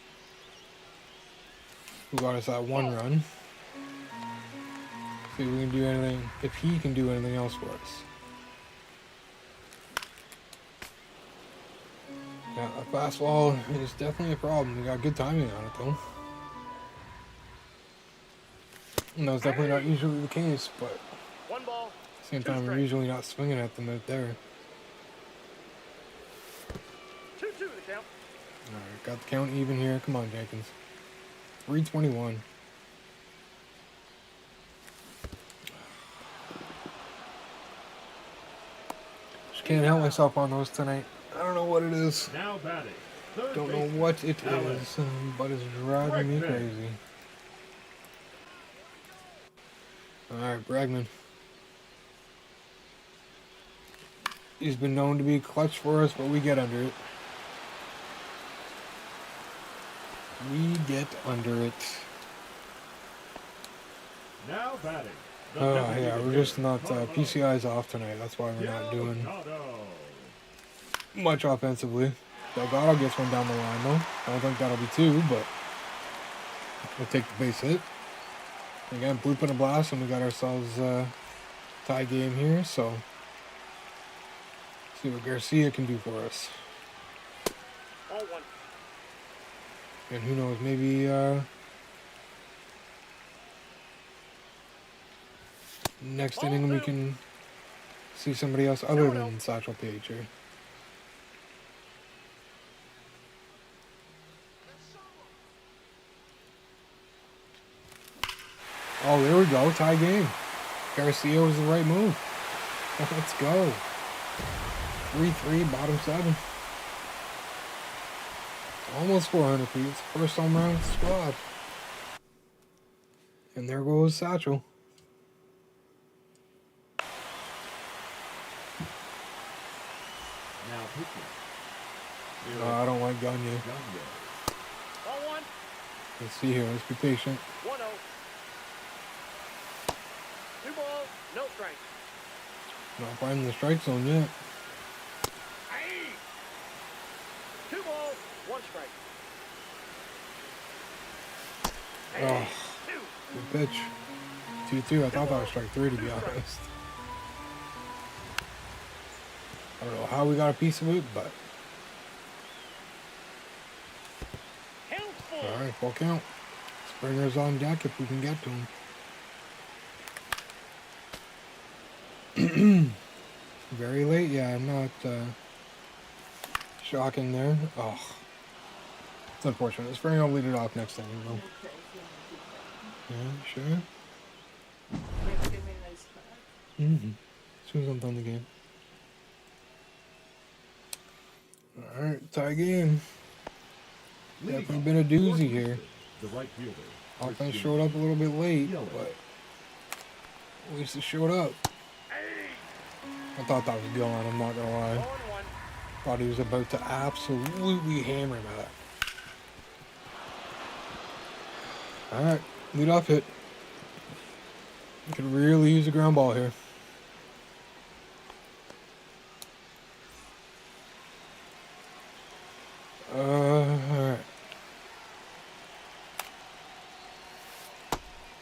who got us that one run. See if we can do anything, if he can do anything else for us. Yeah, that fastball is definitely a problem. We got good timing on it though. And that's definitely not usually the case, but 1 ball. at the same 2 time, we're strikes. usually not swinging at them out there. 2-2 the count. Alright, got the count even here. Come on, Jenkins. 321. Just can't help myself on those tonight. I don't know what it is. Now batting, third Don't know baseman, what it Allen. is, but it's driving me Bregman. crazy. Alright, Bregman. He's been known to be clutch for us, but we get under it. We get under it. Now batting. the Oh, deputy yeah, we're hitter, just not, Carlos PCI's off tonight. That's why we're not doing Delgado. much offensively. Delgado gets one down the line, though. I don't think that'll be two, but we'll take the base hit. Again, bloop and a blast, and we got ourselves a tie game here, so see what Garcia can do for us. All 1. And who knows, maybe next inning we can see somebody else other than Satchel Paige here. Oh, there we go, tie game. Garcia was the right move. Let's go. 3-3, bottom 7. Almost 400 feet. First home run of the squad. And there goes Satchel. Now pitching. No, I don't like Gagne. Gagne. Ball 1. Let's see here. Let's be patient. 1-0. 2 balls, no strikes. Not finding the strike zone yet. 2 balls, 1 strike. Oh, 2. good pitch. 2-2. I thought that was strike 3, to be honest. I don't know how we got a piece of it, but Count all right, full count. Springer's on deck if we can get to him. Very late, yeah, not shocking there. Oh, it's unfortunate. Springer will lead it off next inning, though. Okay, if you want to Yeah, do that. sure. Maybe give me a nice back. Mm-hmm. As soon as I'm done the game. All right, tie game. Leading Definitely off, been a doozy fourth here. baseman, the right fielder. Offense Christian showed up a little bit late, Yelich. but at least it showed up. I thought that was gone, I'm not gonna lie. 1-1. Thought he was about to absolutely hammer that. Alright, lead off hit. You could really use a ground ball here. Alright.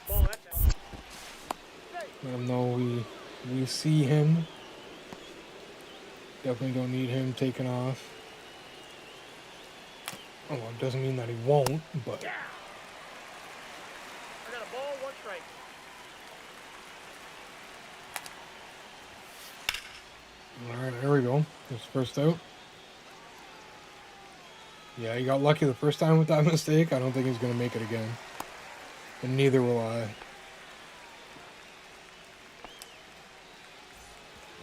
Ball, that's out. Let him know we see him. Definitely don't need him taken off. Oh, it doesn't mean that he won't, but Yeah. I got a ball, 1 strike. alright, there we go. That's first out. Yeah, he got lucky the first time with that mistake. I don't think he's gonna make it again. And neither will I.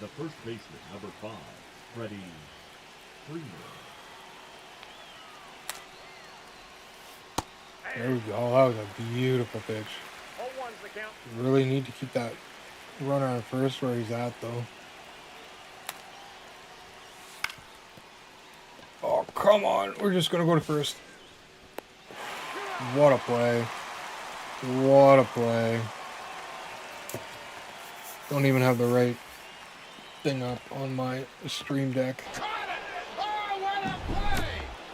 The first baseman, number 5, Freddie Freeman. There we go. That was a beautiful pitch. 0-1's the count. Really need to keep that runner on first where he's at, though. Oh, come on. We're just going to go to first. What a play. What a play. Don't even have the right thing up on my stream deck.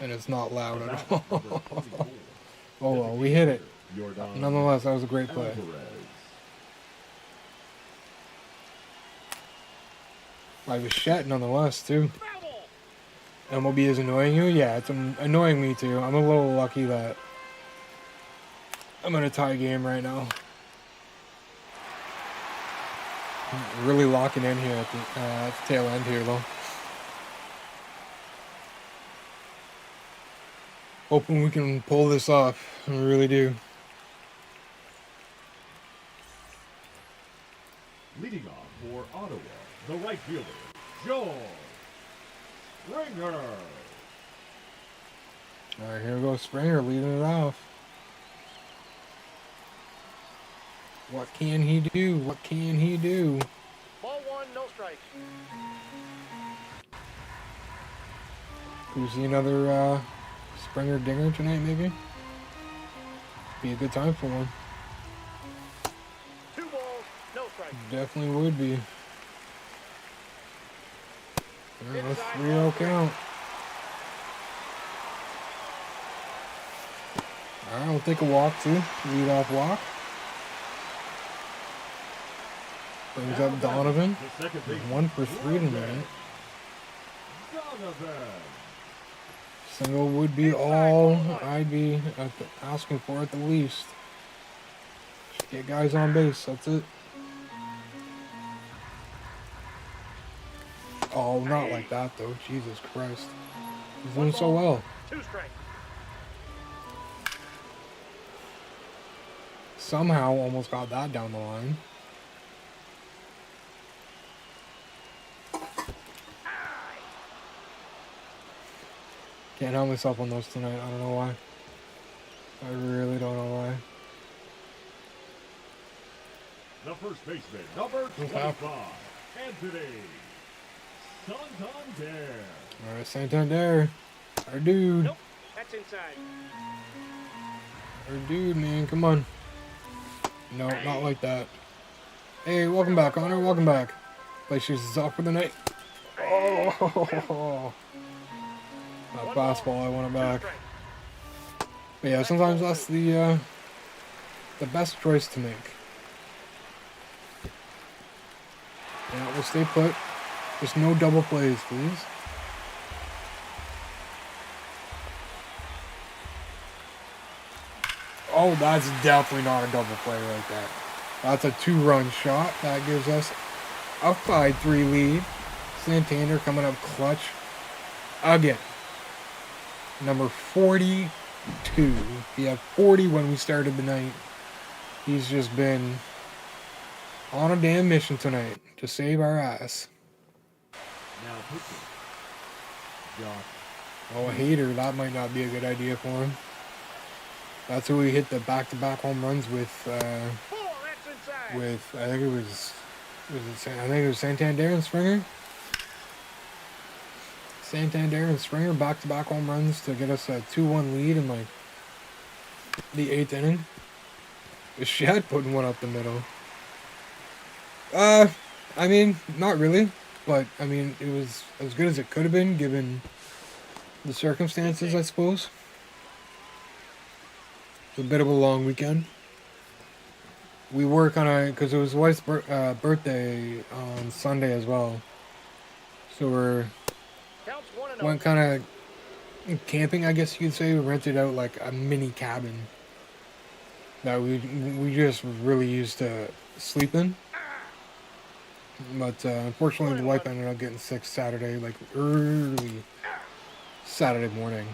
And it's not loud at all. Oh, well, we hit it. Nonetheless, that was a great play. I was shat nonetheless, too. MLB is annoying you? Yeah, it's annoying me, too. I'm a little lucky that I'm in a tie game right now. I'm really locking in here at the tail end here, though. Hoping we can pull this off. I really do. Leading off for Ottawa, the right fielder, Joe Springer. Alright, here goes Springer leading it off. What can he do? What can he do? Ball 1, no strikes. Could we see another Springer dinger tonight, maybe? Be a good time for one. 2 balls, no strikes. Definitely would be. Alright, let's 3-0 count. Alright, we'll take a walk too. Lead off walk. Brings up Donovan. 1 for 3 tonight. Single would be all I'd be asking for at the least. Just get guys on base, that's it. Oh, not like that though. Jesus Christ. He's doing so well. 2 strikes. Somehow almost got that down the line. Can't help myself on those tonight. I don't know why. I really don't know why. The first baseman, number 25, Anthony Santander. Alright, Santander. Our dude. Nope, that's inside. Our dude, man. Come on. No, not like that. Hey, welcome back, Connor. Welcome back. Play shoes is off for the night. Oh. That fastball, I want it back. But yeah, sometimes that's the best choice to make. Yeah, we'll stay put. Just no double plays, please. Oh, that's definitely not a double play right there. That's a 2-run shot. That gives us a 5-3 lead. Santander coming up clutch again. Number 42. He had 40 when we started the night. He's just been on a damn mission tonight to save our ass. Now pitching, Josh. Oh, a hater. That might not be a good idea for him. That's who we hit the back-to-back home runs with. With I think it was Santander and Springer. Santander and Springer back-to-back home runs to get us a 2-1 lead in like the 8th inning. Shed putting one up the middle. I mean, not really, but I mean it was as good as it could have been given the circumstances, I suppose. It's a bit of a long weekend. We were kind of, because it was wife's birthday on Sunday as well. So went kind of camping, I guess you could say. We rented out like a mini cabin that we just really used to sleep in. But unfortunately, the wife ended up getting sick Saturday, like early Saturday morning,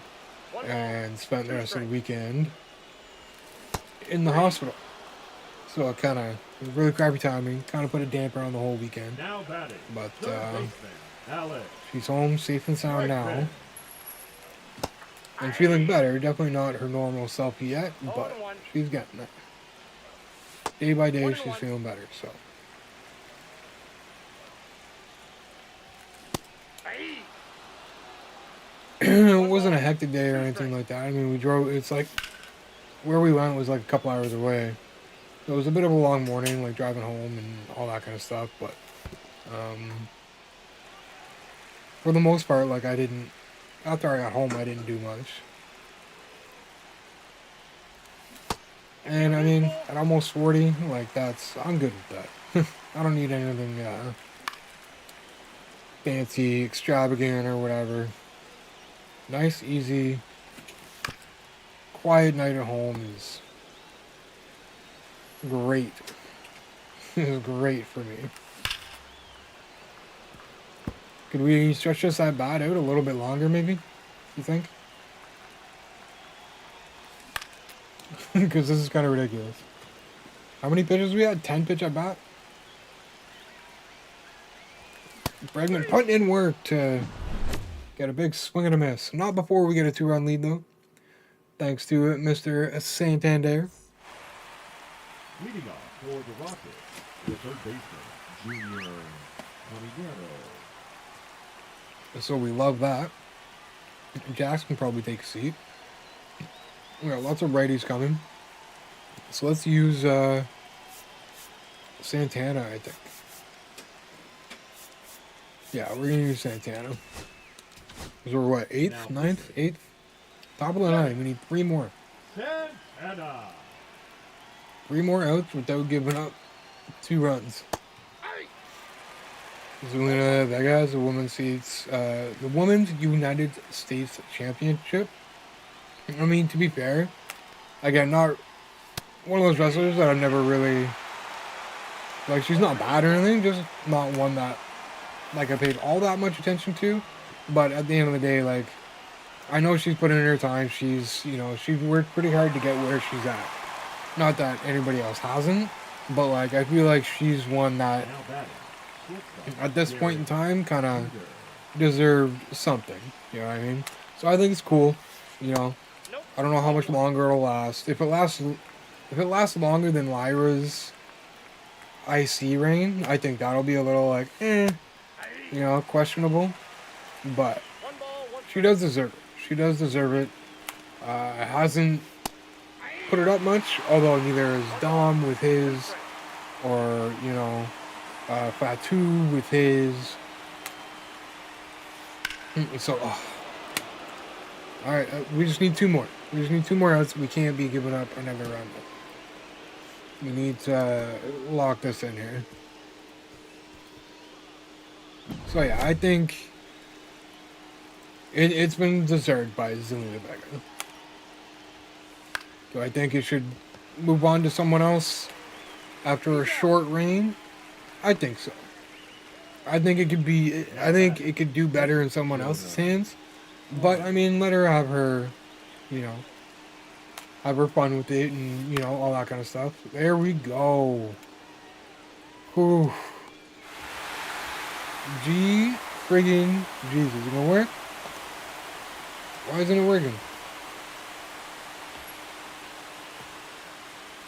and spent the rest of the weekend in the hospital. So it kind of was really crappy timing. Kind of put a damper on the whole weekend. Now batting. But Third baseman, Alex she's home safe and sound now. Bregman. And feeling better. Definitely not her normal self yet, Oh, but 1-1. she's getting it. Day by day, 1-1. she's feeling better. So Aye. it wasn't a hectic day or anything like that. I mean, we drove. It's like where we went was like a couple hours away. So it was a bit of a long morning, like driving home and all that kind of stuff. But for the most part, like I didn't. After I got home, I didn't do much. And I mean, at almost 40, like I'm good with that. I don't need anything fancy, extravagant, or whatever. Nice, easy, quiet night at home is great. Is great for me. Could we stretch this at bat out a little bit longer, maybe? You think? Because this is kind of ridiculous. How many pitches we had? 10 pitch at bat? Bregman putting in work to get a big swing and a miss. Not before we get a 2-run lead, though. Thanks to Mr. Santander. Leading off for the Rockets, the third baseman, Junior Caminiano. So we love that. Jax can probably take a seat. We got lots of righties coming. So let's use Santana, I think. Yeah, we're going to use Santana. Because we're what, 8th, 9th, 8th? Top of the 9. We need 3 more. Santana. 3 more outs without giving up 2 runs. Zelina Vega has the Women's United States Championship. I mean, to be fair, again, not one of those wrestlers that I've never really, like, she's not bad or anything, just not one that, like, I paid all that much attention to. But at the end of the day, like, I know she's put in her time. She's worked pretty hard to get where she's at. Not that anybody else hasn't, but, like, I feel like she's one that, Now batting. at this point in time, kind of deserved something. You know what I mean? So I think it's cool. You know, I don't know how much longer it'll last. If it lasts longer than Lyra's IC reign, I think that'll be a little like, questionable. But 1 ball, 1 she does deserve it. She does deserve it. Hasn't put it up much, although neither is Dom with his, or Fatu with his. So, all right, we just need 2 more. We just need 2 more outs. We can't be giving up another run. We need to lock this in here. So yeah, I think it's been deserved by Zelina Vega. Do I think it should move on to someone else after a short reign? I think so. I think it could do better in someone else's hands. But I mean, let her have her, have her fun with it and, all that kind of stuff. There we go. Whew. Friggin' Jesus. Is it gonna work? Why isn't it working?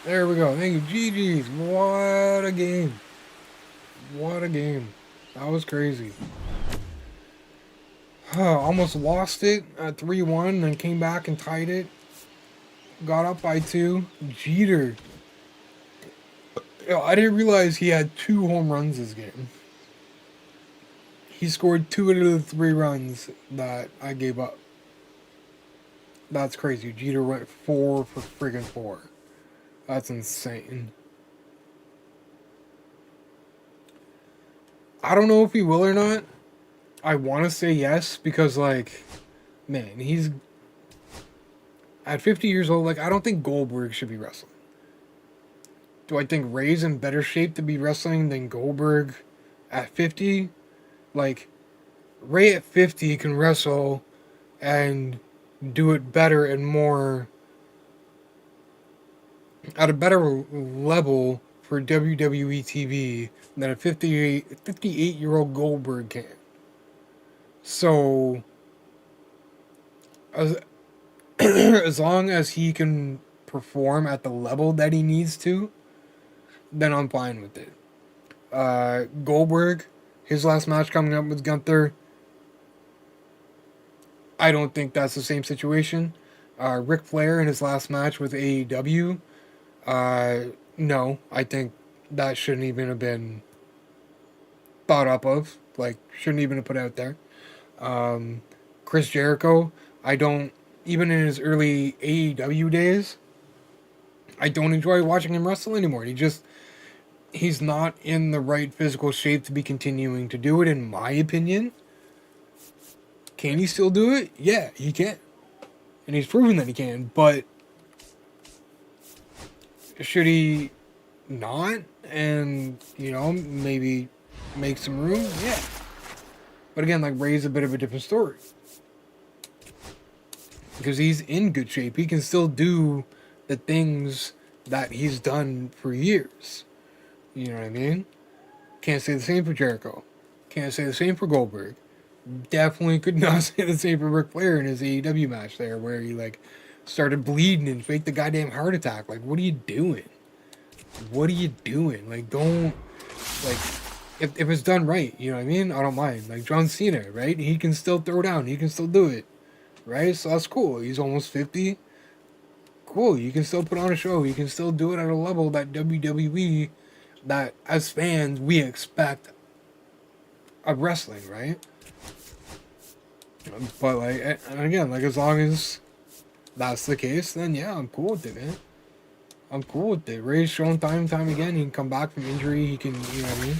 There we go. Thank you. GG's. What a game. What a game. That was crazy. Almost lost it at 3-1, then came back and tied it. Got up by 2. Jeter. I didn't realize he had 2 home runs this game. He scored 2 out of the 3 runs that I gave up. That's crazy. Jeter went 4 for friggin' 4. That's insane. I don't know if he will or not. I want to say yes because, like, man, he's at 50 years old. Like, I don't think Goldberg should be wrestling. Do I think Ray's in better shape to be wrestling than Goldberg at 50? Like, Ray at 50 can wrestle and do it better and more, at a better level for WWE TV than a 58-year-old Goldberg can. So, as, as long as he can perform at the level that he needs to, then I'm fine with it. Goldberg, his last match coming up with Gunther, I don't think that's the same situation. Ric Flair in his last match with AEW, no, I think that shouldn't even have been thought up of. Like, shouldn't even have put out there. Chris Jericho, I don't, even in his early AEW days, I don't enjoy watching him wrestle anymore. He's not in the right physical shape to be continuing to do it, in my opinion. Can he still do it? Yeah, he can. And he's proven that he can, but should he not? And, maybe make some room? Yeah. But again, like, Ray's a bit of a different story. Because he's in good shape. He can still do the things that he's done for years. You know what I mean? Can't say the same for Jericho. Can't say the same for Goldberg. Definitely could not say the same for Ric Flair in his AEW match there, where he, like, started bleeding and faked the goddamn heart attack. Like, what are you doing? What are you doing? Like, don't, like, if it's done right, you know what I mean? I don't mind. Like, John Cena, right? He can still throw down. He can still do it. Right? So that's cool. He's almost 50. Cool. You can still put on a show. You can still do it at a level that WWE, that as fans, we expect of wrestling, right? But, like, and again, like, as long as that's the case, then yeah, I'm cool with it, man. I'm cool with it. Ray's shown time and time again. He can come back from injury. He can, you know what I mean?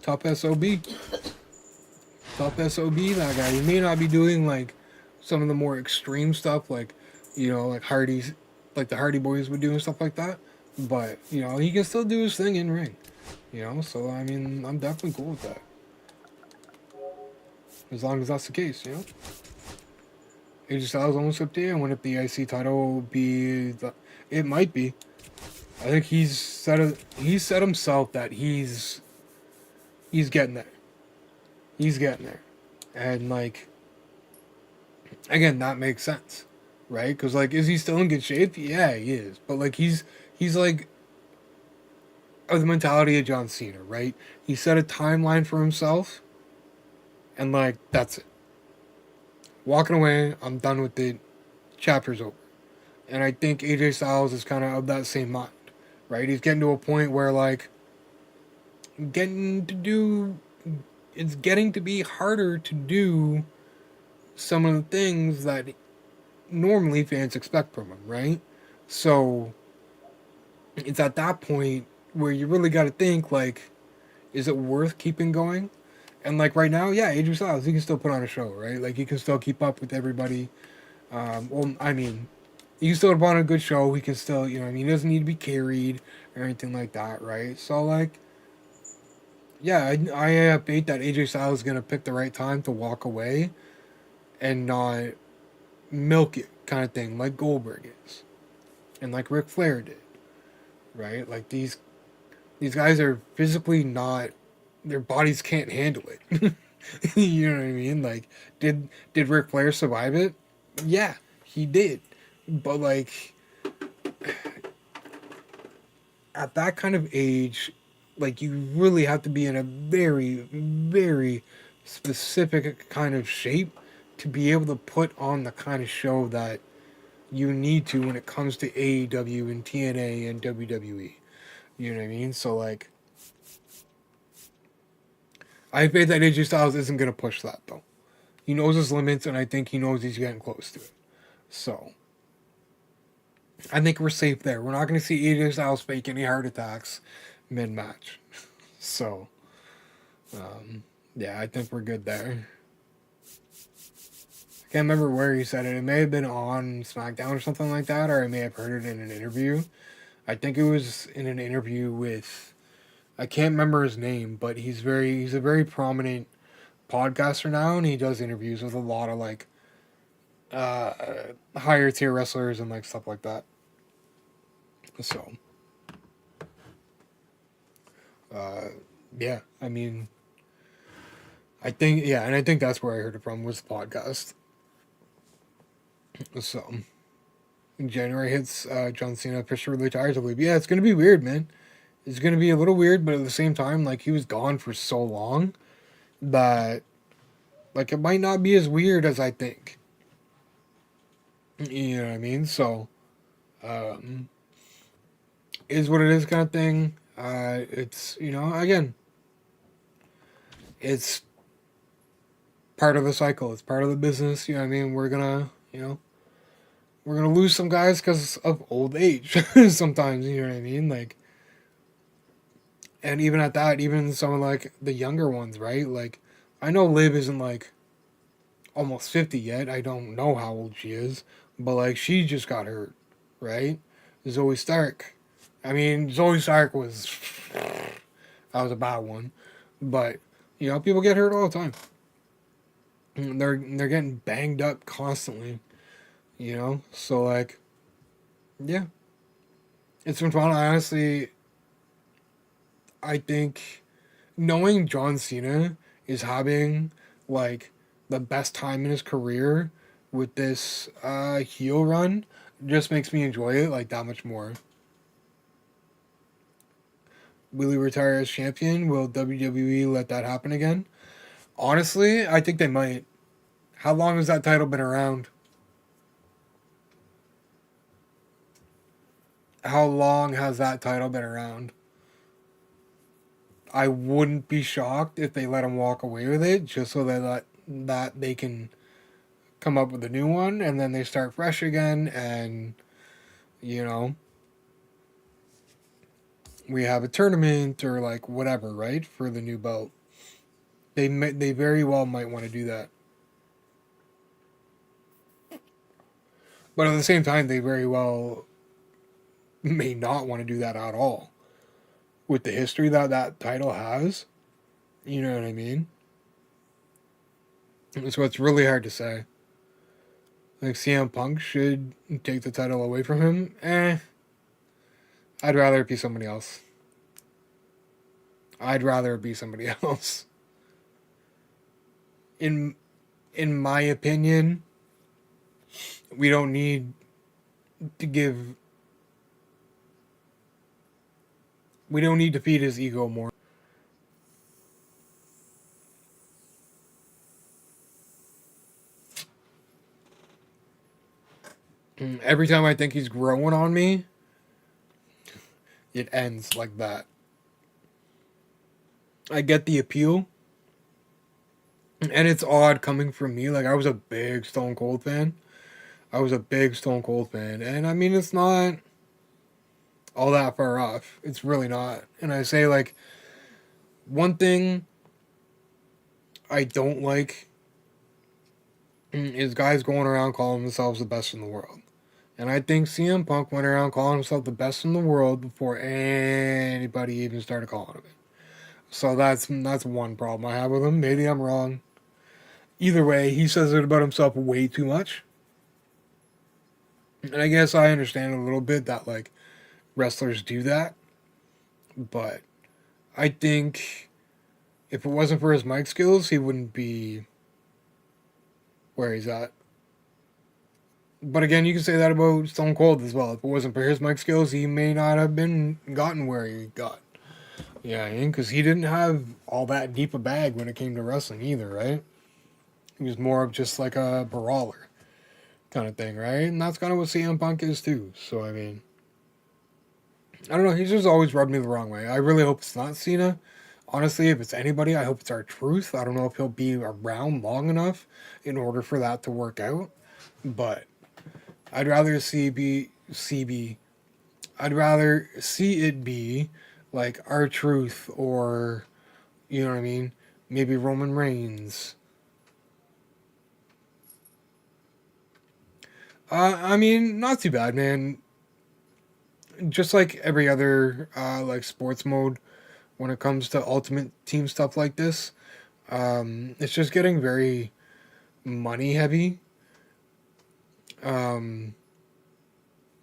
Top SOB. Top SOB, that guy. He may not be doing, like, some of the more extreme stuff, like, like Hardy's, like the Hardy Boys would do and stuff like that. But, he can still do his thing in ring. So, I mean, I'm definitely cool with that. As long as that's the case, AJ Styles almost up there. I wonder if the IC title will be it might be. I think he said himself that he's getting there. He's getting there. And, like, again, that makes sense, right? Because, like, is he still in good shape? Yeah, he is. But, like, he's like, of the mentality of John Cena, right? He set a timeline for himself, and, like, that's it. Walking away, I'm done with it. Chapter's over. And I think AJ Styles is kind of that same mind, right? He's getting to a point where, like, it's getting to be harder to do some of the things that normally fans expect from him, right? So it's at that point where you really got to think, like, is it worth keeping going? And, like, right now, yeah, AJ Styles, he can still put on a show, right? Like, he can still keep up with everybody. Well, I mean, he can still put on a good show. He can still, he doesn't need to be carried or anything like that, right? So, like, yeah, I have faith that AJ Styles is going to pick the right time to walk away and not milk it kind of thing like Goldberg is. And like Ric Flair did, right? Like, these guys are physically not, their bodies can't handle it. You know what I mean? Like, did Ric Flair survive it? Yeah, he did. But, like, at that kind of age, like, you really have to be in a very, very specific kind of shape to be able to put on the kind of show that you need to when it comes to AEW and TNA and WWE. You know what I mean? So, like, I think that AJ Styles isn't going to push that, though. He knows his limits, and I think he knows he's getting close to it. So, I think we're safe there. We're not going to see AJ Styles fake any heart attacks mid-match. So, yeah, I think we're good there. I can't remember where he said it. It may have been on SmackDown or something like that, or I may have heard it in an interview. I think it was in an interview with, I can't remember his name, but he's a very prominent podcaster now, and he does interviews with a lot of, like, higher tier wrestlers and, like, stuff like that. So, yeah, I mean, I think, yeah, and I think that's where I heard it from was the podcast. So, January hits, John Cena officially retires, I believe. Yeah, it's going to be weird, man. It's going to be a little weird, but at the same time, like, he was gone for so long that, like, it might not be as weird as I think. You know what I mean? So, um, is what it is kind of thing. It's, you know, again, it's part of the cycle. It's part of the business. You know what I mean? We're gonna lose some guys because of old age. Sometimes, you know what I mean? Like, and even at that, even some of like the younger ones, right? Like, I know Liv isn't like almost 50 yet. I don't know how old she is, but like she just got hurt, right? Zoe Stark. I mean, Zoe Stark was that was a bad one, but you know, people get hurt all the time. They're getting banged up constantly, you know. So like, yeah, it's been fun. I honestly, I think knowing John Cena is having like the best time in his career with this heel run just makes me enjoy it like that much more. Will he retire as champion? Will WWE let that happen again? Honestly, I think they might. How long has that title been around? How long has that title been around? I wouldn't be shocked if they let him walk away with it just so that they can come up with a new one and then they start fresh again and you know we have a tournament or like whatever, right, for the new belt. They very well might want to do that. But at the same time they very well may not want to do that at all with the history that that title has. You know what I mean? So it's really hard to say. Like CM Punk should take the title away from him. I'd rather it be somebody else. I'd rather it be somebody else. In in my opinion, we don't need to give. We don't need to feed his ego more. Every time I think he's growing on me, it ends like that. I get the appeal, and it's odd coming from me. Like I was a big Stone Cold fan. I was a big Stone Cold fan, and I mean it's not all that far off. It's really not. And I say like one thing I don't like is guys going around calling themselves the best in the world. And I think CM Punk went around calling himself the best in the world before anybody even started calling him it. So that's one problem I have with him. Maybe I'm wrong. Either way, he says it about himself way too much. And I guess I understand a little bit that like wrestlers do that, but I think if it wasn't for his mic skills, he wouldn't be where he's at. But again, you can say that about Stone Cold as well. If it wasn't for his mic skills, he may not have been gotten where he got. Yeah, because he didn't have all that deep a bag when it came to wrestling either, right? He was more of just like a brawler kind of thing, right? And that's kind of what CM Punk is too. So I mean, I don't know. He's just always rubbed me the wrong way. I really hope it's not Cena. Honestly, if it's anybody, I hope it's R-Truth. I don't know if he'll be around long enough in order for that to work out, but I'd rather I'd rather see it be like R-Truth or you know what I mean? Maybe Roman Reigns. I mean, not too bad, man. Just like every other like sports mode, when it comes to Ultimate Team stuff like this, it's just getting very money heavy. Um,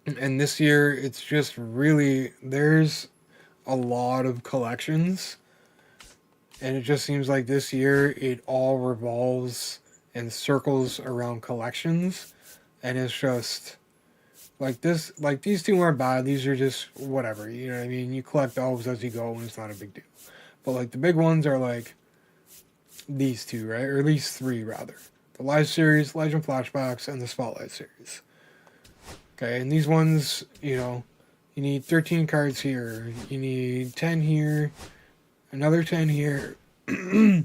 And this year, it's just really, there's a lot of collections. And it just seems like this year, it all revolves and circles around collections. And it's just, like this, like these two aren't bad. These are just whatever. You know what I mean? You collect elves as you go, and it's not a big deal. But like the big ones are like these two, right? Or at least three, rather. The Live series, Legend Flashbacks, and the Spotlight series. Okay, and these ones, you know, you need 13 cards here. You need 10 here, another 10 here, and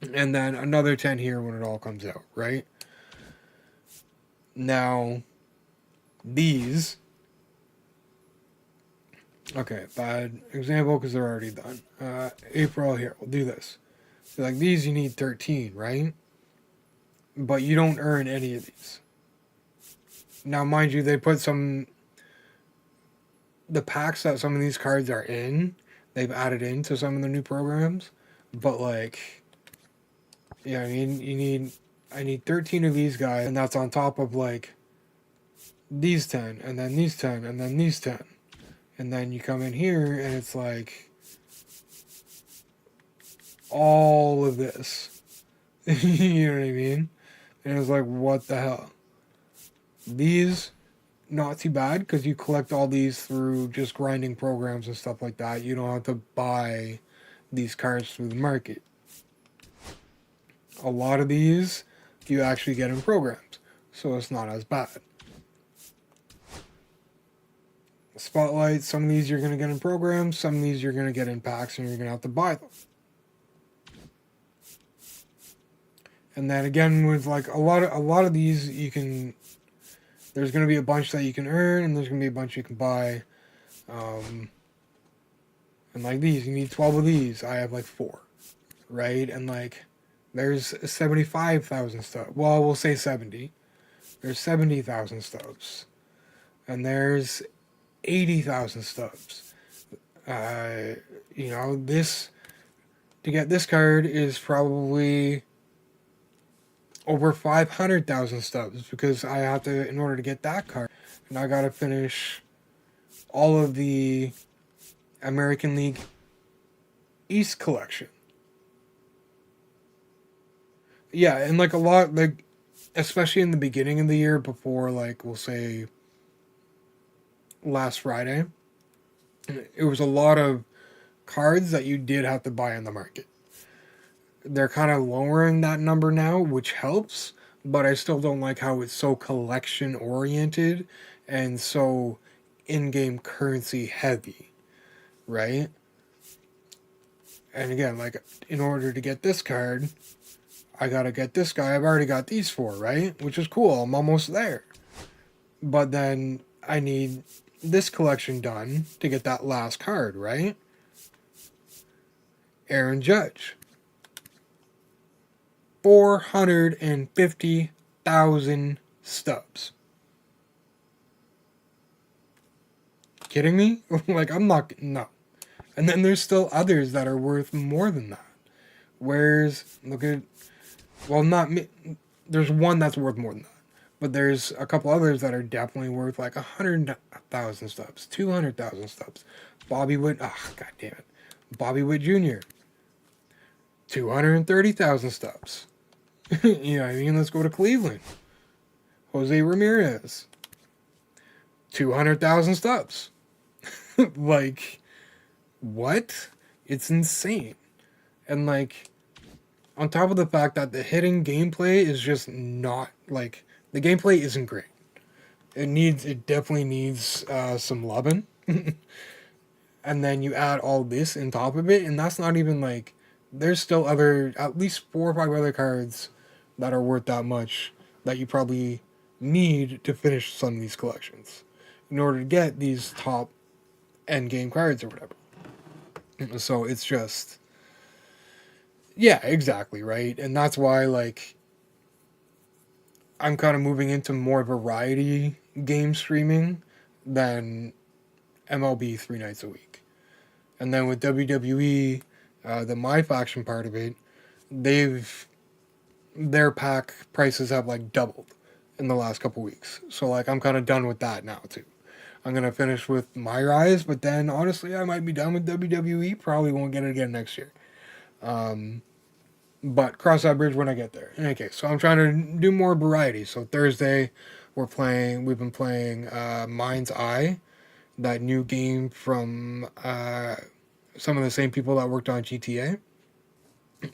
then another 10 here when it all comes out, right? Now, these. Okay, bad example because they're already done. April, here, we'll do this. So like these, you need 13, right? But you don't earn any of these. Now, mind you, they put the packs that some of these cards are in, they've added into some of the new programs. But like, yeah, I need 13 of these guys, and that's on top of like these 10, and then these 10, and then these 10. And then you come in here, and it's like all of this. You know what I mean? And it's like, what the hell? These, not too bad, because you collect all these through just grinding programs and stuff like that. You don't have to buy these cards through the market. A lot of these, you actually get in programs, so it's not as bad. Spotlight, some of these you're going to get in programs, some of these you're going to get in packs, and you're going to have to buy them. And then again, with like a lot of these, you can. There's going to be a bunch that you can earn, and there's going to be a bunch you can buy. And like these, you need 12 of these. I have like 4, right? And like, there's 75,000 stubs. Well, we'll say 70. There's 70,000 stubs, and there's 80,000 stubs. You know, this to get this card is probably over 500,000 stubs because I have to, in order to get that card, and I gotta finish all of the American League East collection. Yeah, and like a lot, like, especially in the beginning of the year before, like, we'll say last Friday, it was a lot of cards that you did have to buy on the market. They're kind of lowering that number now, which helps, but I still don't like how it's so collection oriented and so in-game currency heavy, right? And again, like, in order to get this card, I gotta get this guy. I've already got these 4, right? Which is cool. I'm almost there. But then I need this collection done to get that last card, right? Aaron Judge. 450,000 stubs. Kidding me? Like, I'm not, no. And then there's still others that are worth more than that. Look at, well, not me, there's one that's worth more than that. But there's a couple others that are definitely worth like 100,000 stubs, 200,000 stubs. Bobby Witt, god damn it. Bobby Witt Jr., 230,000 stubs. You know what I mean? Let's go to Cleveland. Jose Ramirez, 200,000 stubs. Like, what? It's insane. And like, on top of the fact that the hitting gameplay is just not, like, the gameplay isn't great. It definitely needs some loving. And then you add all this on top of it, and that's not even like, there's still at least 4 or 5 other cards that are worth that much that you probably need to finish some of these collections in order to get these top end game cards or whatever. So it's just, yeah, exactly, right? And that's why, like, I'm kind of moving into more variety game streaming than MLB 3 nights a week. And then with WWE, the My Faction part of it, their pack prices have like doubled in the last couple weeks. So like, I'm kind of done with that now too. I'm gonna finish with My Rise, but then honestly, I might be done with WWE. Probably won't get it again next year. But cross that bridge when I get there. Okay, so I'm trying to do more variety. So Thursday, we've been playing Mind's Eye, that new game from some of the same people that worked on GTA,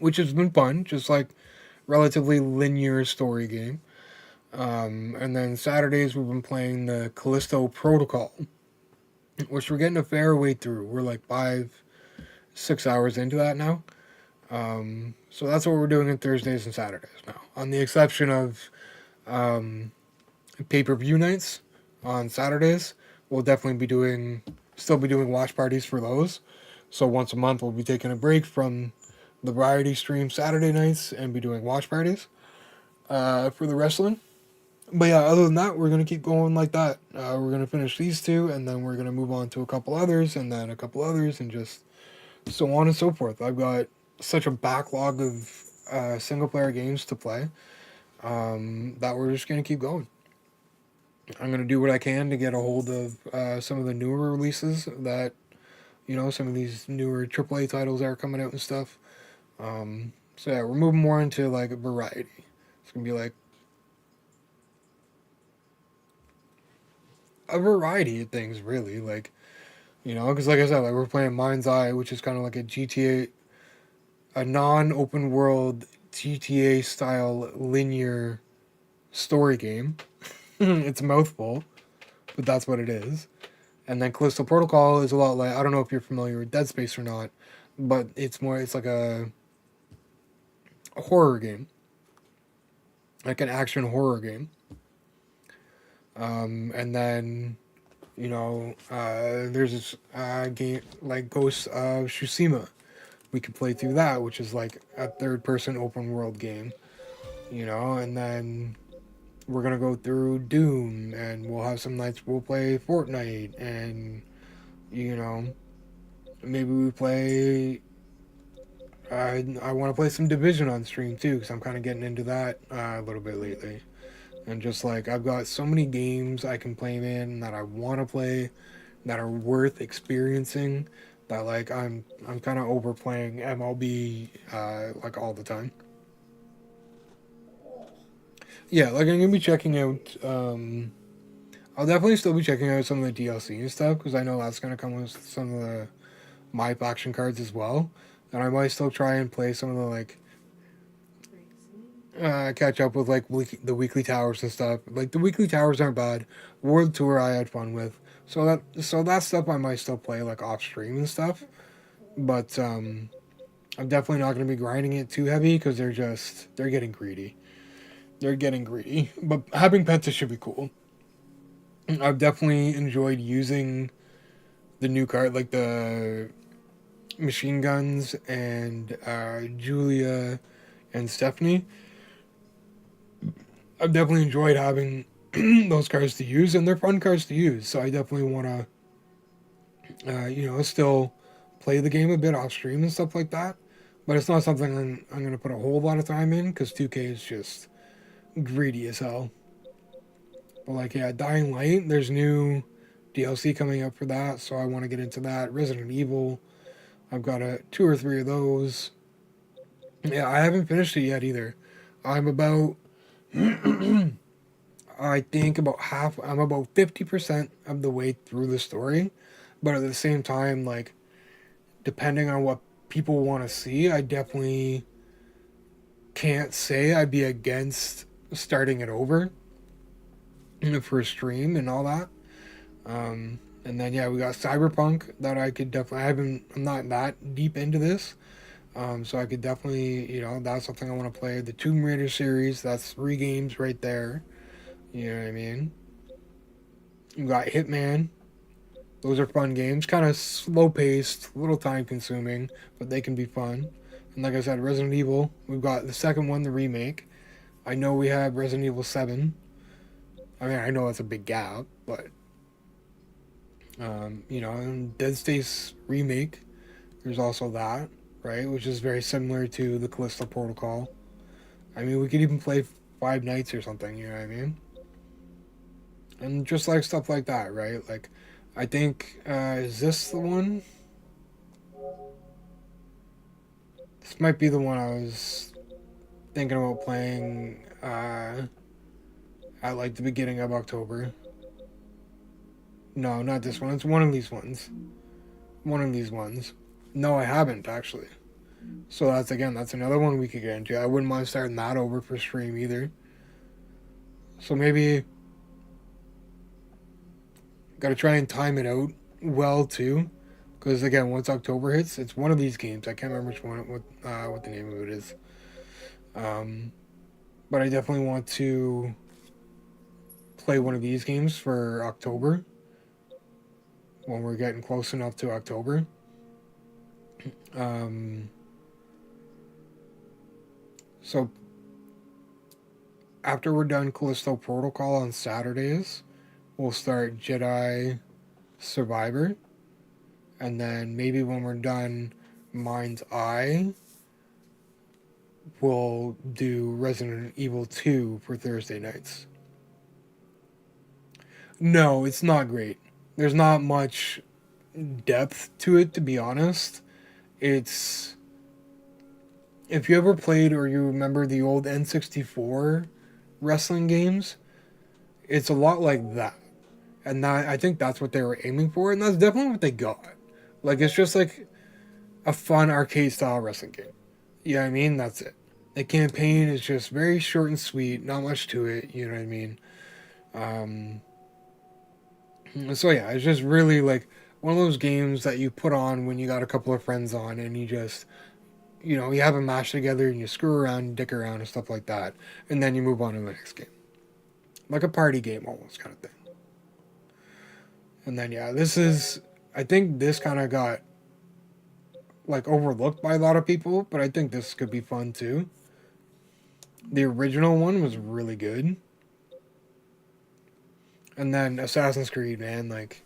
which has been fun. Just like relatively linear story game. And then Saturdays we've been playing the Callisto Protocol, which we're getting a fair way through. We're like 5, 6 hours into that now. So that's what we're doing on Thursdays and Saturdays now, on the exception of pay-per-view nights on Saturdays. We'll definitely still be doing watch parties for those. So once a month we'll be taking a break from the variety stream Saturday nights and be doing watch parties for the wrestling. But yeah, other than that, we're gonna keep going like that. We're gonna finish these two, and then we're gonna move on to a couple others, and then a couple others, and just so on and so forth. I've got such a backlog of single player games to play that we're just gonna keep going. I'm gonna do what I can to get a hold of some of the newer releases that some of these newer AAA titles that are coming out and stuff. So yeah, we're moving more into like a variety. It's gonna be like a variety of things, really. Like, because like I said, like we're playing Mind's Eye, which is kind of like a GTA, a non-open world GTA style linear story game. It's a mouthful, but that's what it is. And then Callisto Protocol is a lot like, I don't know if you're familiar with Dead Space or not, but it's like a horror game, like an action horror game. And then there's this game like Ghost of Tsushima. We could play through that, which is like a third-person open world game, and then we're gonna go through Doom, and we'll have some nights we'll play Fortnite, and maybe we play. I want to play some Division on stream too, because I'm kind of getting into that a little bit lately. And just like I've got so many games I can play in that I want to play, that are worth experiencing, that like I'm kind of overplaying MLB like all the time. Yeah, like I'm gonna be checking out. I'll definitely still be checking out some of the DLC and stuff because I know that's gonna come with some of the my faction cards as well, and I might still try and play some of the like catch up with like the weekly towers and stuff. Like the weekly towers aren't bad. World Tour I had fun with. So that stuff I might still play like off stream and stuff. But I'm definitely not going to be grinding it too heavy because they're getting greedy. They're getting greedy. But having pets should be cool. I've definitely enjoyed using the new card, like the machine guns and Julia and Stephanie. I've definitely enjoyed having those cards to use, and they're fun cards to use. So I definitely want to, still play the game a bit off stream and stuff like that. But it's not something I'm going to put a whole lot of time in because 2K is just greedy as hell. But like, yeah, Dying Light, there's new DLC coming up for that, so I want to get into that. Resident Evil, I've got 2 or 3 of those. Yeah, I haven't finished it yet either. I'm about I think I'm about 50% of the way through the story, but at the same time, like, depending on what people want to see, I definitely can't say I'd be against starting it over for a stream and all that. And then yeah, we got Cyberpunk that I could definitely. I'm not that deep into this, so I could definitely, that's something I want to play. The Tomb Raider series, that's 3 games right there. You know what I mean? You got Hitman. Those are fun games. Kind of slow paced, a little time consuming, but they can be fun. And like I said, Resident Evil. We've got the second one, the remake. I know we have Resident Evil 7. I mean, I know that's a big gap, but and Dead Space remake. There's also that, right? Which is very similar to the Callisto Protocol. I mean, we could even play Five Nights or something. You know what I mean? And just like stuff like that, right? Like, I think, is this the one? This might be the one I was thinking about playing at like the beginning of October. No, not this one. It's one of these ones. One of these ones. No, I haven't actually. So that's another one we could get into. I wouldn't mind starting that over for stream either. So maybe got to try and time it out well too, because again, once October hits, it's one of these games. I can't remember which one, what the name of it is. Um, but I definitely want to play one of these games for October when we're getting close enough to October. Um, so after we're done Callisto Protocol on Saturdays, we'll start Jedi Survivor, and then maybe when we're done Mind's Eye, we'll do Resident Evil 2 for Thursday nights. No, it's not great. There's not much depth to it, to be honest. It's. If you ever played or you remember the old N64 wrestling games, it's a lot like that. And that, I think that's what they were aiming for, and that's definitely what they got. Like, it's just like a fun arcade style wrestling game. You know what I mean? That's it. The campaign is just very short and sweet, not much to it, you know what I mean? So yeah, it's just really like one of those games that you put on when you got a couple of friends on and you just, you have a match together and you screw around, dick around and stuff like that. And then you move on to the next game. Like a party game almost kind of thing. And then yeah, I think this kind of got like overlooked by a lot of people, but I think this could be fun too. The original one was really good. And then Assassin's Creed, man, like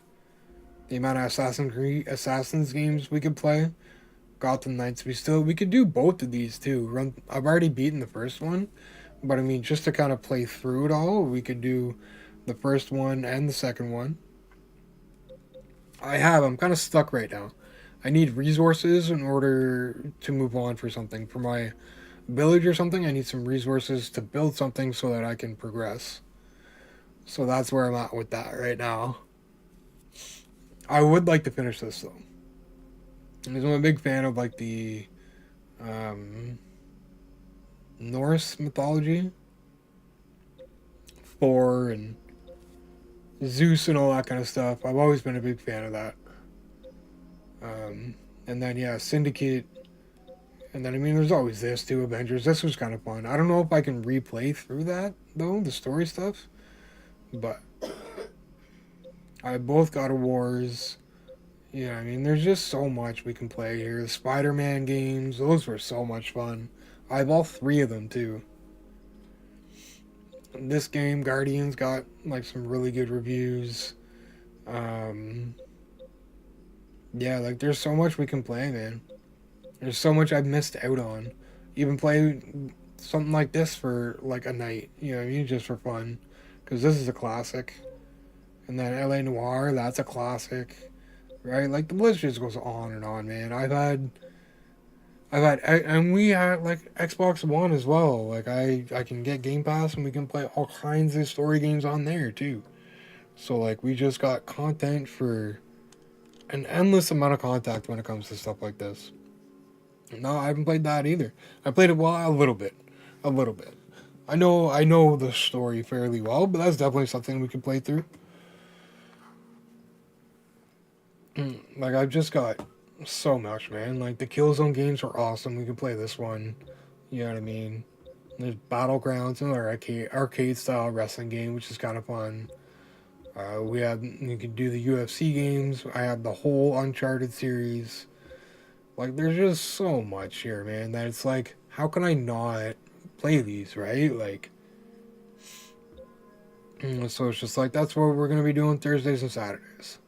the amount of Assassin's games we could play. Gotham Knights, we could do both of these too. I've already beaten the first one, but I mean just to kind of play through it all, we could do the first one and the second one. I'm kind of stuck right now. I need resources in order to move on for something. For my village or something, I need some resources to build something so that I can progress. So that's where I'm at with that right now. I would like to finish this though. Because I'm a big fan of like the Norse mythology. Thor and Zeus and all that kind of stuff. I've always been a big fan of that. And then yeah, Syndicate. And then I mean there's always this too, Avengers. This was kind of fun. I don't know if I can replay through that though, the story stuff. But I both God of Wars. Yeah, I mean there's just so much we can play here. The Spider-Man games, those were so much fun. I have all three of them too. This game, Guardians, got like some really good reviews. Yeah, like there's so much we can play, man. There's so much I've missed out on. Even play something like this for like a night, you know what I mean, just for fun, because this is a classic. And then LA Noire, that's a classic, right? Like the list just goes on and on, man. And we had like Xbox One as well. Like I can get Game Pass and we can play all kinds of story games on there too. So like we just got content for an endless amount of contact when it comes to stuff like this. No, I haven't played that either. I played it a little bit, a little bit. I know the story fairly well, but that's definitely something we can play through. Like I've just got so much, man. Like the Killzone games are awesome. We can play this one. You know what I mean? There's Battlegrounds, another arcade style wrestling game, which is kind of fun. You can do the UFC games. I have the whole Uncharted series. Like there's just so much here, man. That it's like, how can I not play these, right? Like, so it's just like that's what we're gonna be doing Thursdays and Saturdays.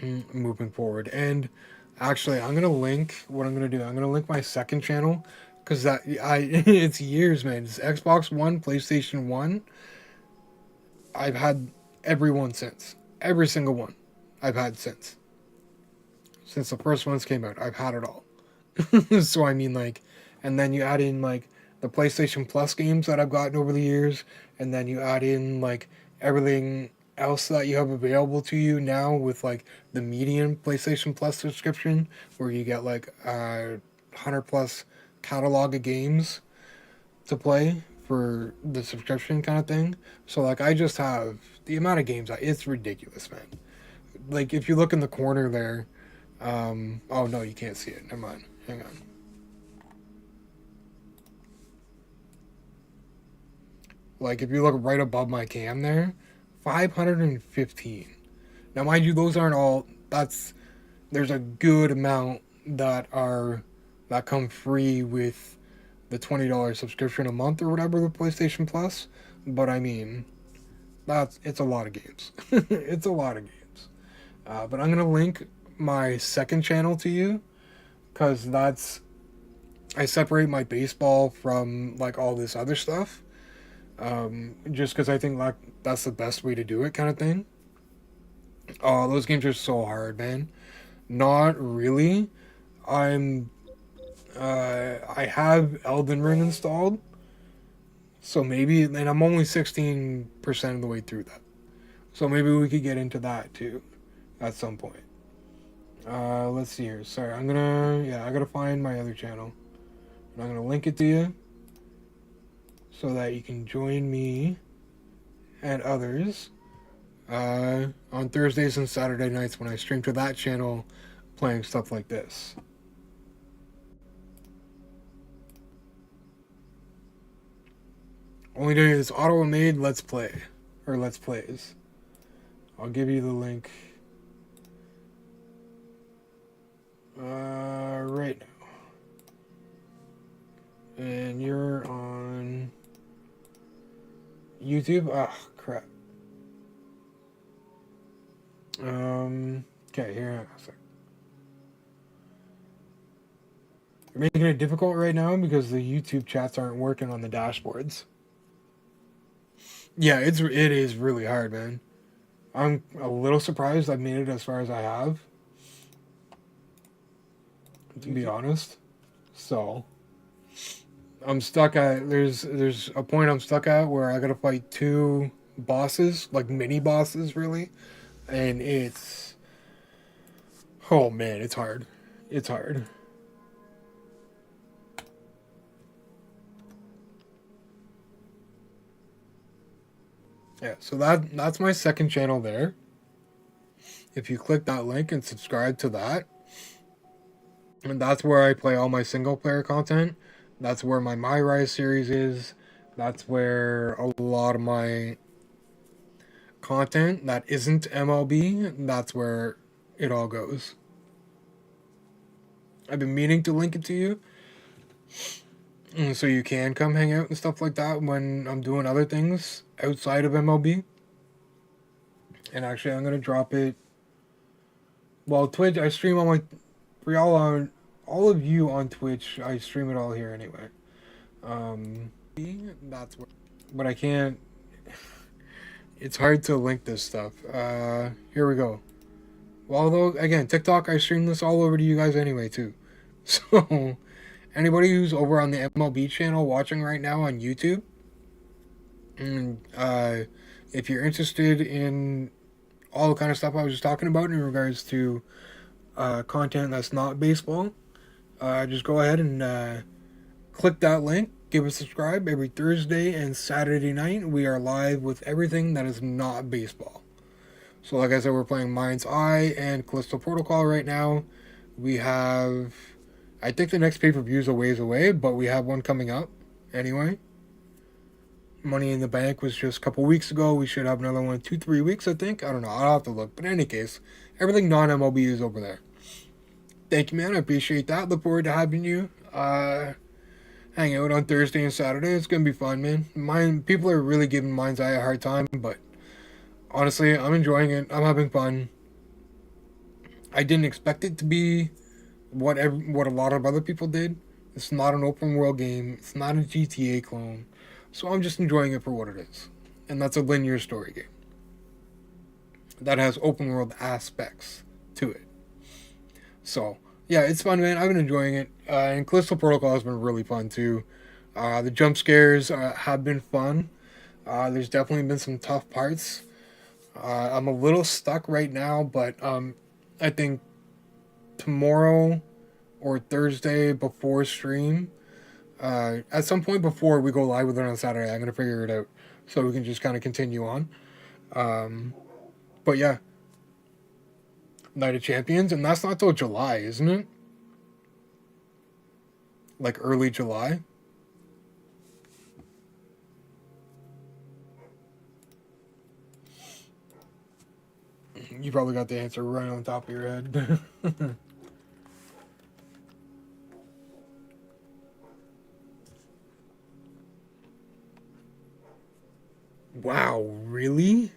Moving forward. And actually, I'm gonna link what I'm gonna do. I'm gonna link my second channel because that I it's years, man. It's Xbox One, PlayStation 1, I've had every one since. Every single one I've had since. Since the first ones came out, I've had it all. So I mean, like, and then you add in like the PlayStation Plus games that I've gotten over the years, and then you add in like everything else that you have available to you now with like the median PlayStation Plus subscription, where you get like 100 plus catalog of games to play for the subscription kind of thing. So like I just have the amount of games. It's ridiculous, man. Like if you look in the corner there, oh no, you can't see it. Never mind. Hang on. Like if you look right above my cam there, 515. Now mind you, those aren't all. There's a good amount that come free with the $20 subscription a month or whatever the PlayStation Plus. But I mean, it's a lot of games. It's a lot of games. But I'm gonna link my second channel to you, because I separate my baseball from like all this other stuff, just because I think like that's the best way to do it, kind of thing. Oh, those games are so hard, man. Not really. I have Elden Ring installed, so maybe, and I'm only 16% of the way through that, so maybe we could get into that too at some point. Let's see here. Sorry, I gotta find my other channel. And I'm gonna link it to you so that you can join me and others on Thursdays and Saturday nights when I stream to that channel playing stuff like this. Only doing is auto-made Let's Play, or Let's Plays. I'll give you the link right now. And you're on YouTube? Ah, crap. Okay, here, hang on a sec. You're making it difficult right now because the YouTube chats aren't working on the dashboards. Yeah, it is really hard, man. I'm a little surprised I've made it as far as I have, to be honest. So I'm stuck at there's a point I'm stuck at where I gotta fight two bosses, like mini bosses, really, and oh man, it's hard. It's hard. Yeah, so that's my second channel there. If you click that link and subscribe to that, and that's where I play all my single player content. That's where my Rise series is. That's where a lot of my content that isn't MLB, that's where it all goes. I've been meaning to link it to you, so you can come hang out and stuff like that when I'm doing other things outside of MLB. And actually, I'm gonna drop it. Well, Twitch, I stream on my for all of you on Twitch. I stream it all here anyway. That's where, but I can't. It's hard to link this stuff. Here we go. Well, although again, TikTok, I stream this all over to you guys anyway too. So anybody who's over on the MLB channel watching right now on YouTube, and if you're interested in all the kind of stuff I was just talking about in regards to content that's not baseball, just go ahead and click that link, give a subscribe. Every Thursday and Saturday night we are live with everything that is not baseball. So like I said, we're playing Mind's Eye and Callisto Protocol right now. We have, I think the next pay-per-view is a ways away, but we have one coming up anyway. Money in the Bank was just a couple weeks ago. We should have another one in 2-3 weeks, I think. I don't know. I'll have to look. But in any case, everything non-MLB is over there. Thank you, man. I appreciate that. Look forward to having you hang out on Thursday and Saturday. It's going to be fun, man. People are really giving Mind's Eye a hard time, but honestly, I'm enjoying it. I'm having fun. I didn't expect it to be what a lot of other people did. It's not an open world game. It's not a GTA clone. So I'm just enjoying it for what it is. and that's a linear story game that has open world aspects to it. So yeah, it's fun, man. I've been enjoying it, and Callisto Protocol has been really fun too. The jump scares have been fun. There's definitely been some tough parts. I'm a little stuck right now, but I think tomorrow or Thursday before stream, at some point before we go live with it on Saturday, I'm gonna figure it out so we can just kind of continue on. But yeah, Night of Champions, and that's not till July, isn't it? Like early July. You probably got the answer right on top of your head. Wow, really?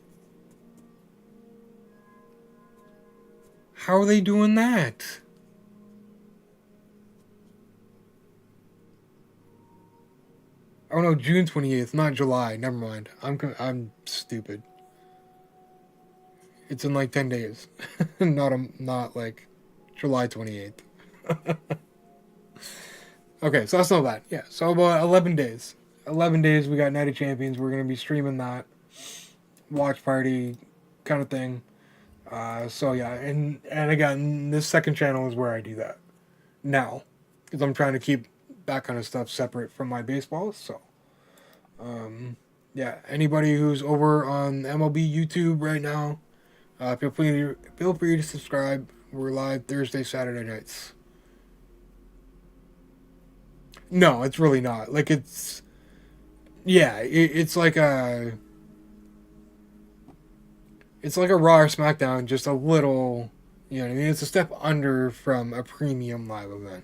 How are they doing that? Oh no, June 28th, not July. Never mind. I'm stupid. It's in like 10 days. not like July 28th. Okay, so that's not bad. Yeah, so about 11 days. 11 days we got Night of Champions. We're going to be streaming that watch party kind of thing. So yeah, and again, this second channel is where I do that now, because I'm trying to keep that kind of stuff separate from my baseball. So, yeah, anybody who's over on MLB YouTube right now, feel free to subscribe. We're live Thursday, Saturday nights. No, it's really not. Like it's, yeah, it's like a. It's like a Raw or SmackDown, just a little, you know what I mean? It's a step under from a premium live event.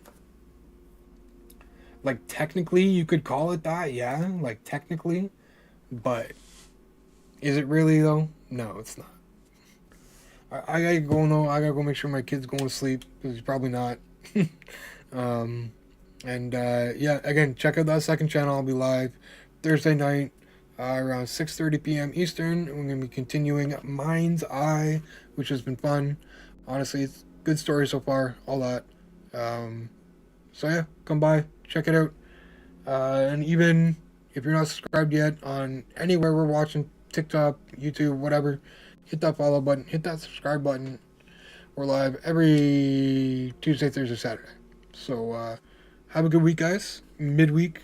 Like, technically, you could call it that, yeah, like, technically. But, is it really, though? No, it's not. I gotta go, though. I gotta go make sure my kid's going to sleep, because he's probably not. Yeah, again, check out that second channel. I'll be live Thursday night. Around 6:30 p.m. Eastern. We're going to be continuing Mind's Eye, which has been fun. Honestly, it's a good story so far, all that. So yeah, come by, check it out. And even if you're not subscribed yet on anywhere we're watching, TikTok, YouTube, whatever, hit that follow button, hit that subscribe button. We're live every Tuesday, Thursday, Saturday. So have a good week, guys. Midweek.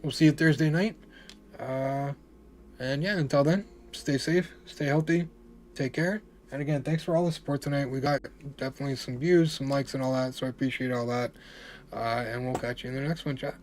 We'll see you Thursday night. And yeah, until then, stay safe, stay healthy, take care. And again, thanks for all the support tonight. We got definitely some views, some likes, and all that, so I appreciate all that. And we'll catch you in the next one, chat.